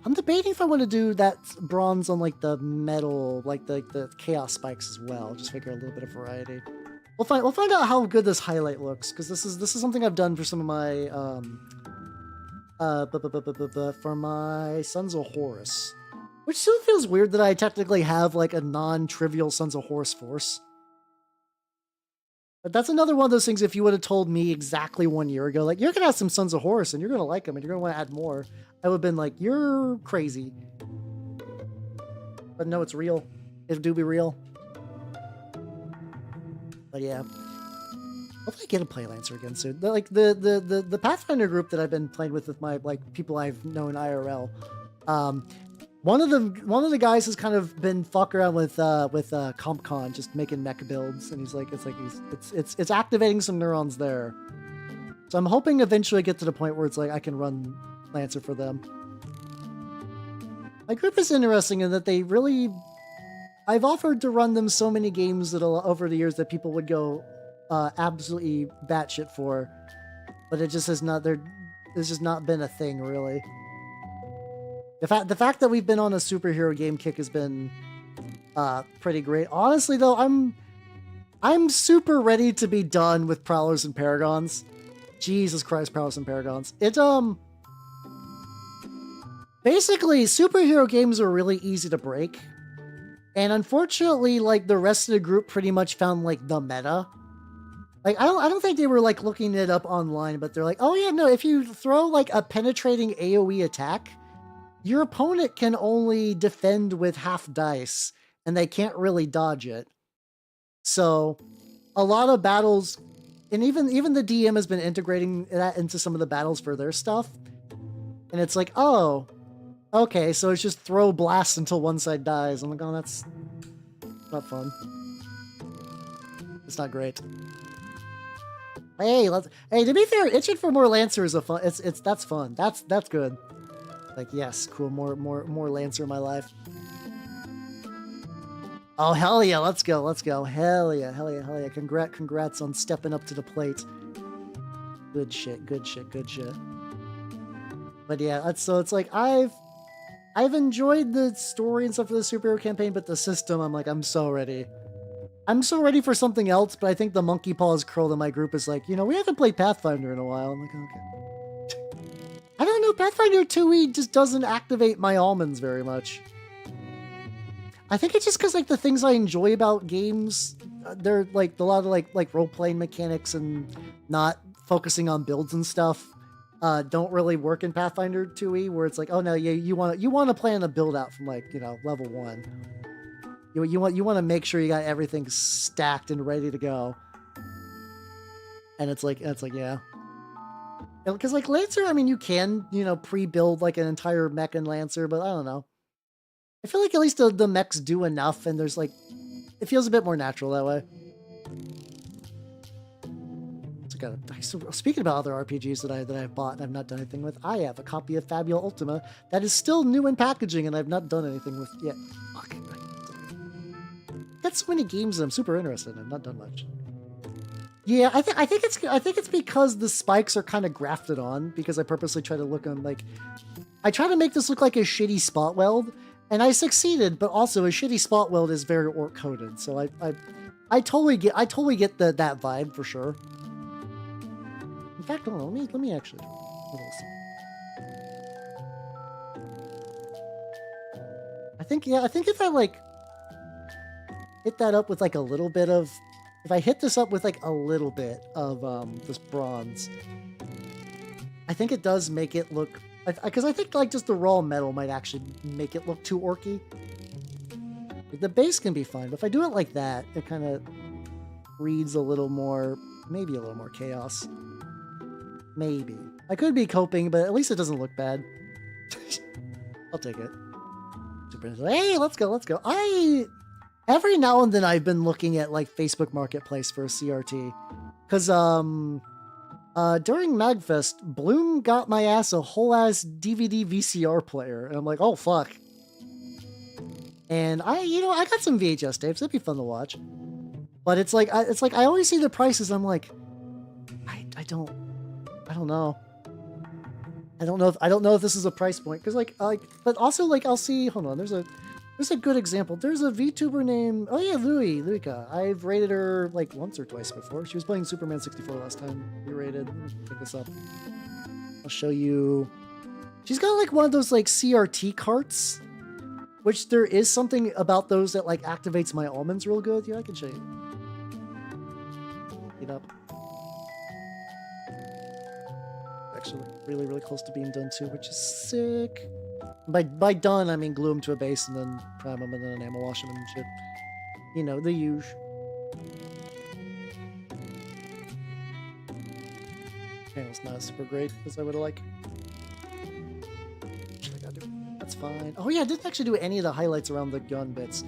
I'm debating if I want to do that bronze on like the metal, like the chaos spikes as well. Just figure a little bit of variety. We'll find out how good this highlight looks, because this is something I've done for some of my for my Sons of Horus, which still feels weird that I technically have like a non-trivial Sons of Horus force. But that's another one of those things. If you would have told me exactly 1 year ago, like you're gonna have some Sons of Horus and you're gonna like them and you're gonna want to add more, I would have been like, you're crazy. But no, it's real. It do be real. But yeah, hopefully I get to play Lancer again soon. Like the Pathfinder group that I've been playing with my like people I've known IRL. One of the guys has kind of been fuck around with CompCon, just making mech builds, and it's activating some neurons there. So I'm hoping eventually get to the point where it's like I can run Lancer for them. My group is interesting in that they really. I've offered to run them so many games that over the years that people would go absolutely batshit for, but it just has not. There's just not been a thing really. The fact that we've been on a superhero game kick has been pretty great. Honestly, though, I'm super ready to be done with Prowlers and Paragons. Jesus Christ, Prowlers and Paragons. Basically superhero games are really easy to break. And unfortunately, like the rest of the group pretty much found like the meta. Like I don't think they were like looking it up online, but they're like, oh yeah, no, if you throw like a penetrating AoE attack, your opponent can only defend with half dice, and they can't really dodge it. So a lot of battles, and even the DM has been integrating that into some of the battles for their stuff. And it's like, oh, okay, so it's just throw blasts until one side dies. I'm like, oh, that's not fun. It's not great. Hey, to be fair, itching for more Lancer is a fun. That's fun. That's good. Like, yes, cool. More Lancer in my life. Oh hell yeah, let's go. Hell yeah. Congrats on stepping up to the plate. Good shit. But yeah, so it's like I've enjoyed the story and stuff for the superhero campaign, but the system, I'm so ready. I'm so ready for something else, but I think the monkey paws curled in my group is like, we haven't played Pathfinder in a while. I'm like, okay. I don't know, Pathfinder 2e just doesn't activate my almonds very much. I think it's just because like the things I enjoy about games, they're like a lot of like role-playing mechanics and not focusing on builds and stuff. Don't really work in Pathfinder 2e, where it's like, oh no, yeah, you want to plan a build out from like level 1. You want to make sure you got everything stacked and ready to go. And it's like yeah, because like Lancer, I mean, you can pre-build like an entire mech and Lancer, but I don't know. I feel like at least the mechs do enough, and there's like, it feels a bit more natural that way. So speaking about other RPGs that I've bought and I've not done anything with, I have a copy of Fabio Ultima that is still new in packaging and I've not done anything with yet. Fuck. Got so many games that I'm super interested in. I've not done much. Yeah, I think it's because the spikes are kind of grafted on, because I purposely try to look on like, I try to make this look like a shitty spot weld. And I succeeded, but also a shitty spot weld is very orc coded, so I totally get that vibe for sure. In fact, hold on, let me actually I think if I like hit that up with like a little bit of, if I hit this up with like a little bit of this bronze, I think it does make it look. Because I think like just the raw metal might actually make it look too orky. The base can be fine, but if I do it like that, it kind of reads a little more, maybe a little more chaos. Maybe. I could be coping, but at least it doesn't look bad. I'll take it. Hey, let's go. Every now and then I've been looking at like Facebook Marketplace for a CRT. Because, during MagFest, Bloom got my ass a whole ass DVD VCR player, and I'm like, oh fuck. And I got some VHS tapes. That'd be fun to watch. But it's like I always see the prices. I'm like, I don't know. I don't know if this is a price point, because but also like I'll see. Hold on, there's a good example. There's a VTuber named, oh yeah, Luika. I've rated her like once or twice before. She was playing Superman 64 last time we rated. Let me pick this up. I'll show you. She's got like one of those like CRT carts, which there is something about those that like activates my almonds real good. Yeah, I can show you. Get up. Actually, really, really close to being done too, which is sick. By done, I mean glue them to a base and then prime them and then enamel wash them and shit. The usual. Panel's not super great as I would like. That's fine. Oh yeah, I didn't actually do any of the highlights around the gun bits.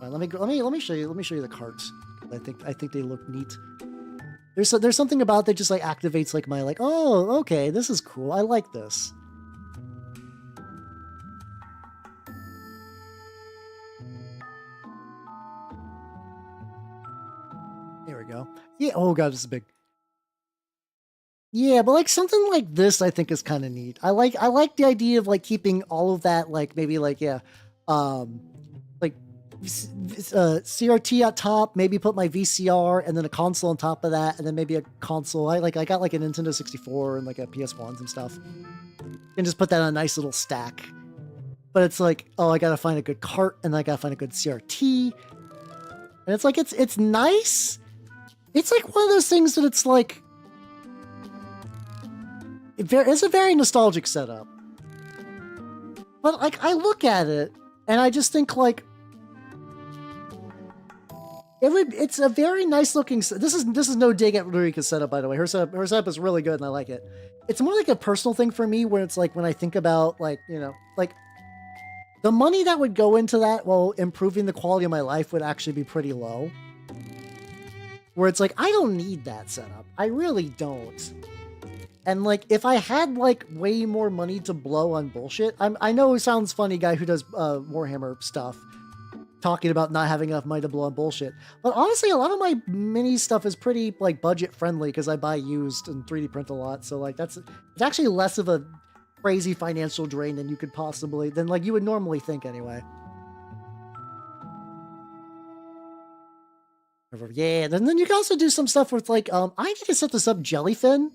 Right, let me show you the carts. I think they look neat. There's something about that just like activates like my like, oh okay, this is cool. I like this. There we go. Yeah. Oh god, this is big. Yeah, but like something like this, I think is kind of neat. I like the idea of like keeping all of that, like maybe like yeah, like CRT at top, maybe put my VCR and then a console on top of that, and then maybe a console. I got like a Nintendo 64 and like a PS1s and stuff, and just put that on a nice little stack. But it's like, oh, I gotta find a good cart, and then I gotta find a good CRT, and it's like it's nice. It's like one of those things that it's like. It's a very nostalgic setup. But like I look at it and I just think like it's a very nice looking. This is no dig at Rurika's setup, by the way. Her setup is really good and I like it. It's more like a personal thing for me, where it's like when I think about like, like the money that would go into that while improving the quality of my life would actually be pretty low. Where it's like, I don't need that setup. I really don't. And like, if I had like way more money to blow on bullshit, I know it sounds funny, guy who does Warhammer stuff, talking about not having enough money to blow on bullshit. But honestly, a lot of my mini stuff is pretty like budget friendly because I buy used and 3D print a lot. So like it's actually less of a crazy financial drain than you would normally think anyway. Yeah, and then you can also do some stuff with like, I need to set this up, Jellyfin.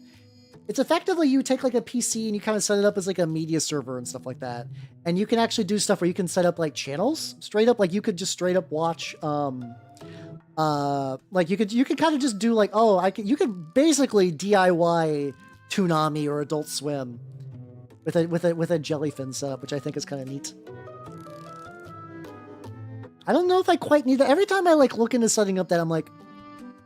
It's effectively you take like a PC and you kind of set it up as like a media server and stuff like that. And you can actually do stuff where you can set up like channels straight up. Like you could just straight up watch, like you could kind of just do like, oh, you could basically DIY Toonami or Adult Swim with a Jellyfin setup, which I think is kind of neat. I don't know if I quite need that. Every time I like look into setting up that, I'm like,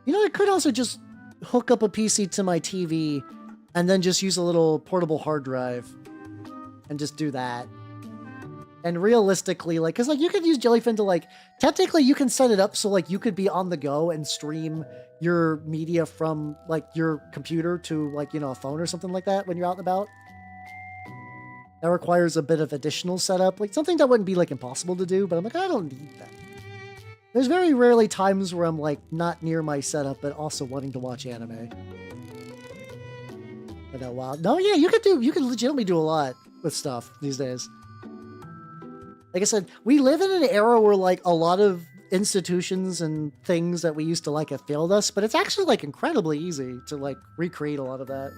you know, I could also just hook up a PC to my TV and then just use a little portable hard drive and just do that. And realistically, like, cause like you could use Jellyfin to like, technically you can set it up so like you could be on the go and stream your media from like your computer to like, you know, a phone or something like that when you're out and about. That requires a bit of additional setup, like something that wouldn't be like impossible to do, but I'm like, I don't need that. There's very rarely times where I'm like not near my setup, but also wanting to watch anime. But no, wow. No, yeah, you could legitimately do a lot with stuff these days. Like I said, we live in an era where like a lot of institutions and things that we used to like have failed us, but it's actually like incredibly easy to like recreate a lot of that.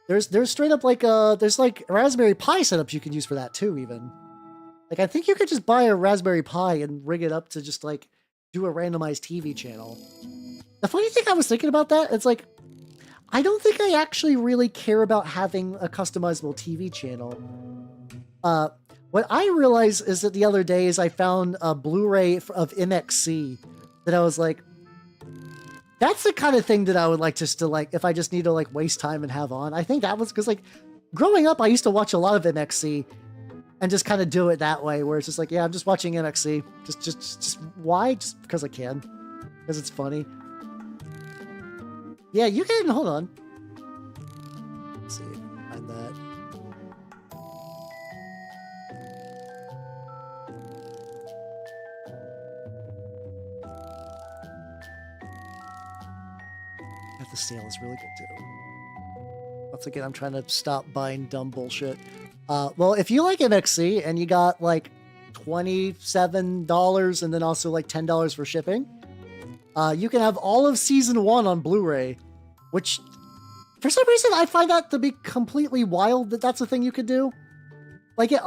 There's straight up like there's like Raspberry Pi setups you can use for that too, even. Like I think you could just buy a Raspberry Pi and rig it up to just like do a randomized TV channel. The funny thing I was thinking about that, it's like I don't think I actually really care about having a customizable TV channel. What I realized is that the other day is I found a Blu-ray of MXC that I was like, that's the kind of thing that I would like just to like, if I just need to like waste time and have on. I think that was because like growing up, I used to watch a lot of MXC and just kind of do it that way where it's just like, yeah, I'm just watching MXC. Just why? Just because I can. Because it's funny. Yeah, you can, hold on. Let's see, find that. The sale is really good too. Once again, I'm trying to stop buying dumb bullshit. Well, if you like MXC and you got like $27 and then also like $10 for shipping, you can have all of season 1 on Blu-ray, which for some reason I find that to be completely wild that that's a thing you could do. Like it,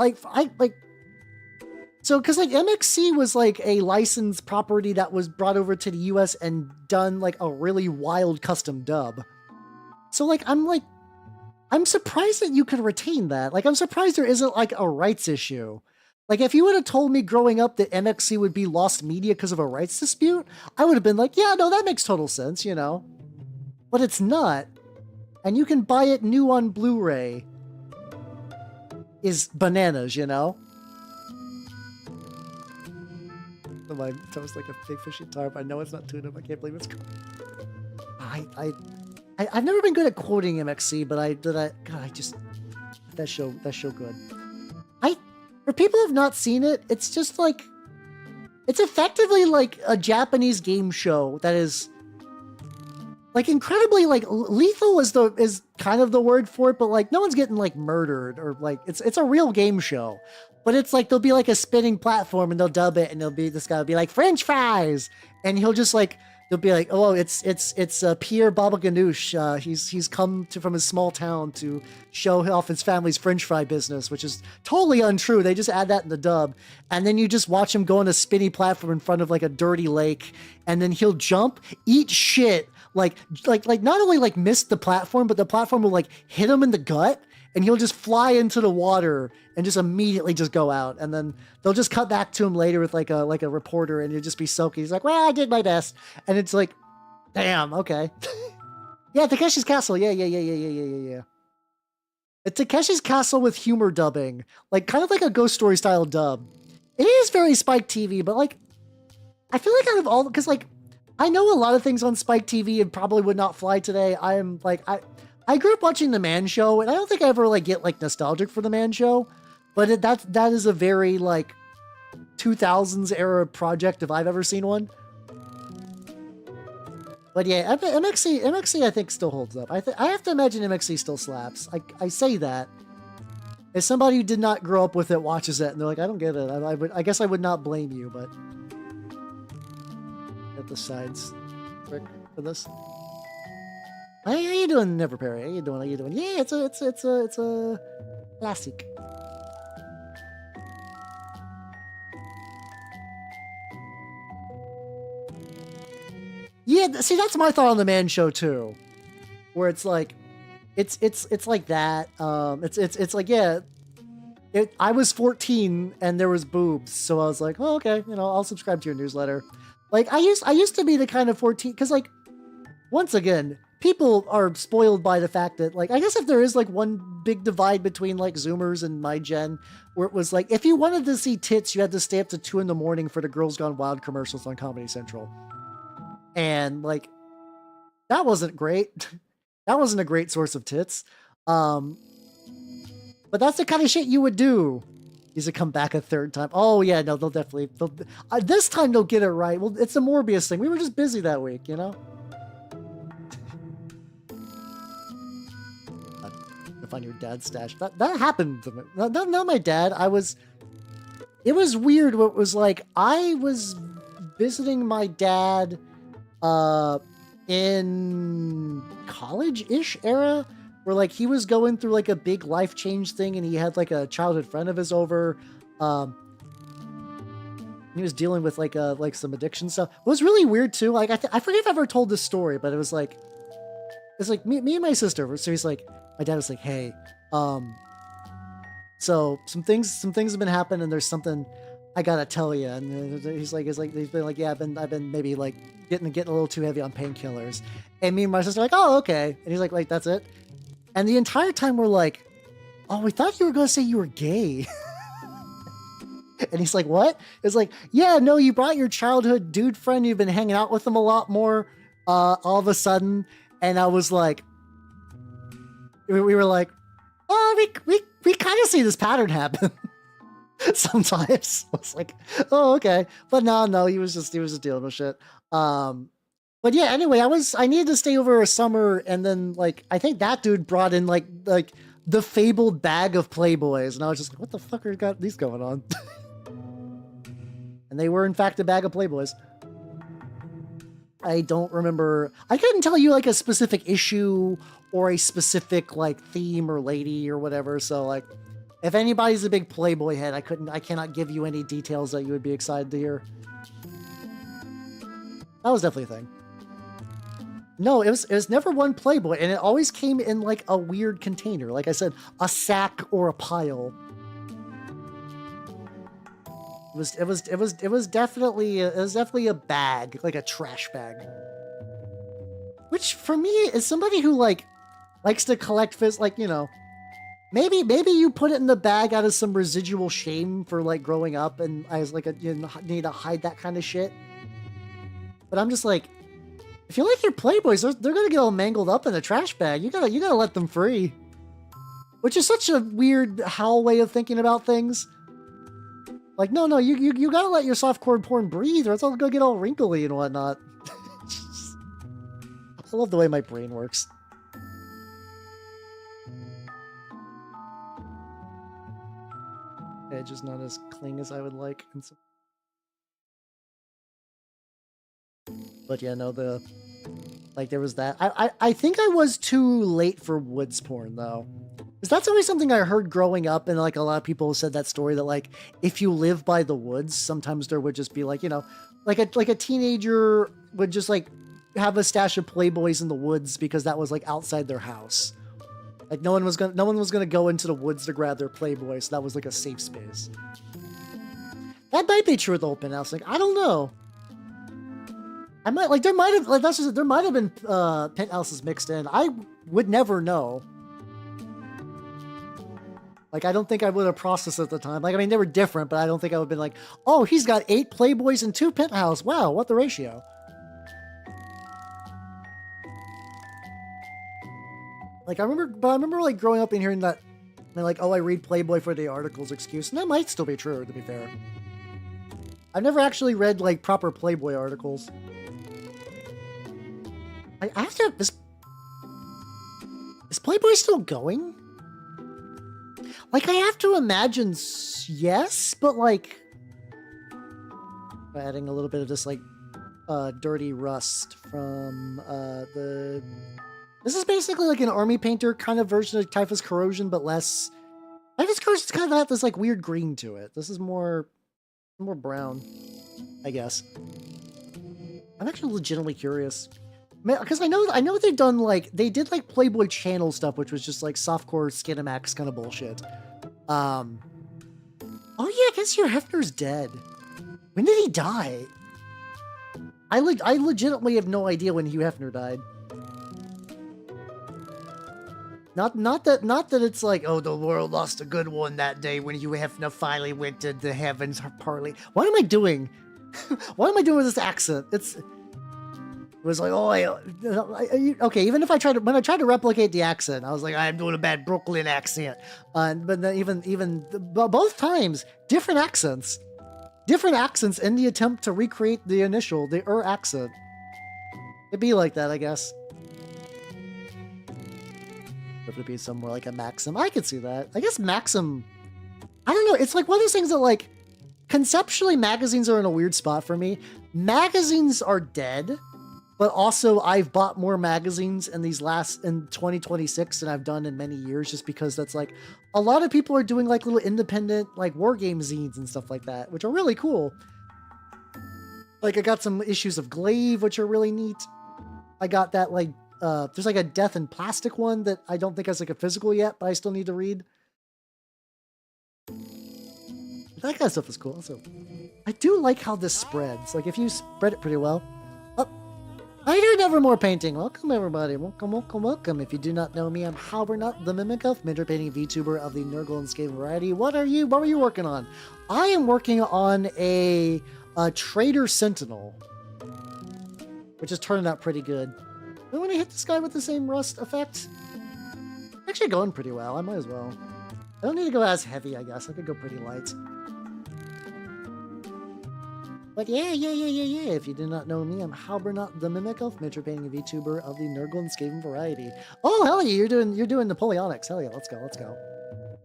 so, because like MXC was like a licensed property that was brought over to the US and done like a really wild custom dub. So like, I'm surprised that you could retain that. Like, I'm surprised there isn't like a rights issue. Like, if you would have told me growing up that MXC would be lost media because of a rights dispute, I would have been like, yeah, no, that makes total sense, you know? But it's not. And you can buy it new on Blu-ray. Is bananas, you know? My toast like a big fishy tarp. I know it's not tuna, but I can't believe it's. I've never been good at quoting MXC, but that show good. For people who've not seen it, it's just like, it's effectively like a Japanese game show that is like incredibly like lethal is kind of the word for it, but like no one's getting like murdered or like it's a real game show. But it's like, there'll be like a spinning platform and they'll dub it and this guy will be like, French fries. And he'll just like, they'll be like, oh, it's Pierre Baba Ganoush. He's come from his small town to show off his family's French fry business, which is totally untrue. They just add that in the dub. And then you just watch him go on a spinny platform in front of like a dirty lake. And then he'll jump, eat shit, like not only like miss the platform, but the platform will like hit him in the gut. And he'll just fly into the water and just immediately just go out. And then they'll just cut back to him later with like a reporter and he'll just be soaking. He's like, well, I did my best. And it's like, damn, okay. Yeah, Takeshi's Castle. Yeah. It's Takeshi's Castle with humor dubbing. Like kind of like a Ghost Story style dub. It is very Spike TV, but like, I feel like out of all, because like, I know a lot of things on Spike TV and probably would not fly today. I grew up watching The Man Show, and I don't think I ever like get like nostalgic for The Man Show, but that is a very like 2000s era project if I've ever seen one. But yeah, MXC I think still holds up. I have to imagine MXC still slaps. I say that. If somebody who did not grow up with it watches it and they're like, I don't get it, I guess I would not blame you, but hit the sides quick for this. Hey, how you doing, Never Perry? How you doing? How you doing? Yeah, it's a classic. Yeah, see, that's my thought on the Man Show too, where it's like, it's like that. It's like, yeah, I was 14 and there was boobs, so I was like, oh, okay, I'll subscribe to your newsletter. Like I used to be the kind of 14, because like, once again, people are spoiled by the fact that, like, I guess if there is like one big divide between like Zoomers and my gen, where it was like, if you wanted to see tits, you had to stay up to 2 a.m. for the Girls Gone Wild commercials on Comedy Central. And like, that wasn't great. That wasn't a great source of tits. But that's the kind of shit you would do. Is to come back a third time. Oh yeah, no, they'll definitely, this time they'll get it right. Well, it's a Morbius thing. We were just busy that week, To find your dad's stash. That happened to me. Not my dad. It was weird. What was like, I was visiting my dad in college-ish era, where like he was going through like a big life change thing, and he had like a childhood friend of his over. He was dealing with like some addiction stuff. It was really weird too. Like I forget if I ever told this story, but it was like, it's like me and my sister. So he's like, my dad was like, hey, so some things have been happening, and there's something I gotta tell you. And he's been like, yeah, I've been maybe like getting a little too heavy on painkillers. And me and my sister are like, oh, okay. And he's like, that's it. And the entire time we're like, oh, we thought you were gonna say you were gay. And he's like, what? It's like, yeah, no, you brought your childhood dude friend. You've been hanging out with him a lot more, all of a sudden. And I was like, we were like, oh, we kind of see this pattern happen. Sometimes. I was like, oh, okay. But no, he was just dealing with shit. But yeah, anyway, I needed to stay over a summer, and then like, I think that dude brought in like the fabled bag of Playboys, and I was just like, what the fuck are got these going on? And they were in fact a bag of Playboys. I don't remember. I couldn't tell you like a specific issue or a specific like theme or lady or whatever. So like, if anybody's a big Playboy head, I cannot give you any details that you would be excited to hear. That was definitely a thing. No, it was never one Playboy, and it always came in like a weird container. Like I said, a sack or a pile. It was definitely a bag, like a trash bag. Which for me is somebody who like likes to collect like, maybe you put it in the bag out of some residual shame for like growing up, and I was like, need to hide that kind of shit. But I'm just like, if you like your Playboys, they're gonna get all mangled up in a trash bag. You gotta let them free. Which is such a weird Hal way of thinking about things. Like, no, you gotta let your softcore porn breathe, or it's all gonna get all wrinkly and whatnot. I love the way my brain works. Okay, just not as clean as I would like. But yeah, no, there was that. I think I was too late for woods porn though. Because that's always something I heard growing up, and like a lot of people said that story that like, if you live by the woods, sometimes there would just be like, like a teenager would just like have a stash of Playboys in the woods because that was like outside their house. Like no one was gonna go into the woods to grab their Playboy, so that was like a safe space. That might be true with the open house. Like, I don't know. I might like there might have been penthouses mixed in. I would never know. Like, I don't think I would have processed at the time. Like, I mean, they were different, but I don't think I would have been like, oh, he's got 8 Playboys and 2 penthouse. Wow, what the ratio? Like, I remember like growing up and hearing that, and like, oh, I read Playboy for the articles excuse, and that might still be true, to be fair. I've never actually read like proper Playboy articles. I have to. Is Playboy still going? Like, I have to imagine yes, but like, adding a little bit of this like Dirty Rust from the... This is basically like an army painter kind of version of Typhus Corrosion, but less... Typhus Corrosion's kind of got this like weird green to it. This is more brown, I guess. I'm actually legitimately curious. Because I know they've done like... They did like Playboy Channel stuff, which was just like softcore Skinamax kind of bullshit. Oh yeah, I guess Hugh Hefner's dead. When did he die? I legitimately have no idea when Hugh Hefner died. Not that it's like, oh, the world lost a good one that day when Hugh Hefner finally went to the heavens partly. What am I doing? What am I doing with this accent? It was like, oh, okay. Even if when I tried to replicate the accent, I was like, I'm doing a bad Brooklyn accent. But then even both times, different accents in the attempt to recreate the accent. It'd be like that, I guess. If it'd be somewhere like a Maxim, I could see that. I guess Maxim, I don't know. It's like one of those things that like, conceptually magazines are in a weird spot for me. Magazines are dead. But also, I've bought more magazines in 2026 than I've done in many years, just because that's like, a lot of people are doing like little independent, like war game zines and stuff like that, which are really cool. Like I got some issues of Glaive, which are really neat. I got that like, there's like a Death in Plastic one that I don't think has like a physical yet, but I still need to read. That kind of stuff is cool. So I do like how this spreads. Like if you spread it pretty well. I do Nevermore Painting. Welcome, everybody. Welcome, welcome, welcome. If you do not know me, I'm Halbernut, the Mimic Elf, miniature painting VTuber of the Nurgle and Skaven variety. What were you working on? I am working on a Trader Sentinel, which is turning out pretty good. Do I want to hit this guy with the same rust effect? Actually going pretty well. I might as well. I don't need to go as heavy, I guess. I could go pretty light. But yeah. If you do not know me, I'm Halbernut, the Mimic Elf, miniature painting VTuber of the Nurgle and Skaven variety. Oh hell yeah, you're doing Napoleonics. Hell yeah, let's go.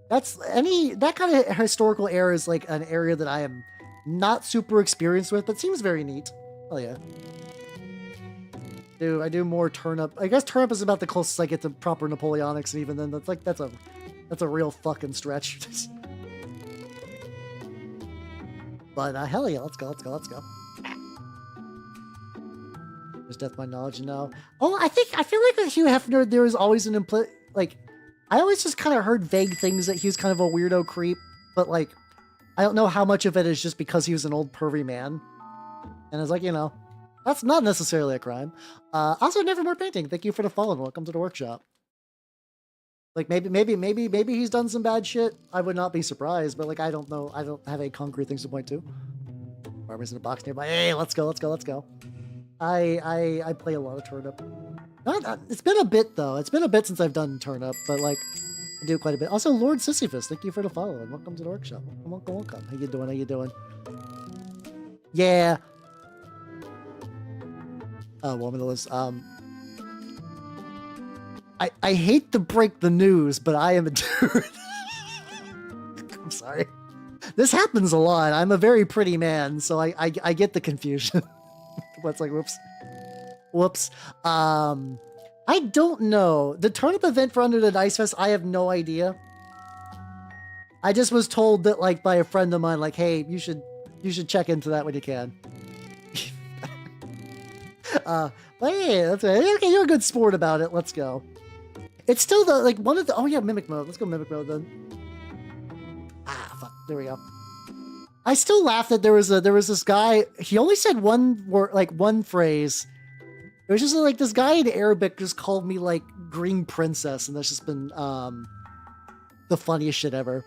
That kind of historical era is like an area that I am not super experienced with, but seems very neat. Hell yeah. I do more turnip. I guess turnip is about the closest I get to proper Napoleonics, and even then that's a real fucking stretch. But hell yeah, let's go. There's death by knowledge now. Oh, I feel like with Hugh Hefner, there was always I always just kind of heard vague things that he was kind of a weirdo creep, but like, I don't know how much of it is just because he was an old pervy man. And it's like, that's not necessarily a crime. Also, Nevermore Painting, thank you for the follow and welcome to the workshop. Like maybe he's done some bad shit. I would not be surprised, but like I don't know. I don't have any concrete things to point to. Farmer's in a box nearby. Hey, let's go. I play a lot of turnip. It's been a bit though. It's been a bit since I've done turnip, but like I do quite a bit. Also, Lord Sisyphus, thank you for the follow and welcome to the workshop. Welcome. How you doing? Yeah. Oh, woman was I hate to break the news, but I am a dude. I'm sorry. This happens a lot. I'm a very pretty man, so I get the confusion. What's like, whoops. I don't know. The turnip event for Under the Dice Fest, I have no idea. I just was told that like by a friend of mine, like, hey, you should check into that when you can. But yeah, that's right. Okay, you're a good sport about it. Let's go. It's still oh yeah, Mimic Mode. Let's go Mimic Mode then. Ah, fuck. There we go. I still laugh that there was this guy, he only said one word, like one phrase. It was just like this guy in Arabic just called me like Green Princess, and that's just been the funniest shit ever.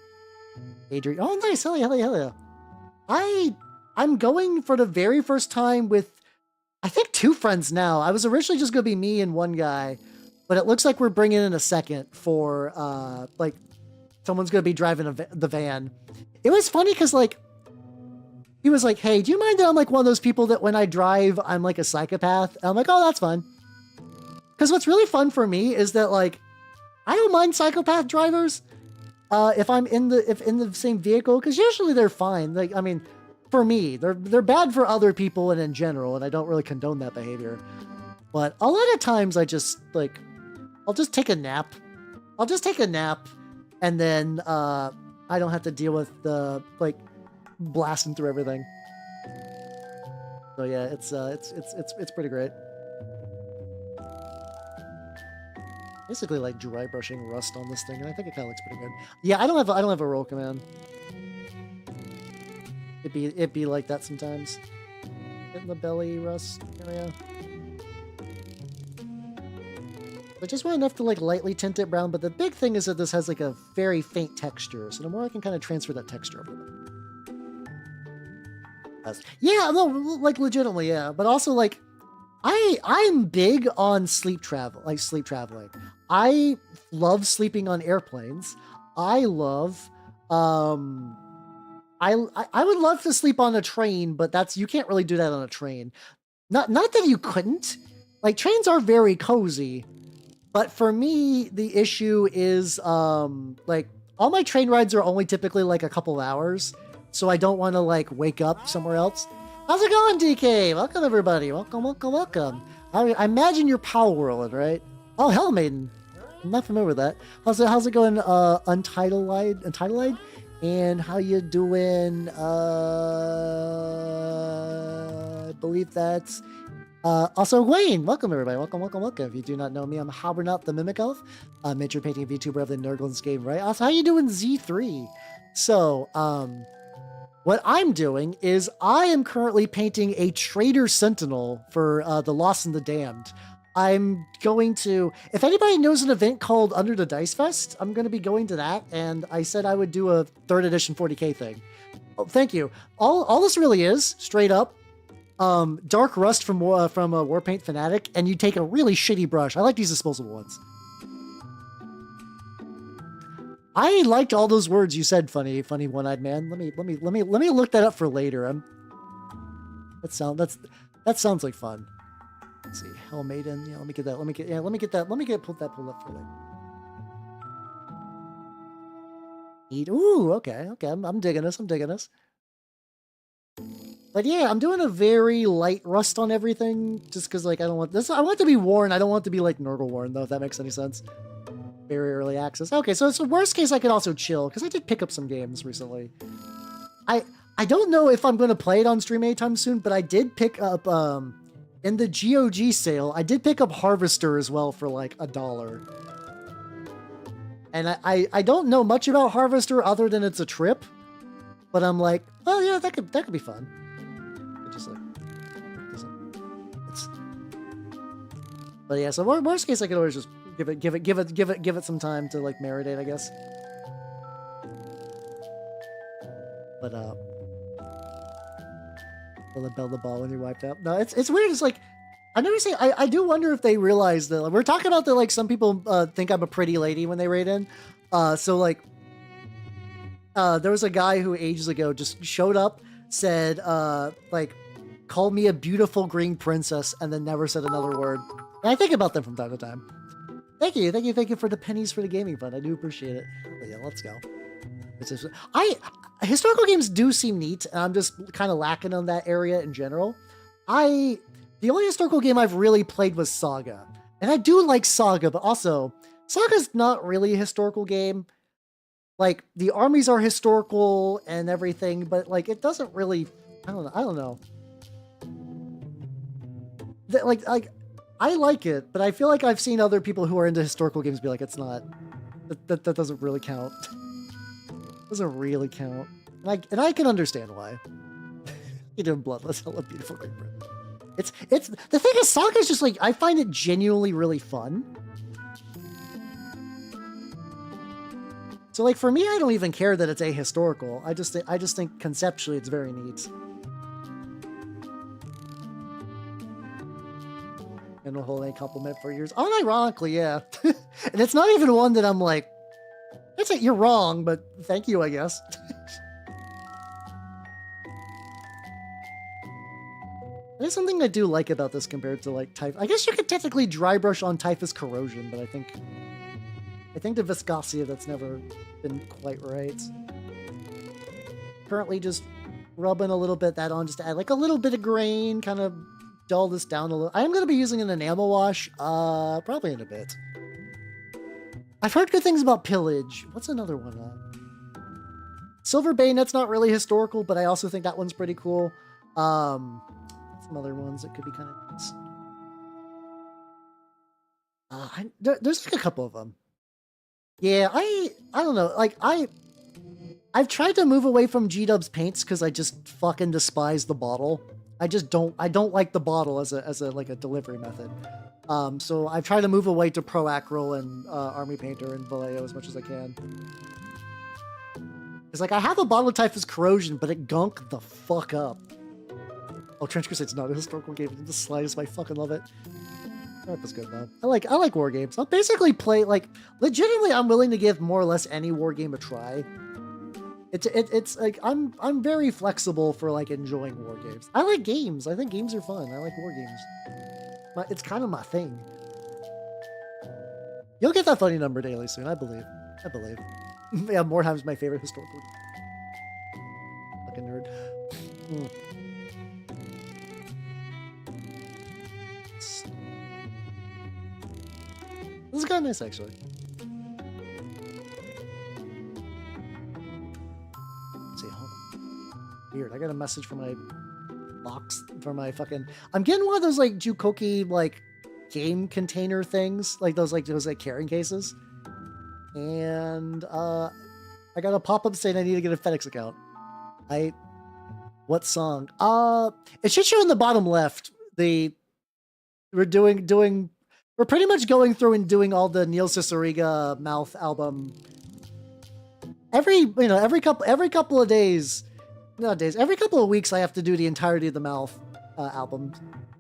Adrian. Oh nice, hell yeah. I'm going for the very first time with I think 2 friends now. I was originally just gonna be me and one guy. But it looks like we're bringing in a second for, like, someone's going to be driving the van. It was funny because, like, he was like, hey, do you mind that I'm, like, one of those people that when I drive, I'm, like, a psychopath? And I'm like, oh, that's fun. Because what's really fun for me is that, like, I don't mind psychopath drivers if I'm in the same vehicle, because usually they're fine. Like, I mean, for me. They're bad for other people and in general, and I don't really condone that behavior. But a lot of times I just like, I'll just take a nap. I'll just take a nap, and then I don't have to deal with the like blasting through everything. So yeah, it's pretty great. Basically like dry brushing rust on this thing, and I think it kind of looks pretty good. Yeah, I don't have a roll command. It'd be like that sometimes. In the belly rust area. I just want enough to like lightly tint it brown, but the big thing is that this has like a very faint texture, so the more I can kind of transfer that texture over there. Yeah, no, like legitimately, yeah. But also like, I'm big on sleep traveling. I love sleeping on airplanes. I love, I would love to sleep on a train, but you can't really do that on a train. Not that you couldn't. Like trains are very cozy, but for me the issue is like all my train rides are only typically like a couple hours. So I don't want to like wake up somewhere else. How's it going, DK? Welcome everybody. Welcome. I imagine you're Power Whirling, right? Oh, Hell Maiden. I'm not familiar with that. How's it going, Untitled? And how you doing? I believe that's also Wayne. Welcome everybody. Welcome. If you do not know me, I'm Hobbernaut the Mimic Elf, miniature painting Vtuber of the Nurglin's game, right? Also, how you doing, Z3? So, what I'm doing is I am currently painting a Trader Sentinel for the Lost and the Damned. I'm going to, if anybody knows an event called Under the Dice Fest, I'm going to be going to that, and I said I would do a 3rd edition 40k thing. Oh, thank you. All this really is, straight up, dark rust from Warpaint Fanatic, and you take a really shitty brush. I like these disposable ones. I liked all those words you said, funny one-eyed man. Let me look that up for later. That sounds like fun. Let's see, Hell Maiden. Yeah, let me get that pulled up for later. Ooh, okay. I'm digging this. But yeah, I'm doing a very light rust on everything, just because like I don't want this. I want it to be worn. I don't want it to be like Nurgle worn though, if that makes any sense. Very early access. Okay, so it's the worst case I could also chill, because I did pick up some games recently. I don't know if I'm going to play it on stream anytime soon, but I did pick up, in the GOG sale, I did pick up Harvester as well for like $1. And I don't know much about Harvester other than it's a trip, but I'm like, oh yeah, that could be fun. But yeah, so worst case I could always just give it some time to like marinate, I guess. But will the ball when you're wiped out? No, it's weird. It's like I never say. I do wonder if they realize that we're talking about that. Like some people think I'm a pretty lady when they raid in. So like there was a guy who ages ago just showed up, said like called me a beautiful green princess, and then never said another word. And I think about them from time to time. Thank you for the pennies for the gaming fund. I do appreciate it. But yeah, let's go. Historical games do seem neat, and I'm just kind of lacking on that area in general. The only historical game I've really played was Saga, and I do like Saga, but also Saga's not really a historical game. Like the armies are historical and everything, but like it doesn't really. I don't know. Like I like it, but I feel like I've seen other people who are into historical games be like, it's not. That doesn't really count. Doesn't really count. And I can understand why. You did Bloodless, hella beautiful green print. It's the thing is, Saga's just like, I find it genuinely really fun. So like for me, I don't even care that it's ahistorical. I just think conceptually it's very neat. And a whole compliment for yours. Unironically, yeah. And it's not even one that I'm like, you're wrong, but thank you, I guess. There's something I do like about this compared to like Typhus. I guess you could technically dry brush on Typhus Corrosion, but I think the viscosity of that's never been quite right. Currently just rubbing a little bit that on just to add like a little bit of grain, kind of dull this down a little. I am going to be using an enamel wash, probably in a bit. I've heard good things about Pillage. What's another one? Silver Bayonet's not really historical, but I also think that one's pretty cool. Some other ones that could be kind of nice. There's like a couple of them. Yeah, I don't know. Like I've tried to move away from G-Dub's paints because I just fucking despise the bottle. I don't like the bottle as a like a delivery method. So I've tried to move away to Pro Acryl and Army Painter and Vallejo as much as I can. It's like I have a bottle type as Corrosion, but it gunk the fuck up. Oh, Trench Crusade's not a historical game in the slightest. I fucking love it. That was good though. I like war games. I'll basically play like legitimately. I'm willing to give more or less any war game a try. It's like I'm very flexible for like enjoying war games. I like games. I think games are fun. I like war games. It's kind of my thing. You'll get that funny number daily soon. I believe. Yeah, Mordheim's my favorite historical. Fucking nerd. This is kind of nice, actually. Let's see, hold on. Weird. I got a message from my box for my fucking. I'm getting one of those like Jukoki like game container things, like those carrying cases. And I got a pop-up saying I need to get a FedEx account. What song? It should show in the bottom left. We're pretty much going through and doing all the Neil Cicierega Mouth album. Every couple of days, every couple of weeks, I have to do the entirety of the Mouth album.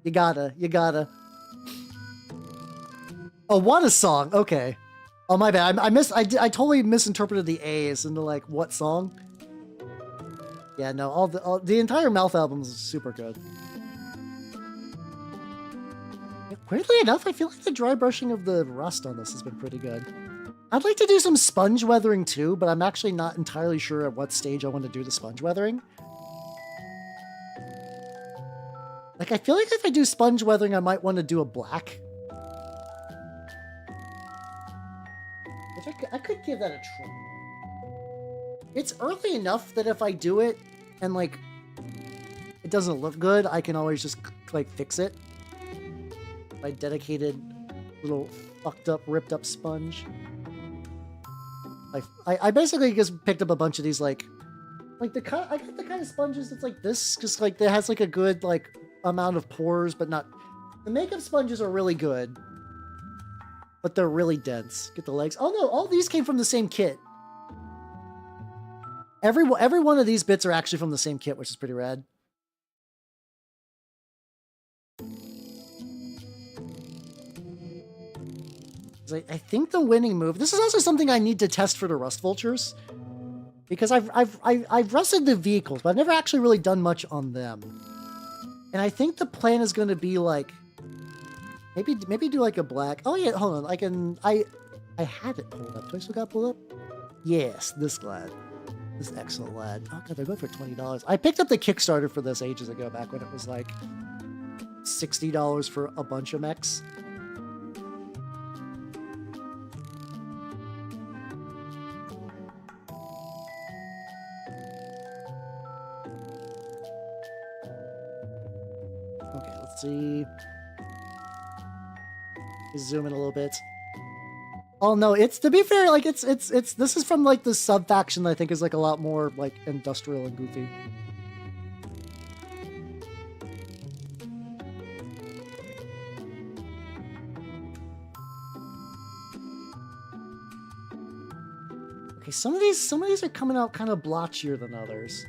You gotta. Oh, what a song! Okay. Oh, my bad. I totally misinterpreted the A's into like what song. Yeah, no, the entire Mouth album is super good. Weirdly enough, I feel like the dry brushing of the rust on this has been pretty good. I'd like to do some sponge weathering too, but I'm actually not entirely sure at what stage I want to do the sponge weathering. Like, I feel like if I do sponge weathering, I might want to do a black. Which I could give that a try. It's early enough that if I do it and, like, it doesn't look good, I can always just, like, fix it. My dedicated little fucked up, ripped up sponge. I basically just picked up a bunch of these, like I got the kind of sponges that's like this, just like that has like a good like amount of pores, but not. The makeup sponges are really good, but they're really dense. Get the legs. Oh no, all these came from the same kit. Every one of these bits are actually from the same kit, which is pretty rad. I think the winning move. This is also something I need to test for the Rust Vultures, because I've rusted the vehicles, but I've never actually really done much on them. And I think the plan is going to be like maybe do like a black. Oh yeah, hold on. I had it pulled up. Do I still got it pulled up? Yes, this lad. This excellent lad. Oh god, they're going for $20. I picked up the Kickstarter for this ages ago, back when it was like $60 for a bunch of mechs. See, zoom in a little bit. Oh no, it's, to be fair, like it's this is from like the sub faction that I think is like a lot more like industrial and goofy. Okay, some of these are coming out kind of blotchier than others.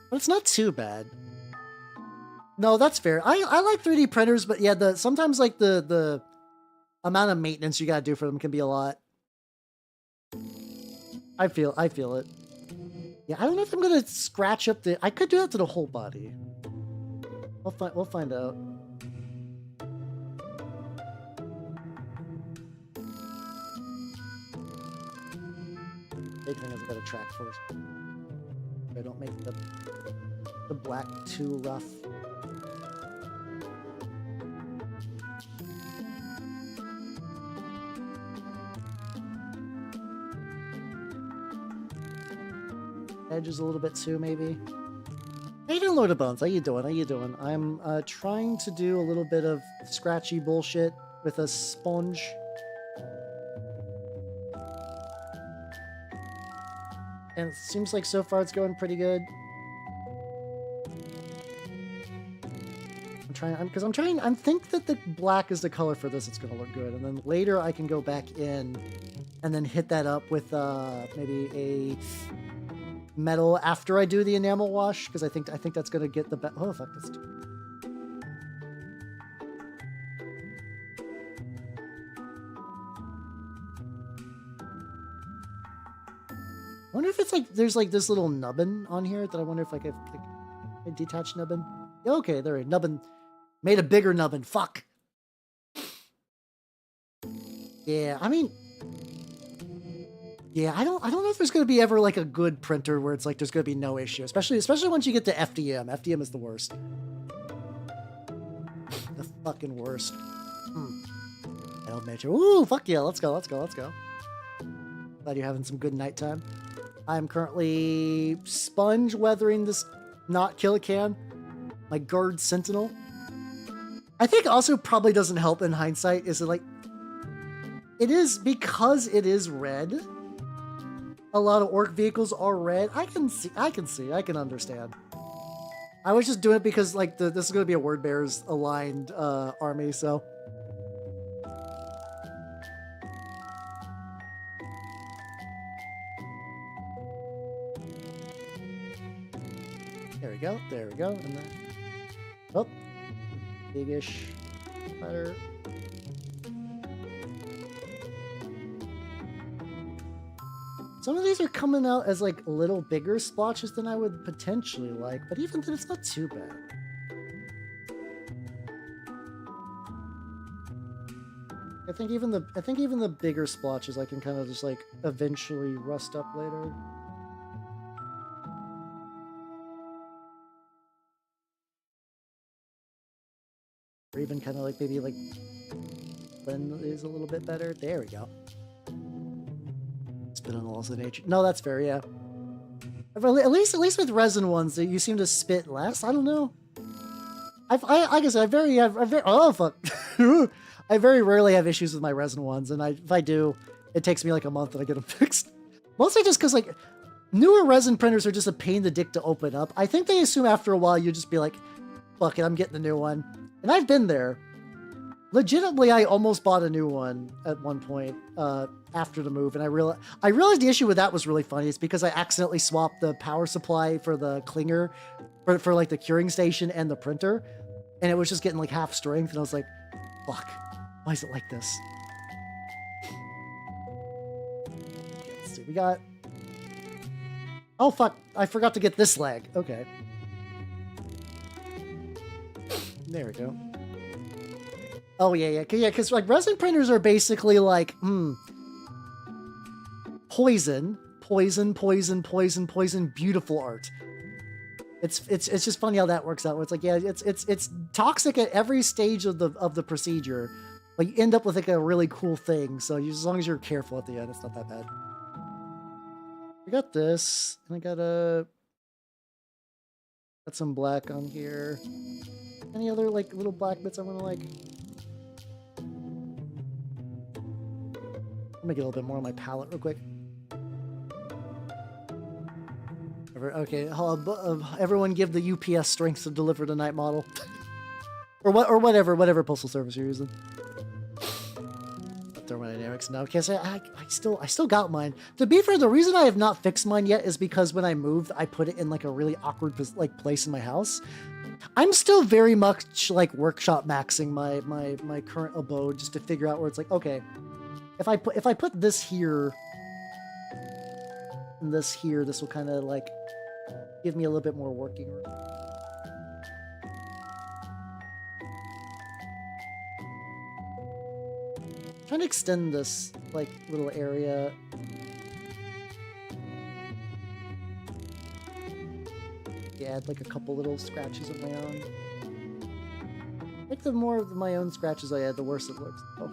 But it's not too bad. No, that's fair. I like 3D printers, but yeah, sometimes like the amount of maintenance you gotta do for them can be a lot. I feel it. Yeah, I don't know if I'm gonna scratch up I could do that to the whole body. We'll find out. Big thing is I gotta track first. I don't make the black too rough. Edges a little bit too, maybe. How you doing, Lord of Bones? How you doing? How you doing? I'm trying to do a little bit of scratchy bullshit with a sponge. And it seems like so far it's going pretty good. I think that the black is the color for this. It's going to look good. And then later I can go back in and then hit that up with maybe a metal after I do the enamel wash, because I think that's going to get the best. Oh, fuck, that's too. I wonder if it's like there's like this little nubbin on here that I wonder if like a detached nubbin. Okay, there is nubbin. Made a bigger nubbin. Fuck. Yeah, I mean, yeah, I don't know if there's gonna be ever like a good printer where it's like there's gonna be no issue, especially once you get to FDM. FDM is the worst. The fucking worst. Elementary. Ooh, fuck yeah, let's go. Glad you're having some good nighttime. I'm currently sponge weathering this not kill can. My guard Sentinel. I think also probably doesn't help in hindsight is it like it is because it is red. A lot of orc vehicles are red. I can understand. I was just doing it because like this is going to be a word bearers aligned army, so. There we go. And then, oh, big-ish better. Some of these are coming out as like little bigger splotches than I would potentially like, but even then it's not too bad. I think even the bigger splotches I can kind of just like eventually rust up later. Or even kind of like maybe like blend these a little bit better. There we go. Spit on the laws of nature. No, that's fair. Yeah. At least with resin ones, you seem to spit less. I don't know. I guess I very oh fuck. I very rarely have issues with my resin ones, and if I do, it takes me like a month and I get them fixed. Mostly just because like newer resin printers are just a pain in the dick to open up. I think they assume after a while you just be like, fuck it, I'm getting a new one. And I've been there. Legitimately, I almost bought a new one at one point after the move, and I realized the issue with that was really funny. It's because I accidentally swapped the power supply for the clinger for like the curing station and the printer, and it was just getting like half strength, and I was like, fuck, why is it like this? Okay, let's see, we got... Oh fuck, I forgot to get this leg. Okay. There we go. Oh, yeah, because like resin printers are basically like, poison, beautiful art. It's just funny how that works out. Where it's like, yeah, it's toxic at every stage of the procedure, but you end up with like a really cool thing. So as long as you're careful at the end, it's not that bad. We got this, and I got some black on here. Any other like little black bits I want to like? I'll make it a little bit more on my palette real quick. Okay, everyone give the UPS strength to deliver the night model. or whatever postal service you're using. Thermodynamics now. Okay, so I still got mine. To be fair, the reason I have not fixed mine yet is because when I moved, I put it in like a really awkward like place in my house. I'm still very much like workshop maxing my current abode just to figure out where it's like, okay, if I put this here and this here, this will kind of like give me a little bit more working room. I'm trying to extend this like little area. add like a couple little scratches of my own. I think the more of my own scratches I add, the worse it looks. Oh.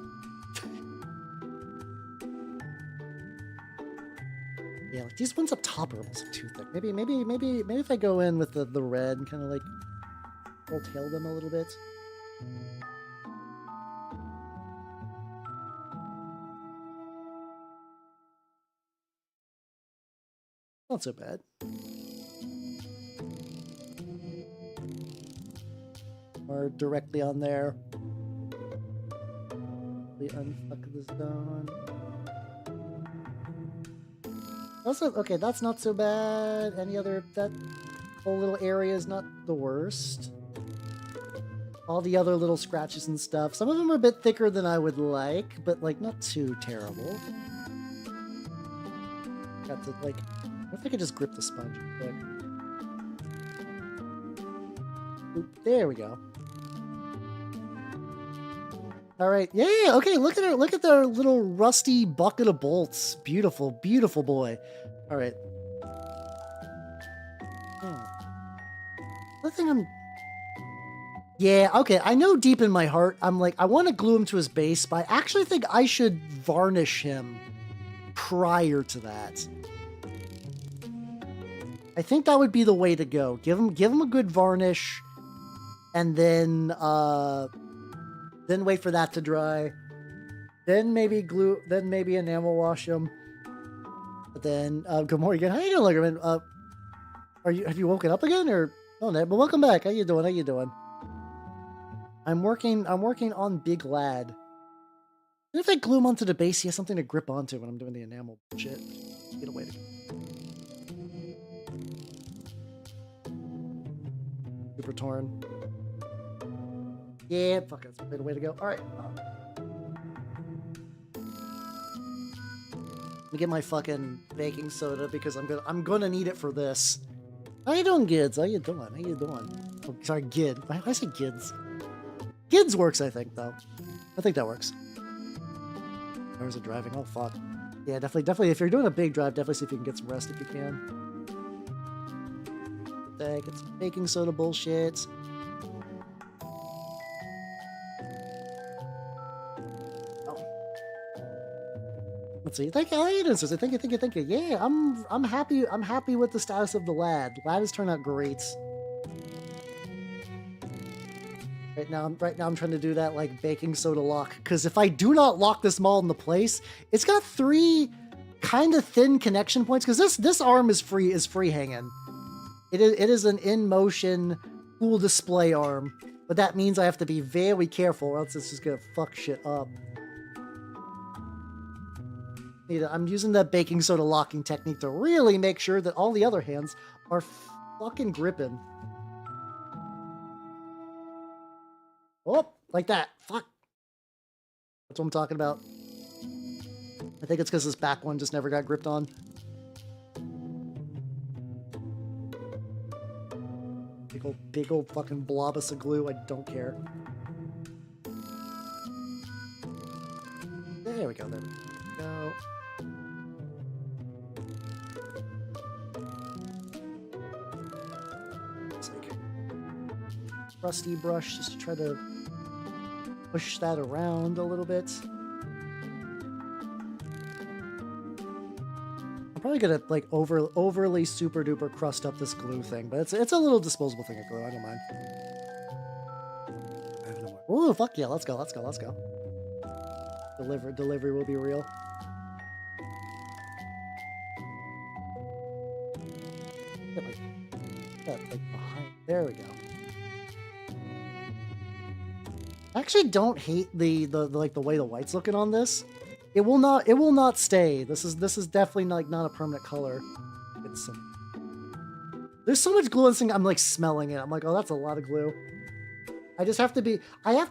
Yeah, like these ones up top are almost too thick. Maybe if I go in with the red and kind of like roll tail them a little bit. Not so bad. Or directly on there. We unfuck the zone. Also, okay, that's not so bad. Any other, that whole little area is not the worst. All the other little scratches and stuff. Some of them are a bit thicker than I would like, but like not too terrible. Got to like, what if I could just grip the sponge real quick? Oop, there we go. All right, yeah, okay, look at their little rusty bucket of bolts. Beautiful, beautiful boy. All right. The thing yeah, okay, I know deep in my heart, I'm like, I want to glue him to his base, but I actually think I should varnish him prior to that. I think that would be the way to go. Give him a good varnish, and then wait for that to dry. Then maybe glue. Then maybe enamel wash them. But then, good morning again. How you doing, Luckerman? Have you woken up again, or oh, Ned? But welcome back. How you doing? How you doing? I'm working on Big Lad. And if I glue him onto the base, he has something to grip onto when I'm doing the enamel shit. Get away to go. Super torn. Yeah, fuck it. That's a way to go. All right. Let me get my fucking baking soda because I'm gonna need it for this. How you doing, Gids? How you doing? How you doing? Oh, sorry, Gid. Why I say Gids? Gids works, I think, though. I think that works. Where's it driving? Oh, fuck. Yeah, definitely. If you're doing a big drive, definitely see if you can get some rest if you can. Get some baking soda bullshit. Let's see. Thank you. How you doing, sister? Thank you. Yeah, I'm happy. I'm happy with the status of the lad. Lad has turned out great. Right now I'm trying to do that like baking soda lock, because if I do not lock this mall into place, it's got 3 kind of thin connection points. Because this arm is free hanging. It is an in motion full display arm, but that means I have to be very careful, or else it's just gonna fuck shit up. I'm using that baking soda locking technique to really make sure that all the other hands are fucking gripping. Oh, like that. Fuck. That's what I'm talking about. I think it's because this back one just never got gripped on. Big old fucking blobus of glue. I don't care. There we go. There we go. It's like rusty brush just to try to push that around a little bit. I'm probably gonna like overly super duper crust up this glue thing, but it's a little disposable thing of glue. I don't mind. Ooh, fuck yeah! Let's go. Delivery will be real. Get like behind. There we go. I actually don't hate the way the white's looking on this. It will not stay. This is definitely not a permanent color. There's so much glue in this thing. I'm like smelling it. I'm like, oh, that's a lot of glue. I have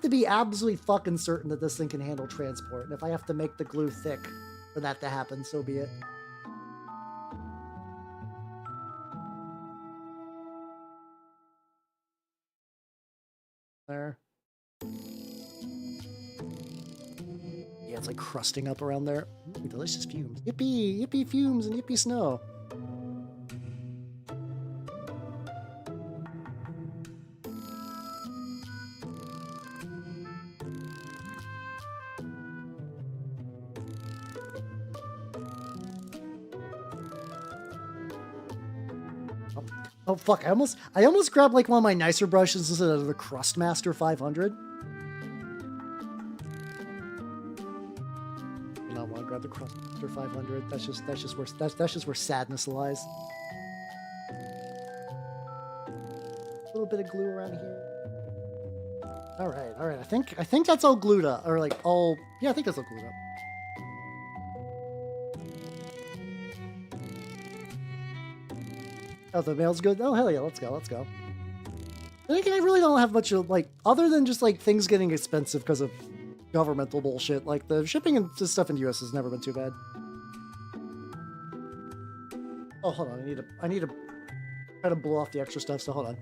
to be absolutely fucking certain that this thing can handle transport. And if I have to make the glue thick for that to happen, so be it. There. Yeah, it's like crusting up around there. Ooh, delicious fumes. Yippee! Yippee fumes and yippee snow. Oh fuck! I almost grabbed like one of my nicer brushes instead of the Crustmaster 500. I don't want to grab the Crustmaster 500. That's just where sadness lies. A little bit of glue around here. All right. I think that's all glued up, or like all. Yeah, I think that's all glued up. Oh, the mail's good. Oh hell yeah, let's go. And again, I really don't have much of like, other than just like things getting expensive because of governmental bullshit. Like the shipping and stuff in the US has never been too bad. Oh, hold on. I need to try to blow off the extra stuff. So hold on.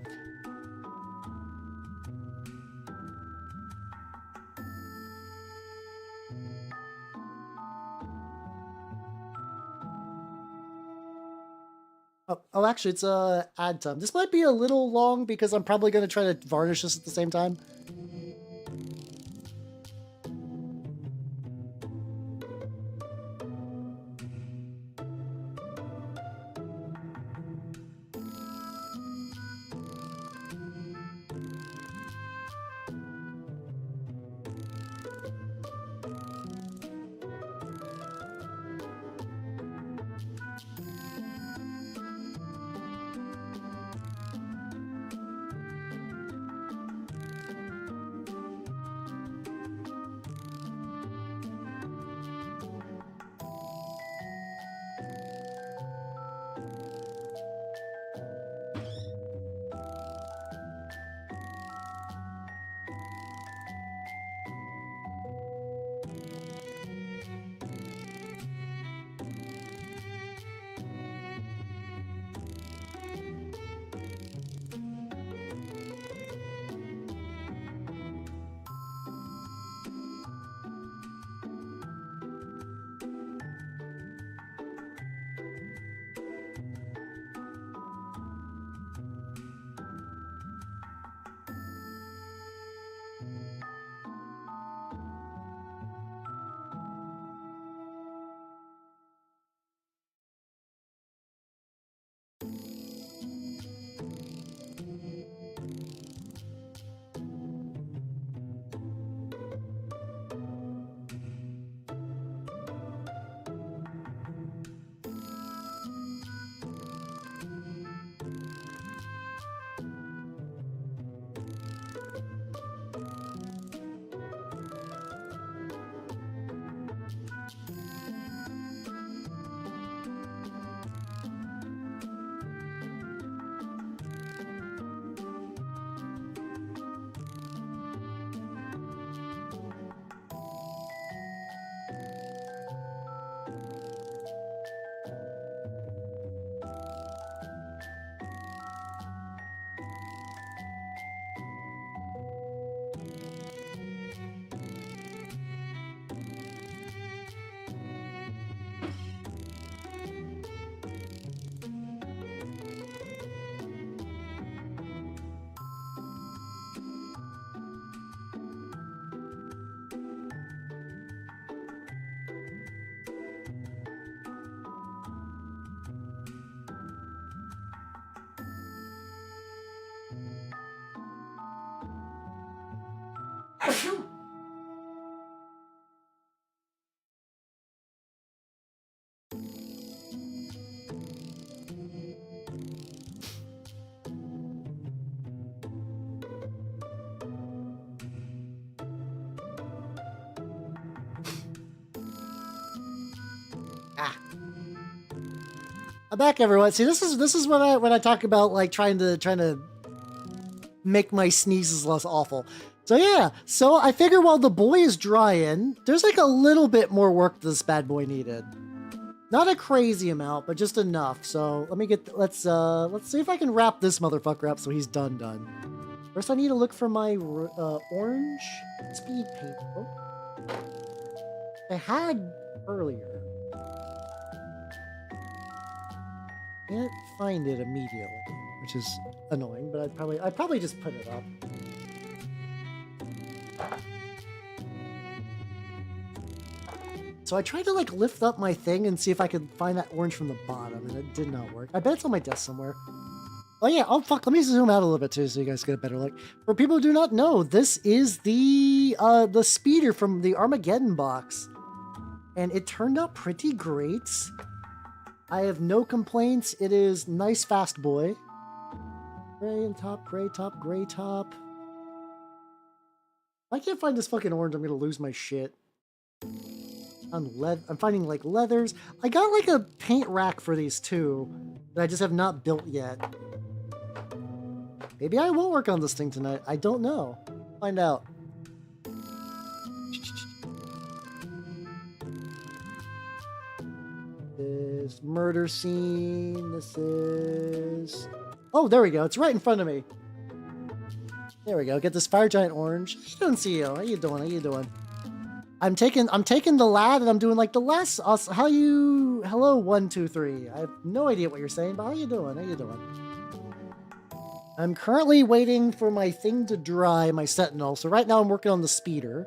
Oh, actually, it's ad time. This might be a little long because I'm probably going to try to varnish this at the same time. I'm back, everyone. See, this is when I talk about like trying to make my sneezes less awful. So yeah, so I figure while the boy is drying, there's like a little bit more work this bad boy needed. Not a crazy amount, but just enough. So let's see if I can wrap this motherfucker up so he's done. First, I need to look for my orange speed paint I had earlier. Can't find it immediately, which is annoying, but I'd probably just put it up. So I tried to like lift up my thing and see if I could find that orange from the bottom, and it did not work. I bet it's on my desk somewhere. Oh yeah, oh fuck, let me zoom out a little bit too so you guys get a better look. For people who do not know, this is the speeder from the Armageddon box. And it turned out pretty great. I have no complaints. It is nice fast boy. Gray top, gray top, gray top. If I can't find this fucking orange, I'm gonna lose my shit. I'm finding like leathers. I got like a paint rack for these too that I just have not built yet. Maybe I won't work on this thing tonight. I don't know. Find out. This murder scene. This is... Oh, there we go. It's right in front of me. There we go. Get this fire giant orange. I don't see you. How you doing? How you doing? I'm taking the lad and I'm doing like the last. How you? Hello, 1, 2, 3. I have no idea what you're saying, but how you doing? How you doing? I'm currently waiting for my thing to dry, my Sentinel. So right now I'm working on the speeder.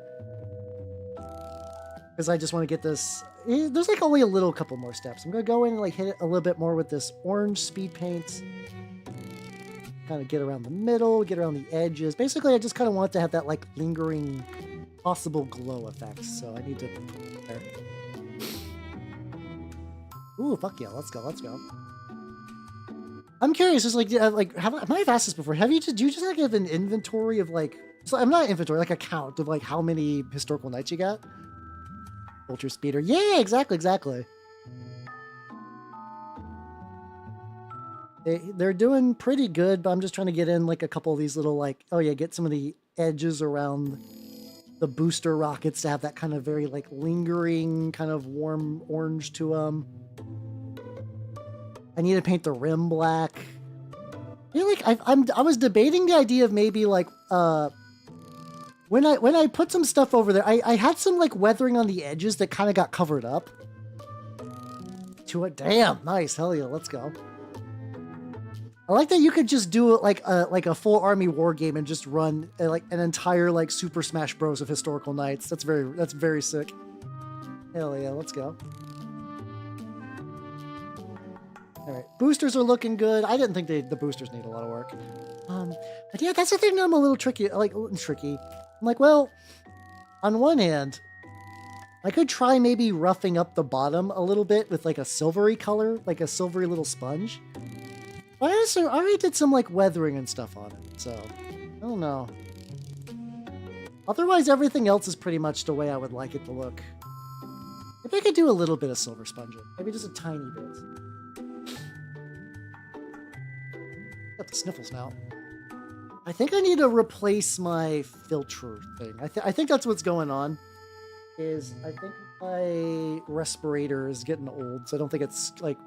Because I just want to get this... There's like only a couple more steps. I'm going to go in and like hit it a little bit more with this orange speed paint. Kind of get around the middle, get around the edges. Basically, I just kind of want to have that like lingering possible glow effect. So I need to... There. Ooh, fuck yeah. Let's go. Let's go. I'm curious, just like I've asked this before. Do you just like have an inventory of like, so I'm not inventory, like a count of like how many historical knights you got? Ultra speeder. Yeah, exactly. They're doing pretty good, but I'm just trying to get in like a couple of these little like, oh yeah, get some of the edges around the booster rockets to have that kind of very like lingering kind of warm orange to them. I need to paint the rim black. I feel like I was debating the idea of maybe like when I put some stuff over there, I had some like weathering on the edges that kind of got covered up. To it, damn, nice, hell yeah, let's go. I like that you could just do like a full army war game and just run like an entire like Super Smash Bros of historical knights. That's very sick. Hell yeah, let's go. All right, boosters are looking good. I didn't think the boosters need a lot of work. But yeah, that's the thing that I'm a little tricky. I'm like, well, on one hand, I could try maybe roughing up the bottom a little bit with like a silvery color, like a silvery little sponge. But I already did some like weathering and stuff on it, so I don't know. Otherwise, everything else is pretty much the way I would like it to look. Maybe I could do a little bit of silver sponging. Maybe just a tiny bit. Got the sniffles now. I think I need to replace my filter thing. I think that's what's going on. I think my respirator is getting old, so I don't think it's like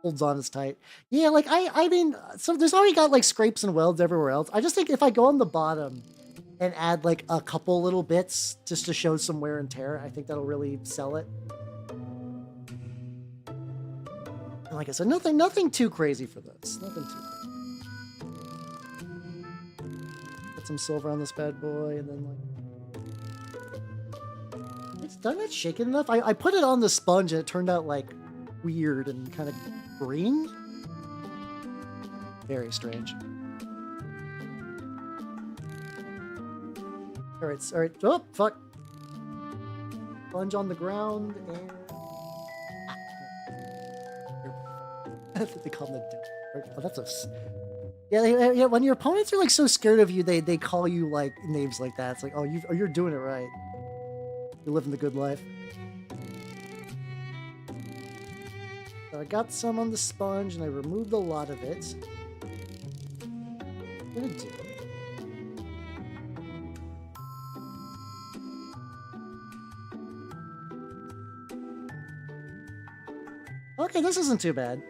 holds on as tight. Yeah, like I mean, so there's already got like scrapes and welds everywhere else. I just think if I go on the bottom and add like a couple little bits just to show some wear and tear, I think that'll really sell it. And like I said, nothing too crazy for this. Nothing too crazy. Put some silver on this bad boy, and then like it's done. It shaking enough. I put it on the sponge and it turned out like weird and kind of green. Very strange. All right. Oh fuck! Sponge on the ground and. I think they call them the. Oh, that's a. Yeah. When your opponents are like so scared of you, they call you like names like that. It's like, oh, you're doing it right. You're living the good life. So I got some on the sponge and I removed a lot of it. What am I gonna do? Okay, this isn't too bad.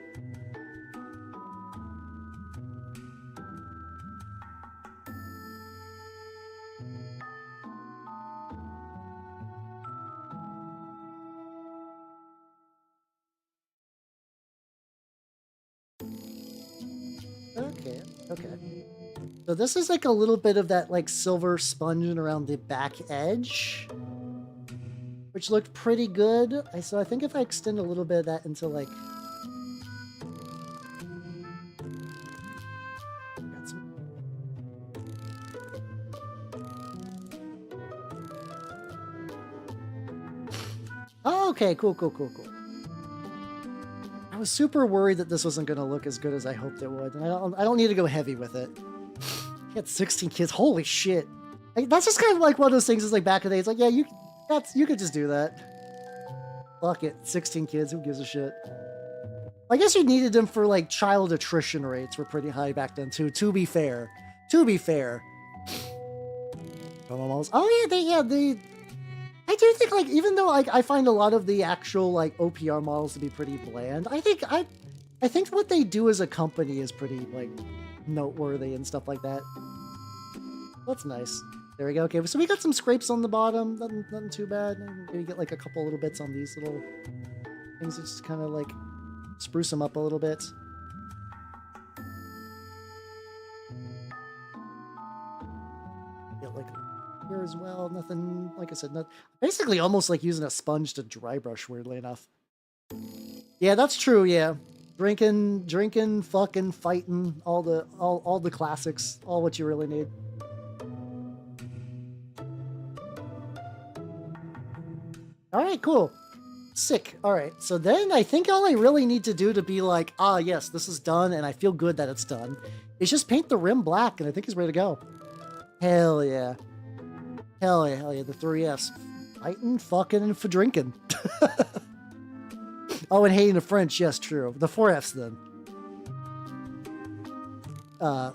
Okay. So this is like a little bit of that like silver sponging around the back edge, which looked pretty good. So I think if I extend a little bit of that into like... Okay, cool. I was super worried that this wasn't going to look as good as I hoped it would, and I don't need to go heavy with it. He had 16 kids. Holy shit! Like, that's just kind of like one of those things. Is like back in the day. It's like, yeah, you could just do that. Fuck it, 16 kids. Who gives a shit? I guess you needed them for like child attrition rates were pretty high back then too. To be fair. Oh yeah, they. I do think, like, even though I find a lot of the actual like OPR models to be pretty bland, I think what they do as a company is pretty like noteworthy and stuff like that. That's nice. There we go. Okay, so we got some scrapes on the bottom. Nothing too bad. Maybe get like a couple little bits on these little things that just kind of like spruce them up a little bit. Get like here as well. Nothing, like I said, basically almost like using a sponge to dry brush, weirdly enough. Yeah, that's true, yeah. Drinking, fucking, fighting, all the classics, all what you really need. Alright, cool. Sick. Alright, so then I think all I really need to do to be like, ah, yes, this is done, and I feel good that it's done, is just paint the rim black, and I think he's ready to go. Hell yeah. Hell yeah, the 3 Fs. Fighting, fucking, and for drinking. Oh, and hating the French, yes, true. The 4 Fs, then.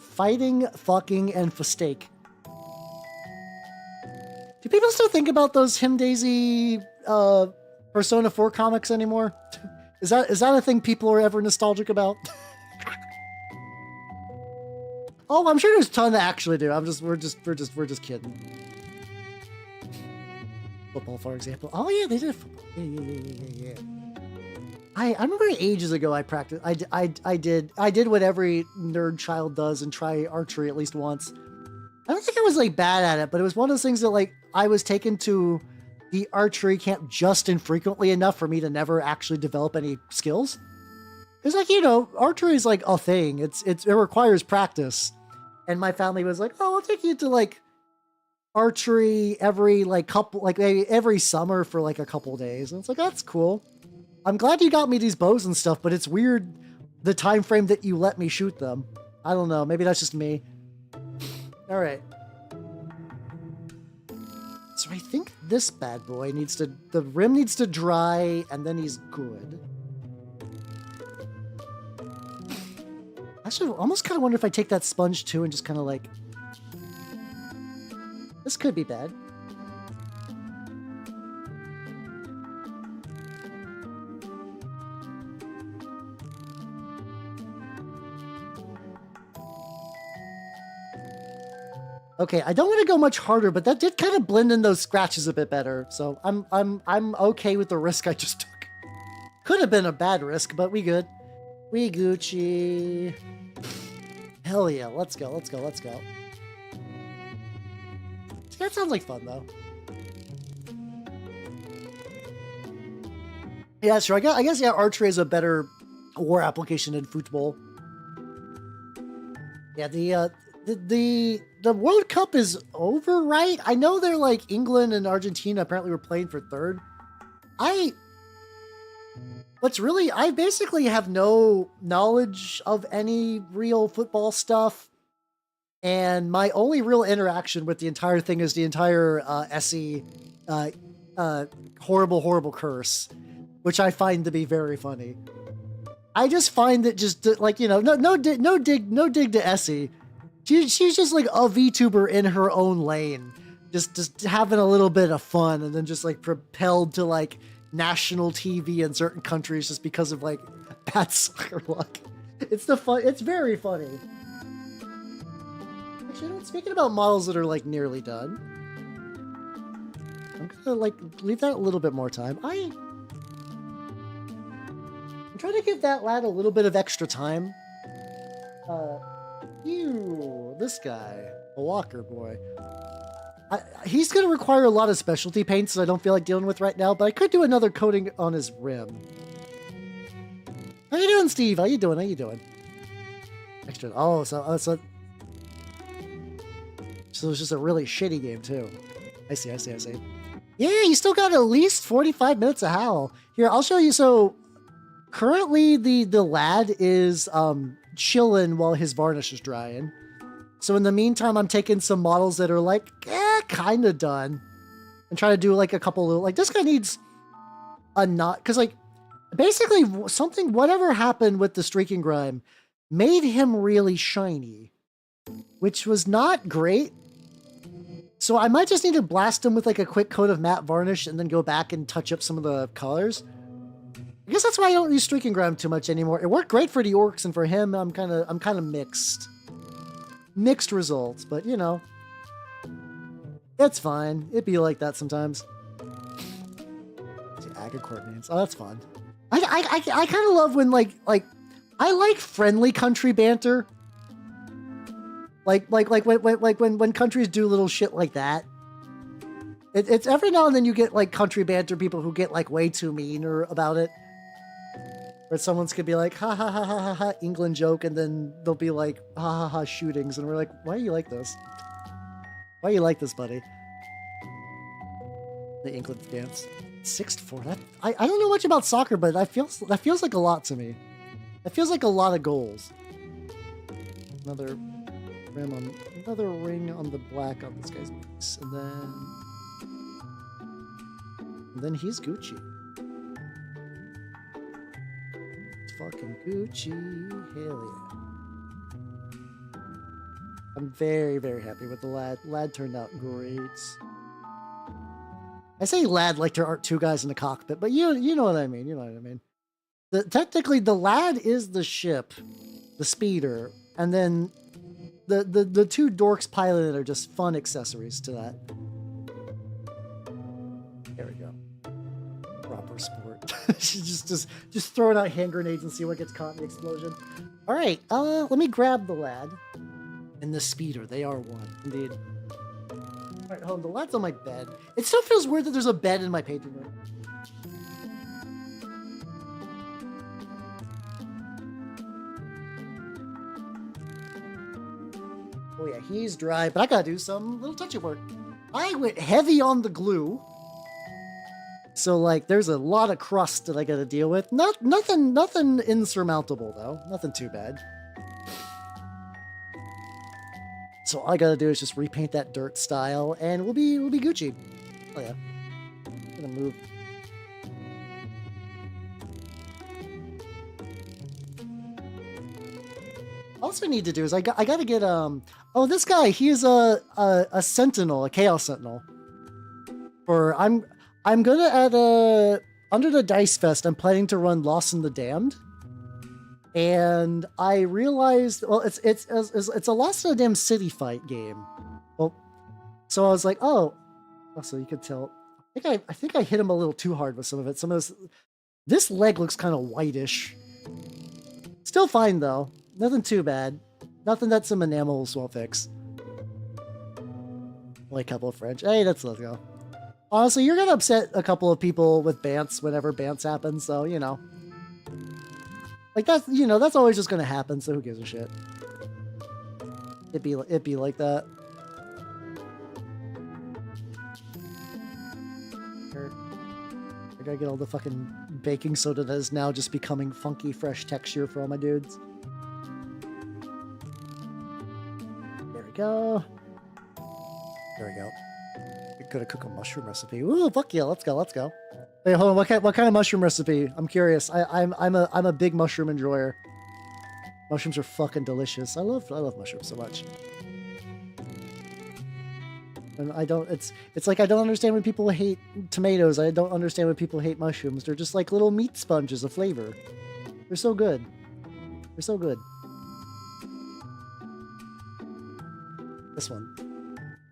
Fighting, fucking, and for steak. Do people still think about those Him Daisy, Persona 4 comics anymore? Is that a thing people are ever nostalgic about? Oh, I'm sure there's a ton that actually do. We're just kidding. Football, for example. Oh yeah, they did football. Yeah. I remember ages ago I practiced. I did what every nerd child does and try archery at least once. I don't think I was like bad at it, but it was one of those things that like I was taken to the archery camp just infrequently enough for me to never actually develop any skills. It's like, you know, archery is like a thing. It requires practice. And my family was like, oh, I'll take you to like archery every maybe every summer for like a couple days. And it's like, that's cool. I'm glad you got me these bows and stuff, but it's weird the time frame that you let me shoot them. I don't know. Maybe that's just me. All right. So I think this bad boy the rim needs to dry, and then he's good. I should almost kind of wonder if I take that sponge too and just kind of like... This could be bad. Okay, I don't want to go much harder, but that did kind of blend in those scratches a bit better. So I'm okay with the risk I just took. Could have been a bad risk, but we good. We Gucci. Hell yeah, let's go. That sounds like fun though. Yeah, sure. I guess yeah, archery is a better war application than football. Yeah, the World Cup is over, right? I know they're like England and Argentina apparently were playing for third. I basically have no knowledge of any real football stuff. And my only real interaction with the entire thing is the entire SE horrible curse, which I find to be very funny. I just find that just like, you know, no dig to Essie. She's just like a VTuber in her own lane, just having a little bit of fun, and then just like propelled to like national TV in certain countries just because of like bad soccer luck. It's very funny. Actually, speaking about models that are like nearly done, I'm gonna like leave that a little bit more time. I'm trying to give that lad a little bit of extra time. This guy, a Walker boy. He's going to require a lot of specialty paints that I don't feel like dealing with right now, but I could do another coating on his rim. How you doing, Steve? How you doing? Extra. Oh, so it's just a really shitty game too. I see. Yeah, you still got at least 45 minutes of Howl. Here, I'll show you. So currently the lad is chilling while his varnish is drying. So in the meantime, I'm taking some models that are like, kind of done. And try to do like a couple little, like this guy needs a knot. Because like, basically something, whatever happened with the streaking grime made him really shiny. Which was not great. So I might just need to blast him with like a quick coat of matte varnish and then go back and touch up some of the colors. I guess that's why I don't use streaking grime too much anymore. It worked great for the orcs, and for him, I'm kind of mixed. Mixed results, but you know, it's fine. It'd be like that sometimes. Agacorp names. Oh, that's fun. I kind of love when like I like friendly country banter. Like when countries do little shit like that. It's every now and then you get like country banter people who get like way too mean or about it. Where someone's could be like, ha ha ha ha ha ha, England joke, and then they'll be like, ha ha ha, shootings, and we're like, why do you like this? Why do you like this, buddy? The England dance. 6-4. That I don't know much about soccer, but that feels like a lot to me. That feels like a lot of goals. Another ring on the black on this guy's piece, and then he's Gucci. It's fucking Gucci, hell yeah! I'm very, very happy with the lad. Lad turned out great. I say lad like there aren't two guys in the cockpit, but you know what I mean. You know what I mean. Technically, the lad is the ship, the speeder, and then the two dorks piloted are just fun accessories to that. There we go. Proper sport. just throwing out hand grenades and see what gets caught in the explosion. All right, let me grab the lad and the speeder. They are one, indeed. All right, hold on. The lad's on my bed. It still feels weird that there's a bed in my painting room. Oh yeah, he's dry, but I gotta do some little touch-up work. I went heavy on the glue. So like there's a lot of crust that I gotta deal with. Nothing insurmountable though. Nothing too bad. So all I gotta do is just repaint that dirt style and we'll be Gucci. Oh yeah. I'm gonna move. Also need to do is I gotta get oh, this guy, he's a Sentinel, a Chaos Sentinel. I'm gonna add under the Dice Fest, I'm planning to run Lost in the Damned. And I realized, well, it's a Lost in the Damned city fight game. Well, so I was like, oh, so you could tell. I think I hit him a little too hard with some of it. Some of this leg looks kind of whitish. Still fine though. Nothing too bad. Nothing that some enamels won't fix. Like a couple of French. Hey, let's go. Honestly, you're gonna upset a couple of people with Bants whenever Bants happens, so you know. Like that's that's always just gonna happen, so who gives a shit? It'd be like that. I gotta get all the fucking baking soda that is now just becoming funky, fresh texture for all my dudes. There we go. There we go. We could have cooked a mushroom recipe. Ooh, fuck yeah! Let's go. Wait, hold on. What kind of mushroom recipe? I'm curious. I'm a big mushroom enjoyer. Mushrooms are fucking delicious. I love mushrooms so much. And it's like I don't understand when people hate tomatoes. I don't understand when people hate mushrooms. They're just like little meat sponges of flavor. They're so good. They're so good.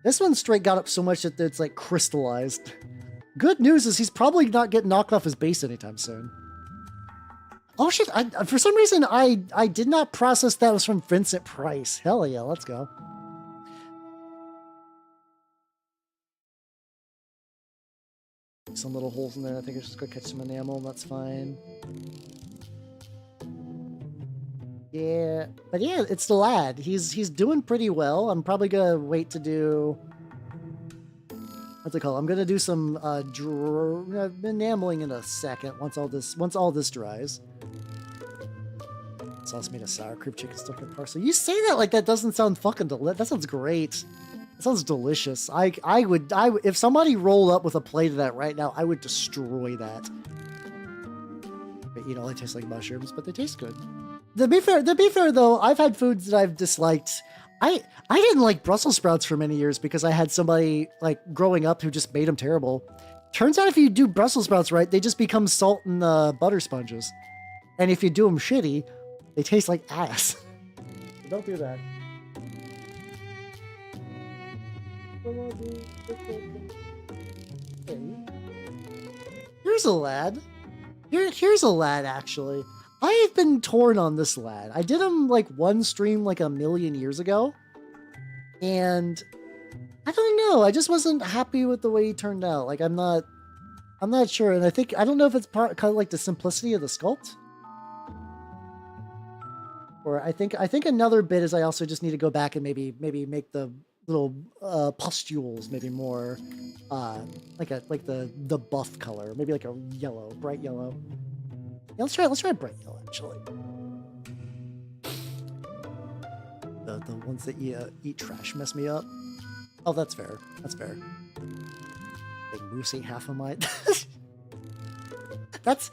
This one straight got up so much that it's like crystallized. Good news is he's probably not getting knocked off his base anytime soon. Oh shit, for some reason I did not process that was from Vincent Price. Hell yeah, let's go. Some little holes in there. I think I should just go catch some enamel. That's fine. Yeah, but yeah, it's the lad. He's doing pretty well. I'm probably gonna wait to do what's it called? I'm gonna do some enameling in a second once all this dries. Sauce made a sour cream chicken stuffed with parsley. You say that like that doesn't sound fucking delicious. That sounds great. That sounds delicious. I would if somebody rolled up with a plate of that right now, I would destroy that. But, you know, they taste like mushrooms, but they taste good. To be fair though, I've had foods that I've disliked. I didn't like Brussels sprouts for many years because I had somebody like growing up who just made them terrible. Turns out if you do Brussels sprouts right, they just become salt and butter sponges. And if you do them shitty, they taste like ass. Don't do that. Here's a lad. Here's a lad, actually. I've been torn on this lad. I did him like one stream like a million years ago. And I don't know. I just wasn't happy with the way he turned out. Like I'm not sure. And I don't know if it's kind of like the simplicity of the sculpt. Or I think another bit is I also just need to go back and maybe make the little pustules maybe more like the buff color, maybe like a yellow, bright yellow. Yeah, let's try bright yellow actually. The ones that eat trash mess me up. Oh, that's fair. That's fair. Big moose ate half of mine. That's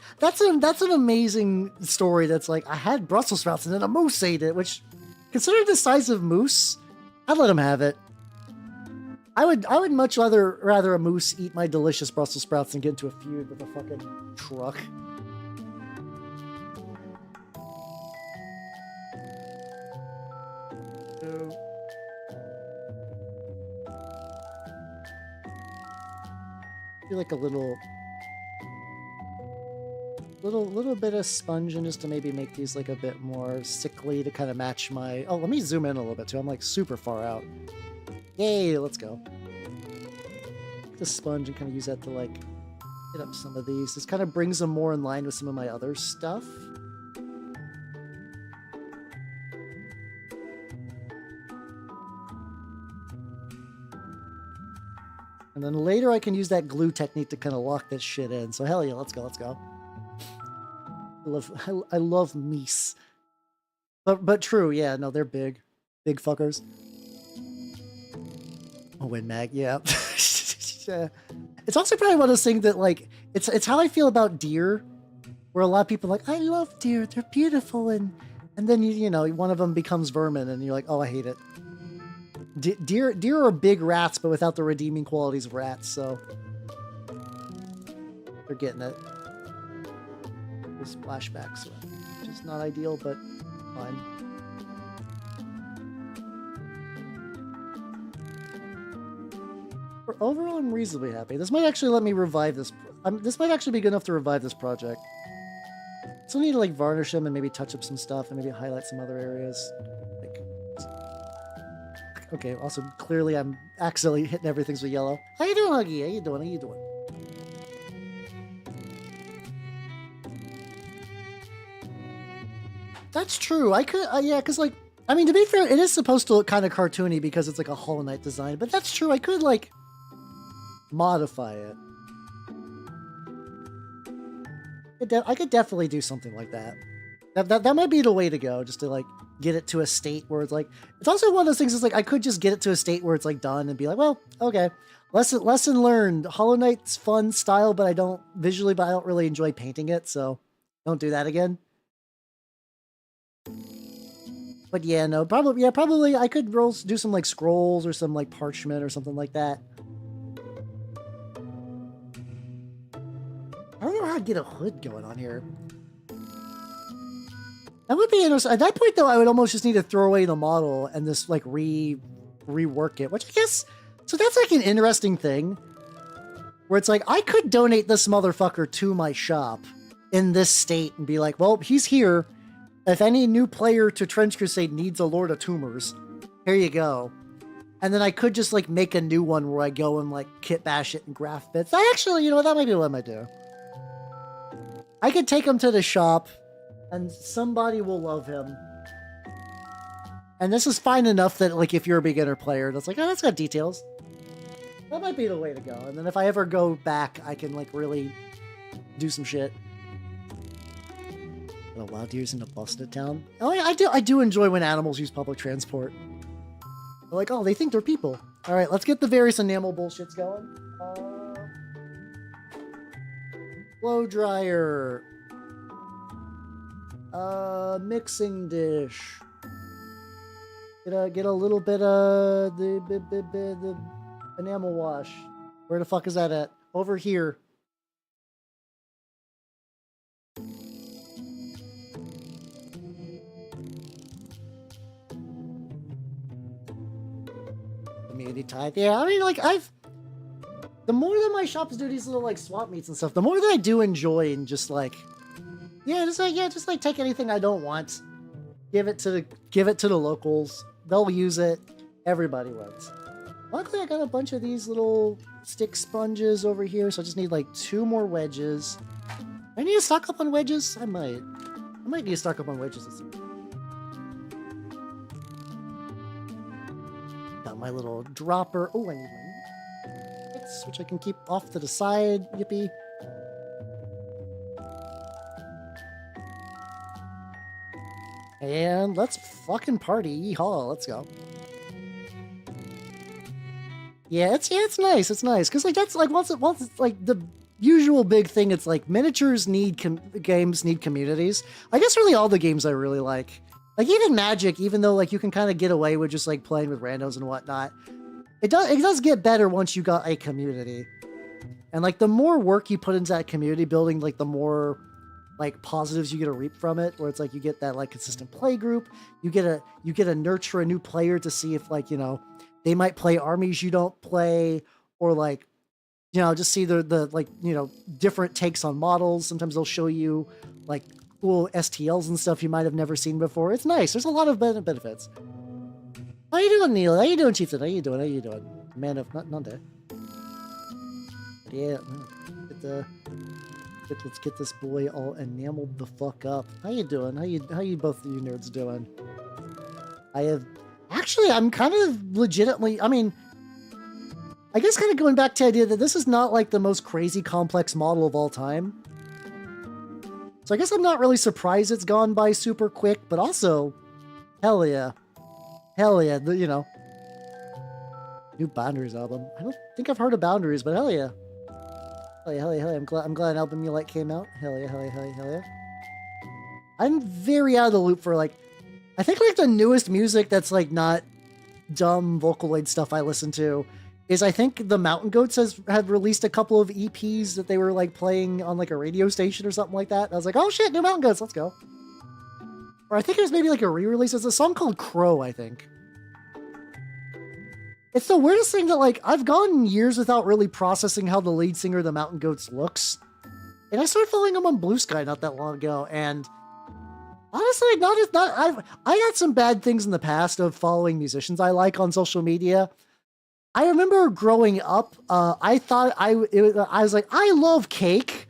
an amazing story. That's like I had Brussels sprouts and then a moose ate it. Which, considering the size of moose, I'd let him have it. I would much rather a moose eat my delicious Brussels sprouts than get into a feud with a fucking truck. I feel like a little bit of sponging just to maybe make these like a bit more sickly to kind of match my... Oh, let me zoom in a little bit too. I'm like super far out. Yay, let's go. The sponge and kind of use that to like hit up some of these. This kind of brings them more in line with some of my other stuff. And then later I can use that glue technique to kind of lock this shit in. So hell yeah, let's go, let's go. I love meese. But true, yeah, no, they're big. Big fuckers. Oh, Win Mag, yeah. Yeah. It's also probably one of those things that like it's how I feel about deer, where a lot of people are like, I love deer, they're beautiful, and then you know one of them becomes vermin and you're like, oh, I hate it. Deer are big rats, but without the redeeming qualities of rats, so they're getting it. The splashbacks, which is not ideal, but fine. Overall, I'm reasonably happy. This might actually let me revive this. This might actually be good enough to revive this project. So I need to like varnish them and maybe touch up some stuff and maybe highlight some other areas. Like, okay. Also, clearly I'm accidentally hitting everything with yellow. How you doing, Huggy? How you doing? How you doing? That's true. I could, yeah, because like, I mean, to be fair, it is supposed to look kind of cartoony because it's like a Hollow Knight design, but that's true. I could like modify it. I could definitely do something like that. That might be the way to go, just to like get it to a state where it's like, it's also one of those things that's like, I could just get it to a state where it's like done and be like, well, okay, lesson learned. Hollow Knight's fun style, but I don't really enjoy painting it, so don't do that again. But yeah, no, probably I could do some like scrolls or some like parchment or something like that. I don't know how to get a hood going on here. That would be interesting. At that point though, I would almost just need to throw away the model and just like rework it, which I guess, so that's like an interesting thing where it's like, I could donate this motherfucker to my shop in this state and be like, well, he's here. If any new player to Trench Crusade needs a Lord of Tumors, here you go. And then I could just like make a new one where I go and like kit bash it and graph bits. I actually, you know, that might be what I might do. I could take him to the shop and somebody will love him. And this is fine enough that like if you're a beginner player, that's like, oh, that's got details. That might be the way to go. And then if I ever go back, I can like really do some shit. The wild deer's in a busted town. Oh, yeah, I do enjoy when animals use public transport. They're like, oh, they think they're people. All right, let's get the various enamel bullshits going. Blow dryer. Mixing dish. Get a little bit of the enamel wash. Where the fuck is that at? Over here. Community tithe. Yeah, I mean, like, the more that my shops do these little, like, swap meets and stuff, the more that I do enjoy and just, like, just take anything I don't want. Give it to the locals. They'll use it. Everybody wins. Luckily, I got a bunch of these little stick sponges over here, so I just need, like, 2 more wedges. I need to stock up on wedges? I might need to stock up on wedges. Got my little dropper. Oh, I need my bits, which I can keep off to the side. Yippee. And let's fucking party. Yeehaw, let's go. Yeah, it's nice. It's nice because like that's like once it's like the usual big thing. It's like miniatures need games need communities. I guess really all the games I really like even Magic, even though like you can kind of get away with just like playing with randos and whatnot. It does get better once you got a community, and like the more work you put into that community building, like the more like positives you get to reap from it, where it's like you get that like consistent play group, you get to nurture a new player to see if like, you know, they might play armies you don't play, or like, you know, just see the like, you know, different takes on models. Sometimes they'll show you like cool STLs and stuff you might have never seen before. It's nice. There's a lot of benefits. How you doing, Neil? How you doing, Chieftain? How you doing? Man of none day. Yeah, let's get this boy all enameled the fuck up. How you doing? How you both of you nerds doing? I'm kind of legitimately, I mean, I guess kind of going back to the idea that this is not like the most crazy complex model of all time. So I guess I'm not really surprised it's gone by super quick, but also, hell yeah, you know, new Boundaries album. I don't think I've heard of Boundaries, but hell yeah. Hell yeah. I'm glad an album you like came out. Hell yeah. I'm very out of the loop for like, I think like the newest music that's like not dumb Vocaloid stuff I listen to is I think the Mountain Goats have released a couple of EPs that they were like playing on like a radio station or something like that. And I was like, oh shit, new Mountain Goats, let's go. Or I think it was maybe like a re-release. It's a song called Crow, I think. It's the weirdest thing that, like, I've gone years without really processing how the lead singer of the Mountain Goats looks. And I started following him on Blue Sky not that long ago, and honestly, I had some bad things in the past of following musicians I like on social media. I remember growing up, I thought I was like, I love Cake.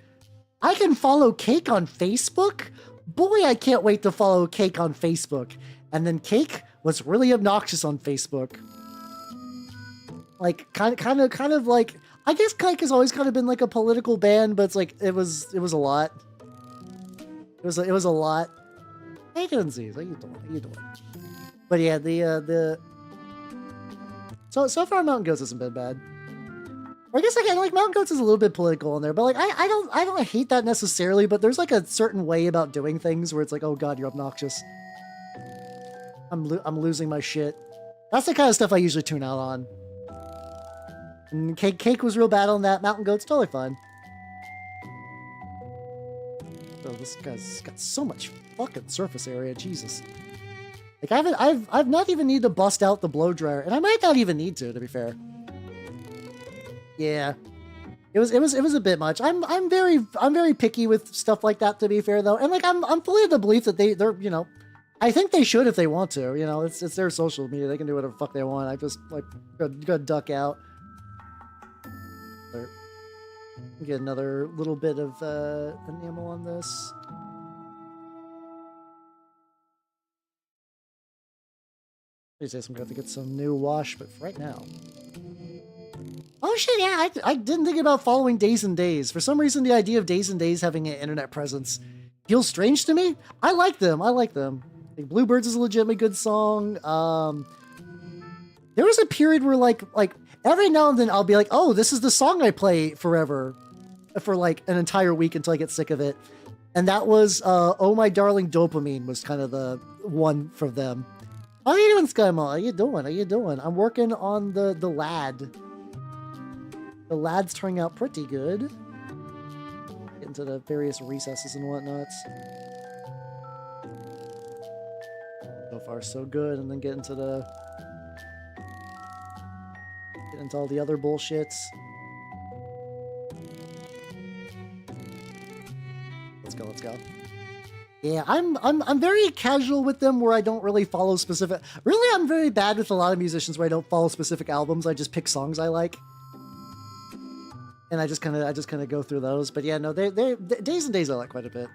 I can follow Cake on Facebook. Boy, I can't wait to follow Cake on Facebook. And then Cake was really obnoxious on Facebook. Like kind of like, I guess Cake has always kind of been like a political band, but it's like it was a lot. It was a lot. How you doing, Z's? How you doing? But yeah, so far Mountain Goats hasn't been bad. Or I guess again, like Mountain Goats is a little bit political in there, but like I don't hate that necessarily. But there's like a certain way about doing things where it's like, oh god, you're obnoxious. I'm losing my shit. That's the kind of stuff I usually tune out on. And Cake was real bad on that. Mountain Goat's totally fine. Oh, this guy's got so much fucking surface area, Jesus. Like I've not even need to bust out the blow dryer, and I might not even need to be fair. Yeah. It was a bit much. I'm very picky with stuff like that, to be fair though. And like I'm fully of the belief that they're you know, I think they should if they want to, you know, it's their social media. They can do whatever the fuck they want. I just like go duck out. Get another little bit of enamel on this. I'm gonna have to get some new wash, but for right now, Oh shit, yeah, I didn't think about following Days and Days. For some reason, the idea of Days and Days having an internet presence feels strange to me. I like them. I like them. Like, Bluebirds is a legitimately good song. There was a period where like every now and then I'll be like, oh, this is the song I play forever for like an entire week until I get sick of it. And that was Oh My Darling Dopamine was kind of the one for them. How you doing, Skymal? How you doing? How you doing? I'm working on the lad. The lad's turning out pretty good. Get into the various recesses and whatnots. So far, so good. And then get into all the other bullshits. Let's go. Let's go. Yeah, I'm very casual with them where I don't really follow specific. Really, I'm very bad with a lot of musicians where I don't follow specific albums. I just pick songs I like. And I just kind of go through those. But yeah, no, they Days and Days I like quite a bit.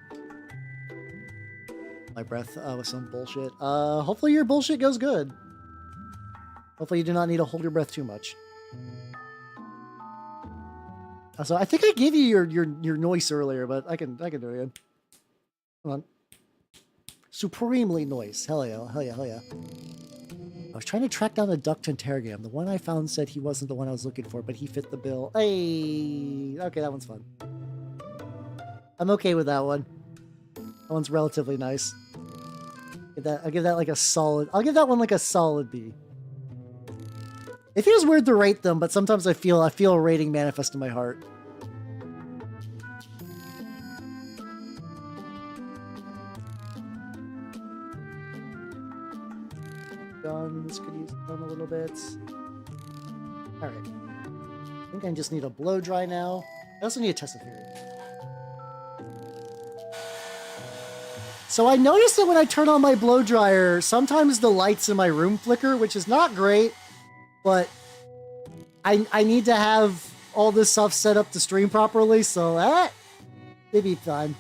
My breath with some bullshit. Hopefully your bullshit goes good. Hopefully you do not need to hold your breath too much. So I think I gave you your noise earlier, but I can do it again. Hold on. Supremely noise. Hell yeah, hell yeah, hell yeah. I was trying to track down a duck to interrogate him. The one I found said he wasn't the one I was looking for, but he fit the bill. Hey, okay, that one's fun. I'm okay with that one. That one's relatively nice. I'll give that like a solid. I'll give that one like a solid B. It feels weird to rate them, but sometimes I feel a rating manifest in my heart. Guns could use them a little bit. All right. I think I just need a blow dry now. I also need a test of theory. So I noticed that when I turn on my blow dryer, sometimes the lights in my room flicker, which is not great, but I need to have all this stuff set up to stream properly, so that it'd be fine.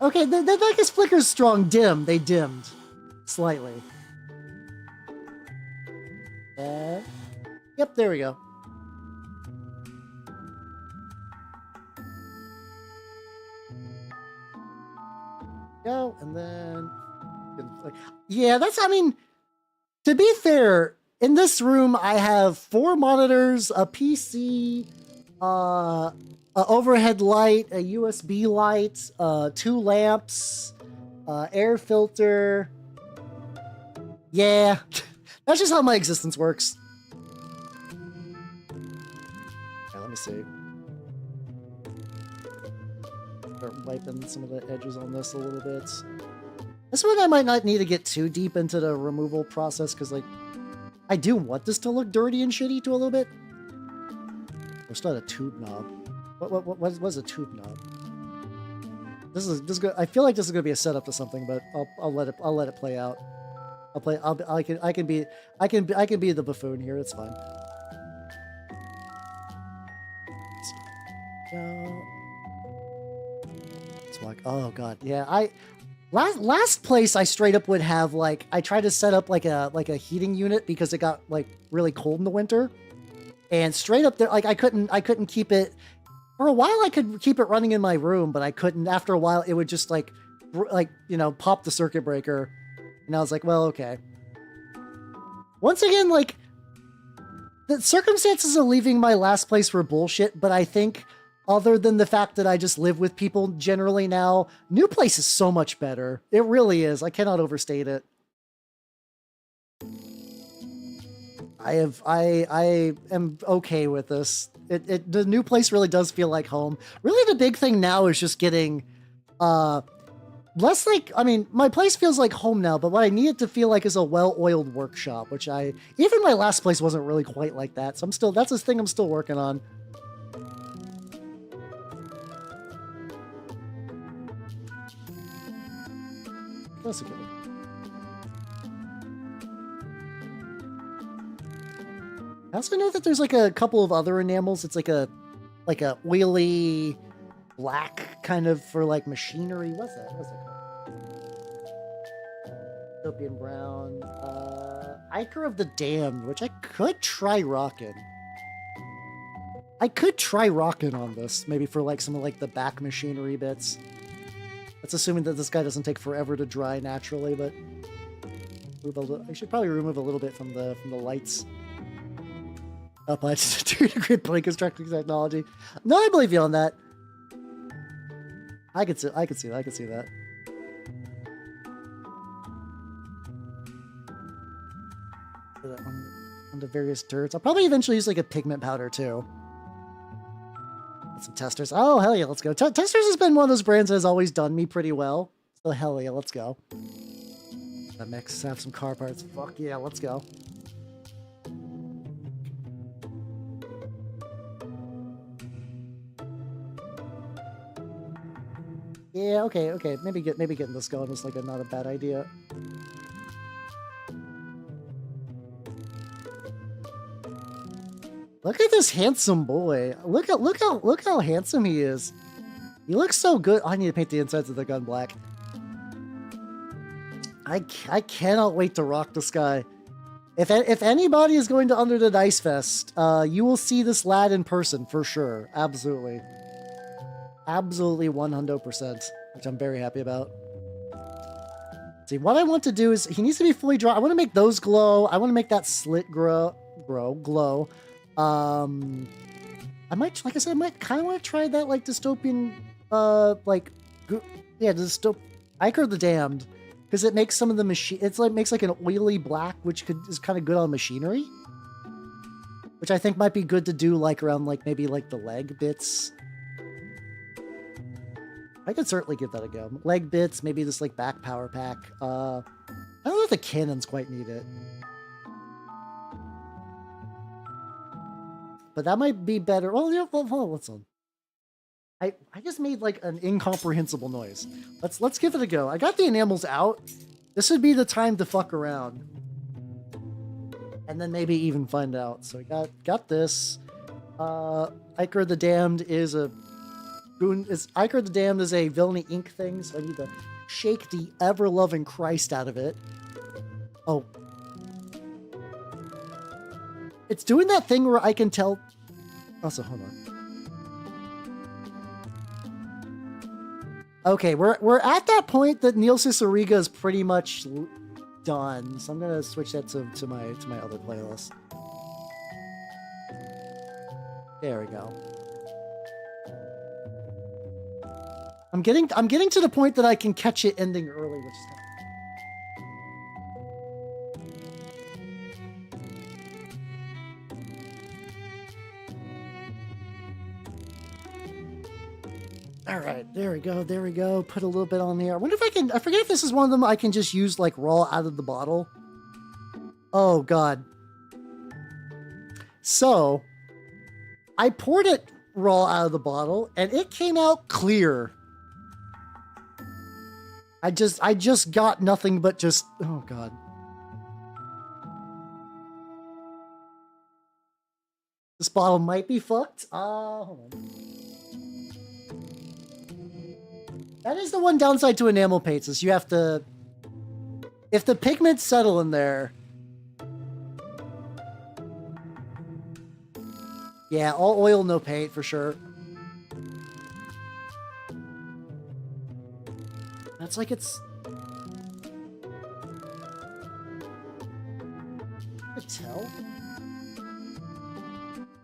Okay, the Vegas flicker's strong. Dim. They dimmed. Slightly. Yep, there we go. Go, and then... Yeah, I mean, to be fair, in this room, I have 4 monitors, a PC, an overhead light, a USB light, 2 lamps, air filter. Yeah, that's just how my existence works. Yeah, let me see. Start wiping some of the edges on this a little bit. This one I might not need to get too deep into the removal process because, like, I do want this to look dirty and shitty to a little bit. It's not a tube knob. What's a tube knob? This is good. I feel like this is gonna be a setup to something, but I'll let it play out. I can be the buffoon here. It's fine. Go. It's like, oh god, yeah. Last place I straight up would have like I tried to set up like a heating unit because it got like really cold in the winter, and straight up there like I couldn't keep it for a while. I could keep it running in my room, but I couldn't. After a while, it would just like you know, pop the circuit breaker, and I was like, well, okay. Once again, like the circumstances of leaving my last place were bullshit, but I think, other than the fact that I just live with people generally now, new place is so much better. It really is. I cannot overstate it. I am okay with this. The new place really does feel like home. Really, the big thing now is just getting less like, I mean, my place feels like home now, but what I need it to feel like is a well-oiled workshop, which even my last place wasn't really quite like that. So that's a thing I'm still working on. That's okay. I also know that there's like a couple of other enamels. It's like a oily black kind of for like machinery. What's that called? Dystopian Brown. Ichor of the Damned, which I could try rocking. On this, maybe for like some of like the back machinery bits. That's assuming that this guy doesn't take forever to dry naturally, but I should probably remove a little bit from the lights. Applied to 2-degree plane construction technology. No, I believe you on that. I could see that. On the various dirts. I'll probably eventually use like a pigment powder too. Get some testers. Oh, hell yeah, let's go. Testers has been one of those brands that has always done me pretty well. So hell yeah, let's go. That mix, have some car parts. Fuck yeah, let's go. Yeah, okay. Maybe getting this going is like not a bad idea. Look at this handsome boy. Look how handsome he is. He looks so good. Oh, I need to paint the insides of the gun black. I cannot wait to rock this guy. If anybody is going to Under the Dice Fest, you will see this lad in person for sure. Absolutely. Absolutely 100%, which I'm very happy about. See, what I want to do is, he needs to be fully dry. I want to make those glow. I want to make that slit glow. I might, like I said, I might kind of want to try that, like, dystopian, Ichor the Damned, because it makes some of the makes like an oily black, which is kind of good on machinery, which I think might be good to do, like, around, like, maybe, like, the leg bits. I could certainly give that a go. Leg bits, maybe this, like, back power pack. I don't know if the cannons quite need it. But that might be better. Well, yeah, what's on? I just made like an incomprehensible noise. Let's give it a go. I got the enamels out. This would be the time to fuck around. And then maybe even find out. So I got this. Ichor the Damned is a Ichor the Damned is a Villainy Inc. thing, so I need to shake the ever-loving Christ out of it. Oh. It's doing that thing where I can tell... Also, hold on. Okay, we're at that point that Neil Cicierega is pretty much done, so I'm gonna switch that to my other playlist. There we go. I'm getting to the point that I can catch it ending early, which is all right, there we go. Put a little bit on there. I wonder if I can, I forget if this is one of them I can just use like raw out of the bottle. Oh God. So I poured it raw out of the bottle and it came out clear. I just got nothing but just, oh God. This bottle might be fucked. Hold on. That is the one downside to enamel paints, is you have to... If the pigments settle in there... Yeah, all oil, no paint, for sure. That's like it's... I could tell.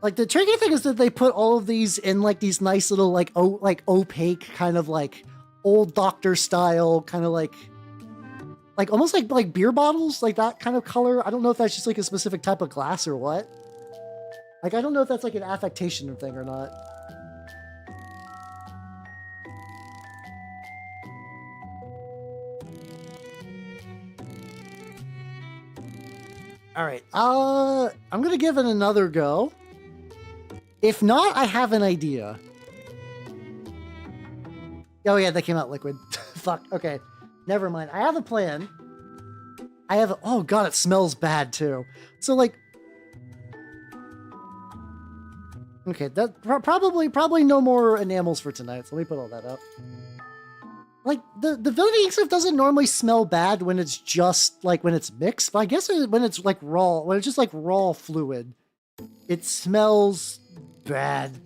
Like, the tricky thing is that they put all of these in, like, these nice little, like opaque, kind of, like... old doctor style, kind of like almost like beer bottles, like that kind of color. I don't know if that's just like a specific type of glass or what. Like, I don't know if that's like an affectation thing or not. All right, I'm gonna give it another go. If not, I have an idea. Oh yeah, that came out liquid. Fuck, okay. Never mind. I have a plan. Oh God, it smells bad too. So like... Okay, that probably no more enamels for tonight, so let me put all that up. like the villainy stuff doesn't normally smell bad when it's just like when it's mixed, but I guess when it's like raw, when it's just like raw fluid, it smells bad.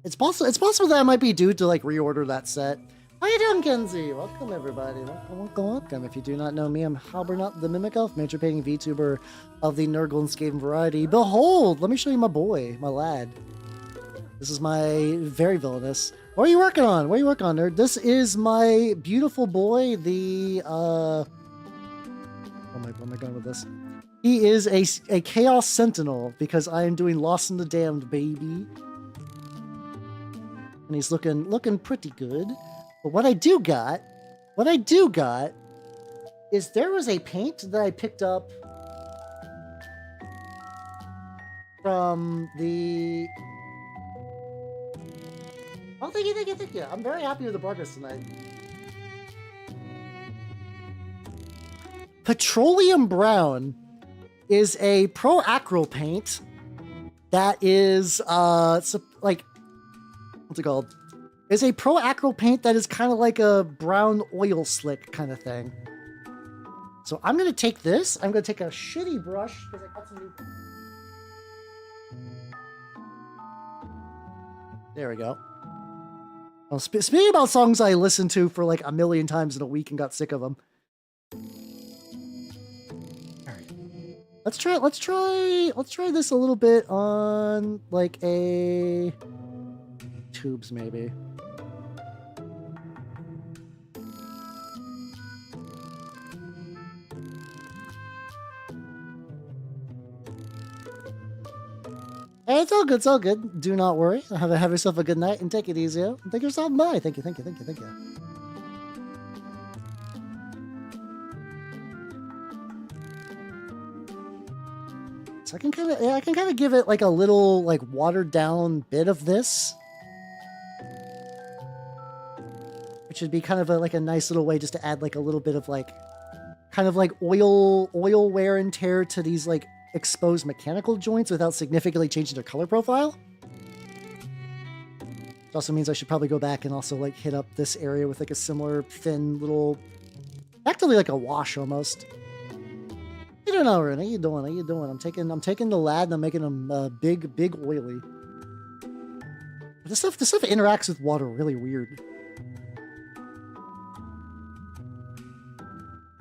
It's possible that I might be due to like reorder that set. How you doing, Kenzie? Welcome everybody. Welcome. If you do not know me, I'm Halbernut the Mimic Elf, major painting VTuber of the Nurgle and Skaven variety. Behold, let me show you my boy, my lad. This is my very villainous. What are you working on? What are you working on, nerd? This is my beautiful boy, the where am I going with this? He is a Chaos Sentinel because I am doing Lost in the Damned, baby. And he's looking pretty good. But what I do got is there was a paint that I picked up from the... Oh, thank you. I'm very happy with the progress tonight. Petroleum Brown is a pro acryl paint that is, like, what's it called? It's a pro acryl paint that is kind of like a brown oil slick kind of thing. So I'm going to take this. I'm going to take a shitty brush because I got some new... There we go. Well, speaking about songs I listened to for like a million times in a week and got sick of them. All right. Let's try this a little bit on like a tubes maybe. Hey, it's all good. It's all good. Do not worry. Have yourself a good night and take it easy. And take yourself bye. Thank you. So I can kind of give it like a little like watered down bit of this, which would be kind of like a nice little way just to add like a little bit of like kind of like oil wear and tear to these like exposed mechanical joints without significantly changing their color profile. It also means I should probably go back and also like hit up this area with like a similar thin little, actually like a wash almost. You don't know, Rune. How you doing? I'm taking the lad and I'm making him big oily. This stuff interacts with water really weird.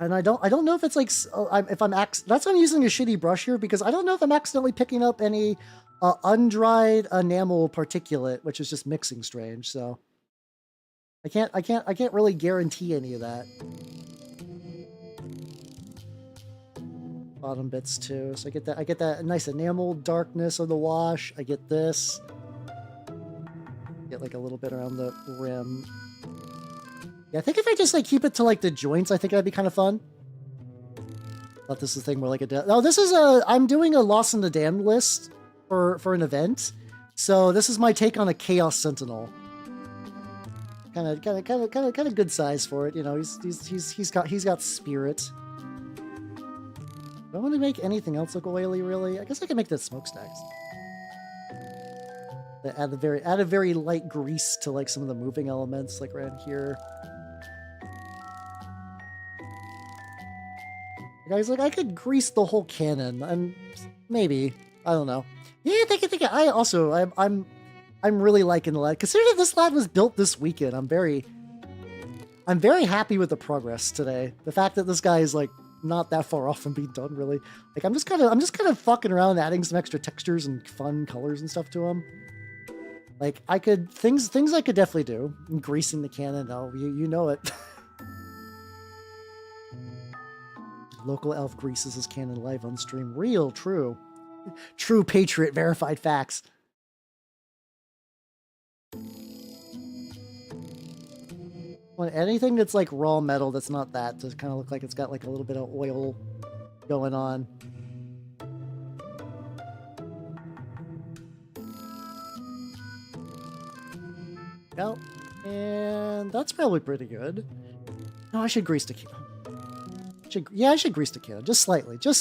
And I don't know if it's like, that's why I'm using a shitty brush here, because I don't know if I'm accidentally picking up any undried enamel particulate, which is just mixing strange. So I can't really guarantee any of that. Bottom bits too. So I get that nice enamel darkness of the wash. I get this. Get like a little bit around the rim. Yeah, I think if I just like keep it to like the joints, I think that'd be kind of fun. Thought this is a thing where like I'm doing a Lost in the Damned list for an event. So this is my take on a Chaos Sentinel. Kind of good size for it, you know. He's got spirit. Do I want to make anything else look oily, really? I guess I can make the smokestacks. Add a very light grease to like some of the moving elements, like right here. Guys, like I could grease the whole cannon, and maybe I don't know. Yeah, thank you. I'm really liking the lad. Considering this lad was built this weekend, I'm very happy with the progress today. The fact that this guy is like not that far off from being done, really. Like I'm just kind of fucking around, adding some extra textures and fun colors and stuff to him. Like things I could definitely do. Greasing the cannon, oh, you know it. Local elf greases his cannon live on stream. Real, true patriot, verified facts. Well, anything that's like raw metal that's not that to kind of look like it's got like a little bit of oil going on. Well, and that's probably pretty good. No, I should grease the cannon. I should grease the cannon just slightly. Just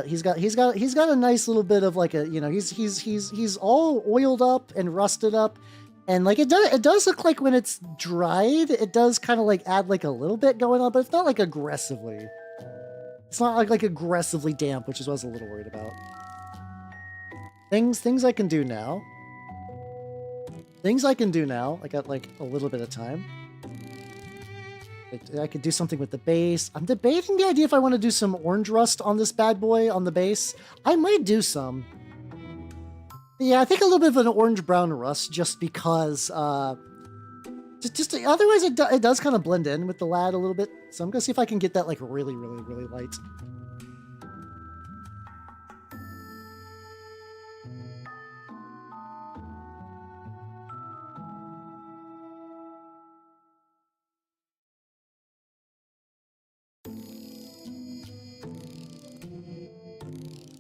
He's got a nice little bit of like a, you know, he's all oiled up and rusted up, and like it does look like when it's dried, it does kind of like add like a little bit going on, but it's not like aggressively. It's not like aggressively damp, which is what I was a little worried about. Things I can do now. Things I can do now. I got like a little bit of time. I could do something with the base. I'm debating the idea if I want to do some orange rust on this bad boy on the base. I might do some. Yeah, I think a little bit of an orange-brown rust just because... Just otherwise it does kind of blend in with the lad a little bit. So I'm going to see if I can get that like really, really, really light.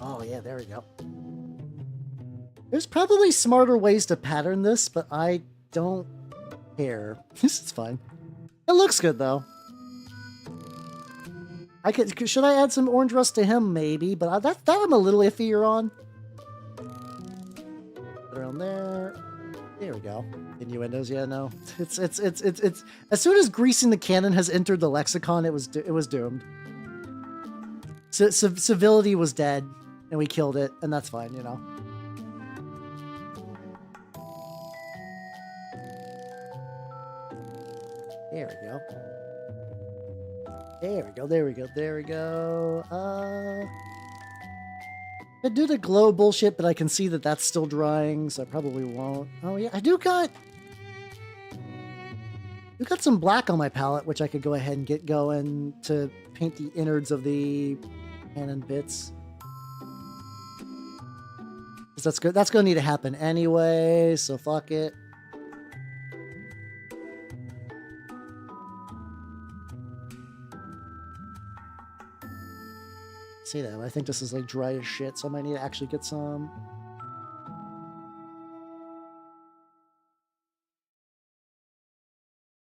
Oh yeah, there we go. There's probably smarter ways to pattern this, but I don't care. This is fine. It looks good though. Should I add some orange rust to him? Maybe, but that I'm a little iffier on. Around there. There we go. Innuendos, yeah, no. It's as soon as greasing the cannon has entered the lexicon, it was doomed. Civility was dead, and we killed it, and that's fine, you know. There we go. There we go, there we go, there we go. I do the glow bullshit, but I can see that that's still drying, so I probably won't. Oh yeah, I do got some black on my palette, which I could go ahead and get going to paint the innards of the cannon bits. Because that's good. That's gonna need to happen anyway, so fuck it. See that? I think this is like dry as shit, so I might need to actually get some.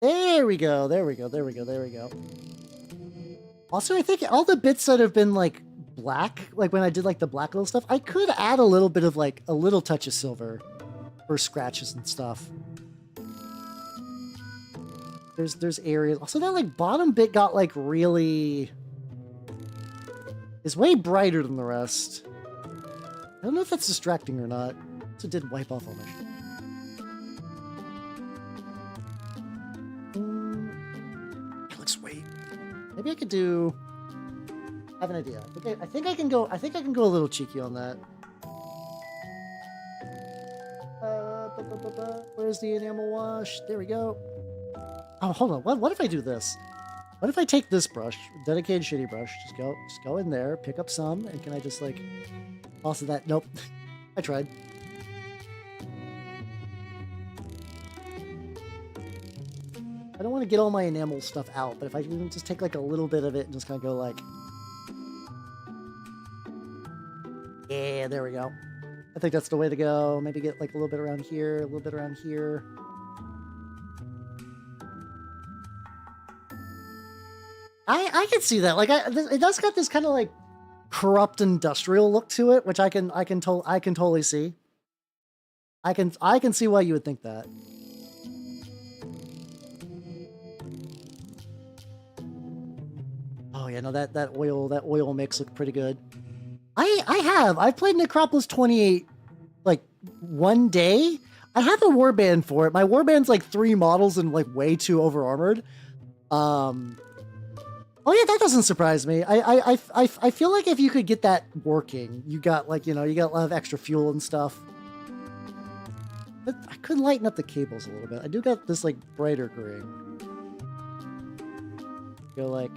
There we go. There we go. There we go. There we go. Also, I think all the bits that have been like black, like when I did like the black little stuff, I could add a little bit of like a little touch of silver for scratches and stuff. There's areas. Also, that like bottom bit got like really... is way brighter than the rest. I don't know if that's distracting or not. So it did wipe off all my shit. It looks way... maybe I could do... I have an idea. I think I can go a little cheeky on that. Where's the enamel wash? There we go. Oh, hold on. What if I do this? What if I take this brush, dedicated shitty brush, just go in there, pick up some, and can I just like toss that? Nope. I tried. I don't want to get all my enamel stuff out, but if I can just take like a little bit of it and just kind of go like, yeah, there we go. I think that's the way to go. Maybe get like a little bit around here, a little bit around here. I can see that. Like, it does got this kind of like corrupt industrial look to it, which I can totally see. I can see why you would think that. Oh yeah, no, that oil mix looked pretty good. I've played Necropolis 28 like one day. I have a warband for it. My warband's like 3 models and like way too over armored. Oh yeah, that doesn't surprise me. I feel like if you could get that working, you got like, you know, you got a lot of extra fuel and stuff. But I could lighten up the cables a little bit. I do got this like brighter green. Go like...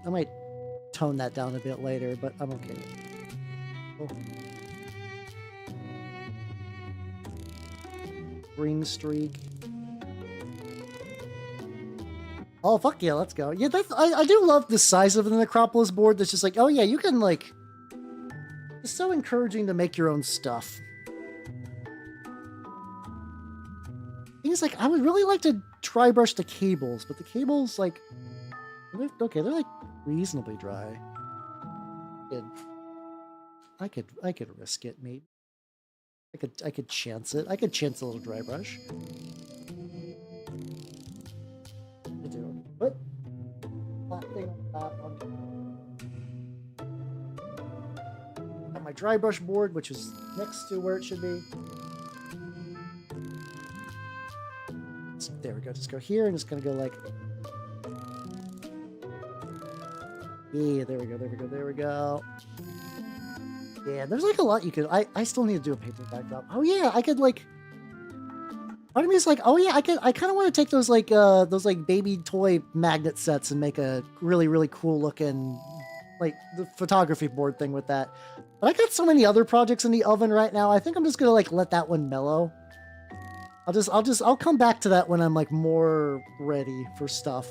I might tone that down a bit later, but I'm okay. Cool. Green streak. Oh fuck yeah, let's go. Yeah, I do love the size of the Necropolis board. That's just like, oh yeah, you can It's so encouraging to make your own stuff. Things like, I would really like to dry brush the cables, but the cables, like, they're like reasonably dry. I could risk it, maybe. I could chance it. I could chance a little dry brush. I do. Put that thing on got my dry brush board, which is next to where it should be. So there we go. Just go here and just gonna go like. Yeah, there we go. There we go. There we go. Yeah, there's like a lot you could. I still need to do a paper backdrop. Oh yeah, I could like. Part of me is like, oh yeah, I kind of want to take those like baby toy magnet sets and make a really cool looking like the photography board thing with that. But I got so many other projects in the oven right now. I think I'm just gonna like let that one mellow. I'll come back to that when I'm like more ready for stuff.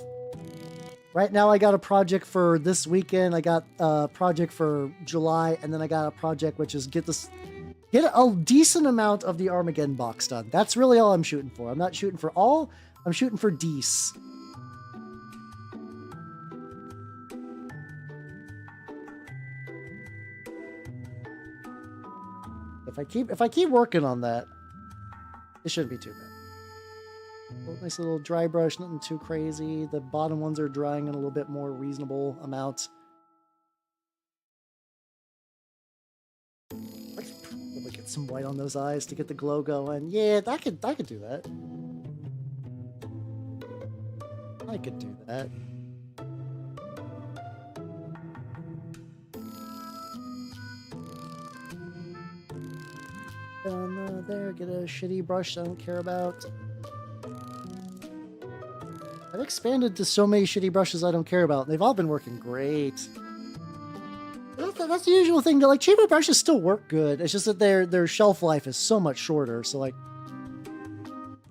Right now I got a project for this weekend. I got a project for July, and then I got a project which is get a decent amount of the Armageddon box done. That's really all I'm shooting for. I'm not shooting for all. I'm shooting for dece. If I keep working on that, it shouldn't be too bad. Nice little dry brush, nothing too crazy. The bottom ones are drying in a little bit more reasonable amount. Probably get some white on those eyes to get the glow going. Yeah, I could do that. I could do that. Down there, get a shitty brush I don't care about. I've expanded to so many shitty brushes I don't care about. They've all been working great. That's the usual thing. Like, cheaper brushes still work good. It's just that their shelf life is so much shorter. So like,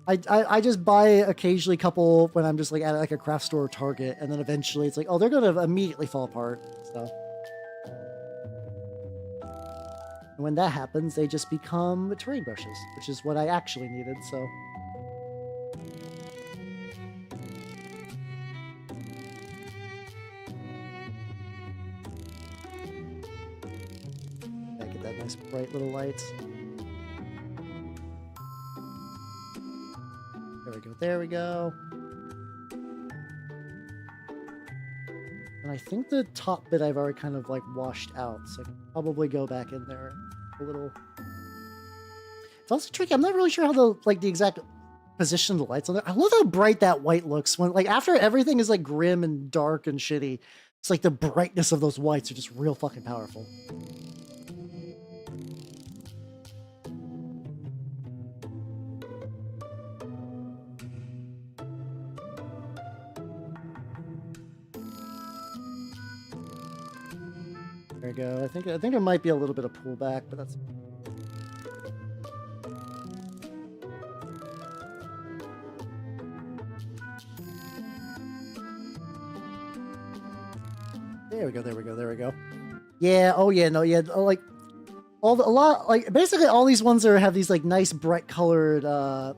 I just buy occasionally a couple when I'm just like at like a craft store or Target, and then eventually it's like, oh, they're gonna immediately fall apart. So and when that happens, they just become terrain brushes, which is what I actually needed. So. Nice bright little lights. There we go. There we go. And I think the top bit I've already kind of like washed out, so I can probably go back in there a little. It's also tricky. I'm not really sure how the exact position of the lights on there. I love how bright that white looks when like after everything is like grim and dark and shitty. It's like the brightness of those whites are just real fucking powerful. There we go. I think there might be a little bit of pullback, but that's. There we go. There we go. There we go. Yeah. Oh yeah. No. Yeah. Like basically all these ones have these like nice bright colored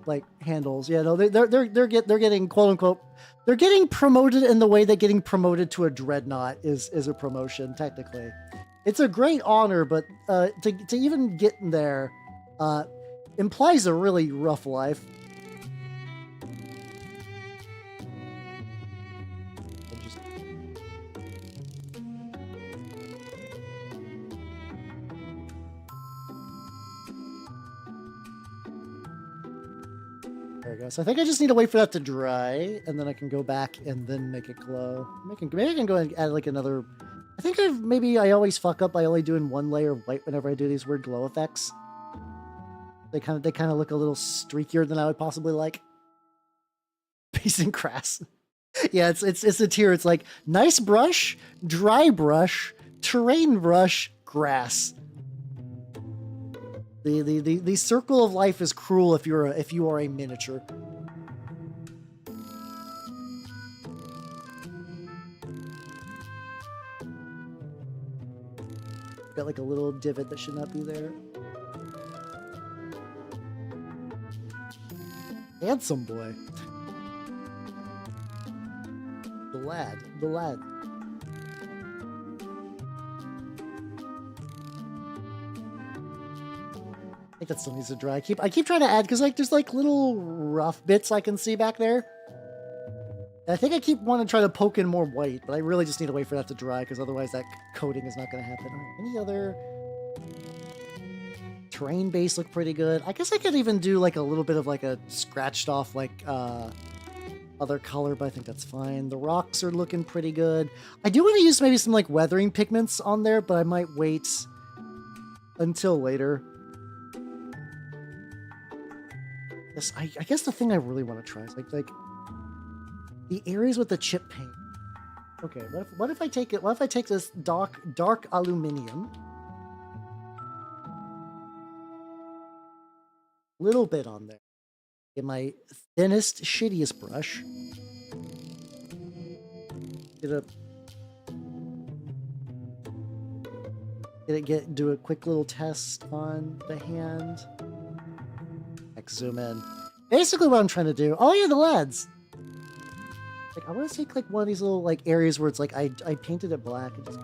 like handles. Yeah. No. They're getting quote unquote. They're getting promoted in the way that getting promoted to a dreadnought is a promotion technically. It's a great honor, but to even get in there implies a really rough life. There we go. So I think I just need to wait for that to dry, and then I can go back and then make it glow. Maybe I can go and add like another. I think I always fuck up by only doing one layer of white whenever I do these weird glow effects. They kind of look a little streakier than I would possibly like. Base and crass. Yeah, it's a tier. It's like nice brush, dry brush, terrain brush, grass. The circle of life is cruel if you are a miniature. Got like a little divot that should not be there. Handsome boy. The lad. The lad. I think that still needs to dry. I keep trying to add because like there's like little rough bits I can see back there. And I think I keep wanting to try to poke in more white, but I really just need to wait for that to dry because otherwise that coating is not going to happen. Any other terrain base look pretty good? I guess I could even do like a little bit of like a scratched off like other color, but I think that's fine. The rocks are looking pretty good. I do want to use maybe some like weathering pigments on there, but I might wait until later. I guess the thing I really want to try is like the areas with the chip paint. Okay, what if I take it? What if I take this dark aluminium, little bit on there, get my thinnest, shittiest brush, do a quick little test on the hand. Zoom in. Basically what I'm trying to do. Oh yeah, the lads. Like I want to take like one of these little like areas where it's like I painted it black and just...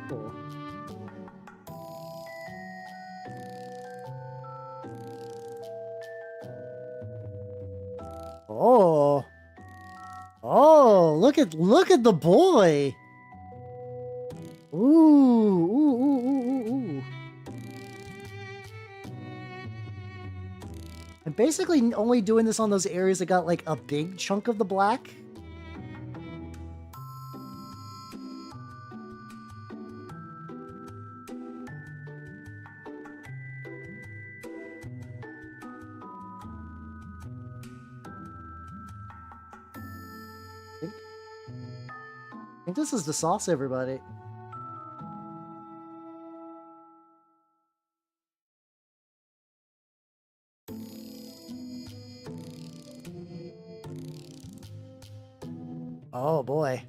Cool. Oh, look at the boy. Ooh. I'm basically only doing this on those areas that got like a big chunk of the black. I think this is the sauce, everybody. Oh boy.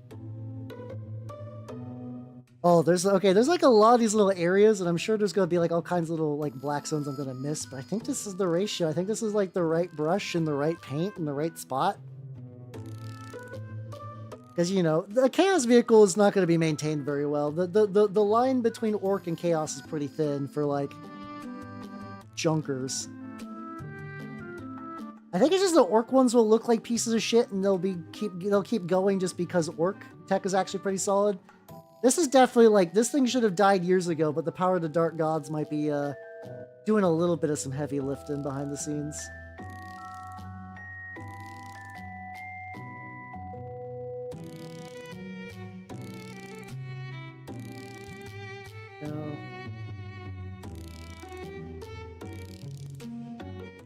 Oh, there's like a lot of these little areas, and I'm sure there's gonna be like all kinds of little like black zones I'm gonna miss, but I think this is the ratio. I think this is like the right brush and the right paint in the right spot. Because, you know, the Chaos vehicle is not going to be maintained very well. The line between Orc and Chaos is pretty thin for, like, junkers. I think it's just the Orc ones will look like pieces of shit, and they'll keep going just because Orc tech is actually pretty solid. This is definitely, like, this thing should have died years ago, but the power of the Dark Gods might be, doing a little bit of some heavy lifting behind the scenes.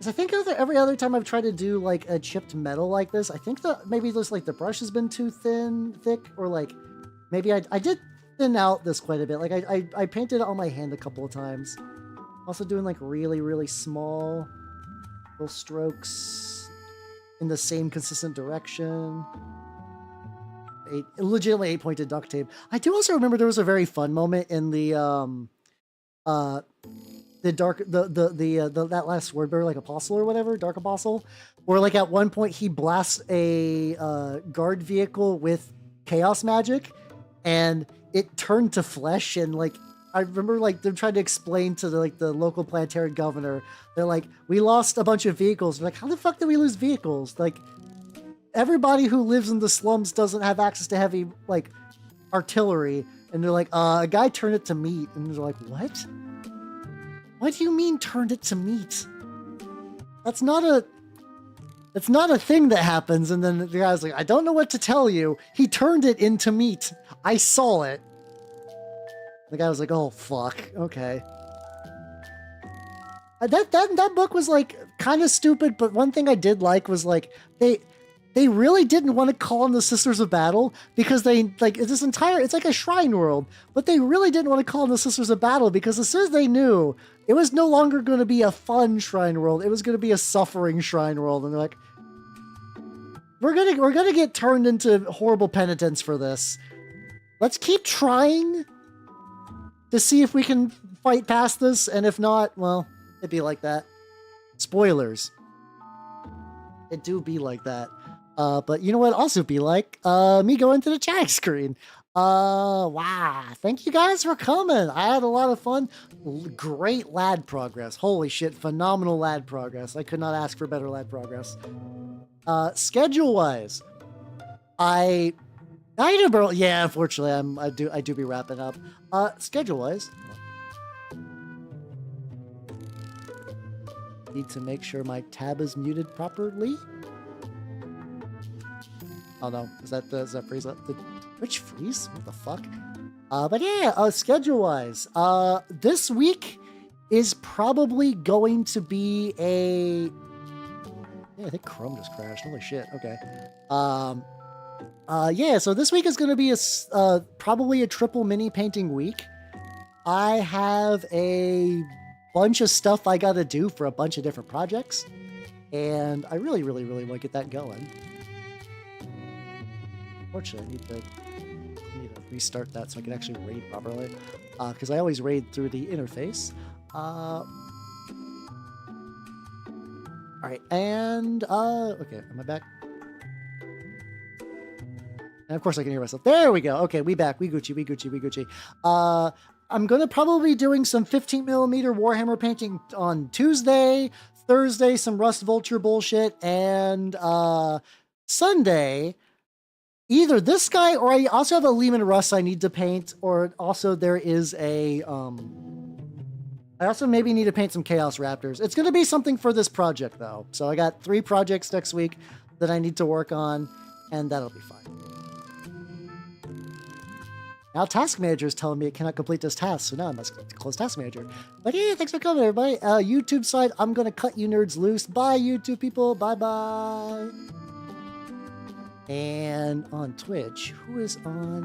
I think every other time I've tried to do like a chipped metal like this, I think that maybe just like the brush has been too thick, or like maybe I did thin out this quite a bit. Like I painted it on my hand a couple of times. Also doing like really small little strokes in the same consistent direction. Legitimately 8-pointed duct tape. I do also remember there was a very fun moment in the that last Swordbearer, like Apostle or whatever, Dark Apostle, where like at one point he blasts a guard vehicle with chaos magic, and it turned to flesh. And like I remember like them trying to explain to the local planetary governor, they're like, we lost a bunch of vehicles. They're like, how the fuck did we lose vehicles? Like everybody who lives in the slums doesn't have access to heavy like artillery. And they're like, a guy turned it to meat. And they're like, what? What do you mean turned it to meat? That's not a thing that happens. And then the guy's like, I don't know what to tell you. He turned it into meat. I saw it. The guy was like, oh fuck. Okay. That book was like kind of stupid, but one thing I did like was like they really didn't want to call on the Sisters of Battle because they like it's like a shrine world, but they really didn't want to call on the Sisters of Battle because as soon as they knew it was no longer going to be a fun shrine world, it was going to be a suffering shrine world, and they're like, we're gonna get turned into horrible penitents for this. Let's keep trying to see if we can fight past this, and if not, well, it'd be like that. Spoilers. It do be like that. But you know what also be like? Me going to the chat screen. Wow. Thank you guys for coming. I had a lot of fun. Great lad progress. Holy shit. Phenomenal lad progress. I could not ask for better lad progress. Schedule-wise, I do, bro. Yeah, unfortunately, I do be wrapping up. Schedule-wise, need to make sure my tab is muted properly. Oh no, does that freeze up? Did Twitch freeze? What the fuck? But yeah, schedule-wise, this week is probably going to be a... Yeah, I think Chrome just crashed. Holy shit. Okay. Yeah, so this week is going to be probably a triple mini painting week. I have a bunch of stuff I got to do for a bunch of different projects, and I really want to get that going. Unfortunately, I need to restart that so I can actually raid properly, because I always raid through the interface. All right, and okay, am I back? And of course I can hear myself. There we go. Okay, we back. We Gucci. I'm gonna probably be doing some 15mm Warhammer painting on Tuesday, Thursday, some Rust Vulture bullshit, and Sunday, either this guy or I also have a Lehman Russ I need to paint, or also there is a I also maybe need to paint some Chaos Raptors. It's going to be something for this project, though. So I got 3 projects next week that I need to work on, and that'll be fine. Now Task Manager is telling me it cannot complete this task, so now I must close Task Manager. But yeah, thanks for coming, everybody. YouTube side, I'm going to cut you nerds loose. Bye, YouTube people. Bye-bye. And on Twitch, who is on...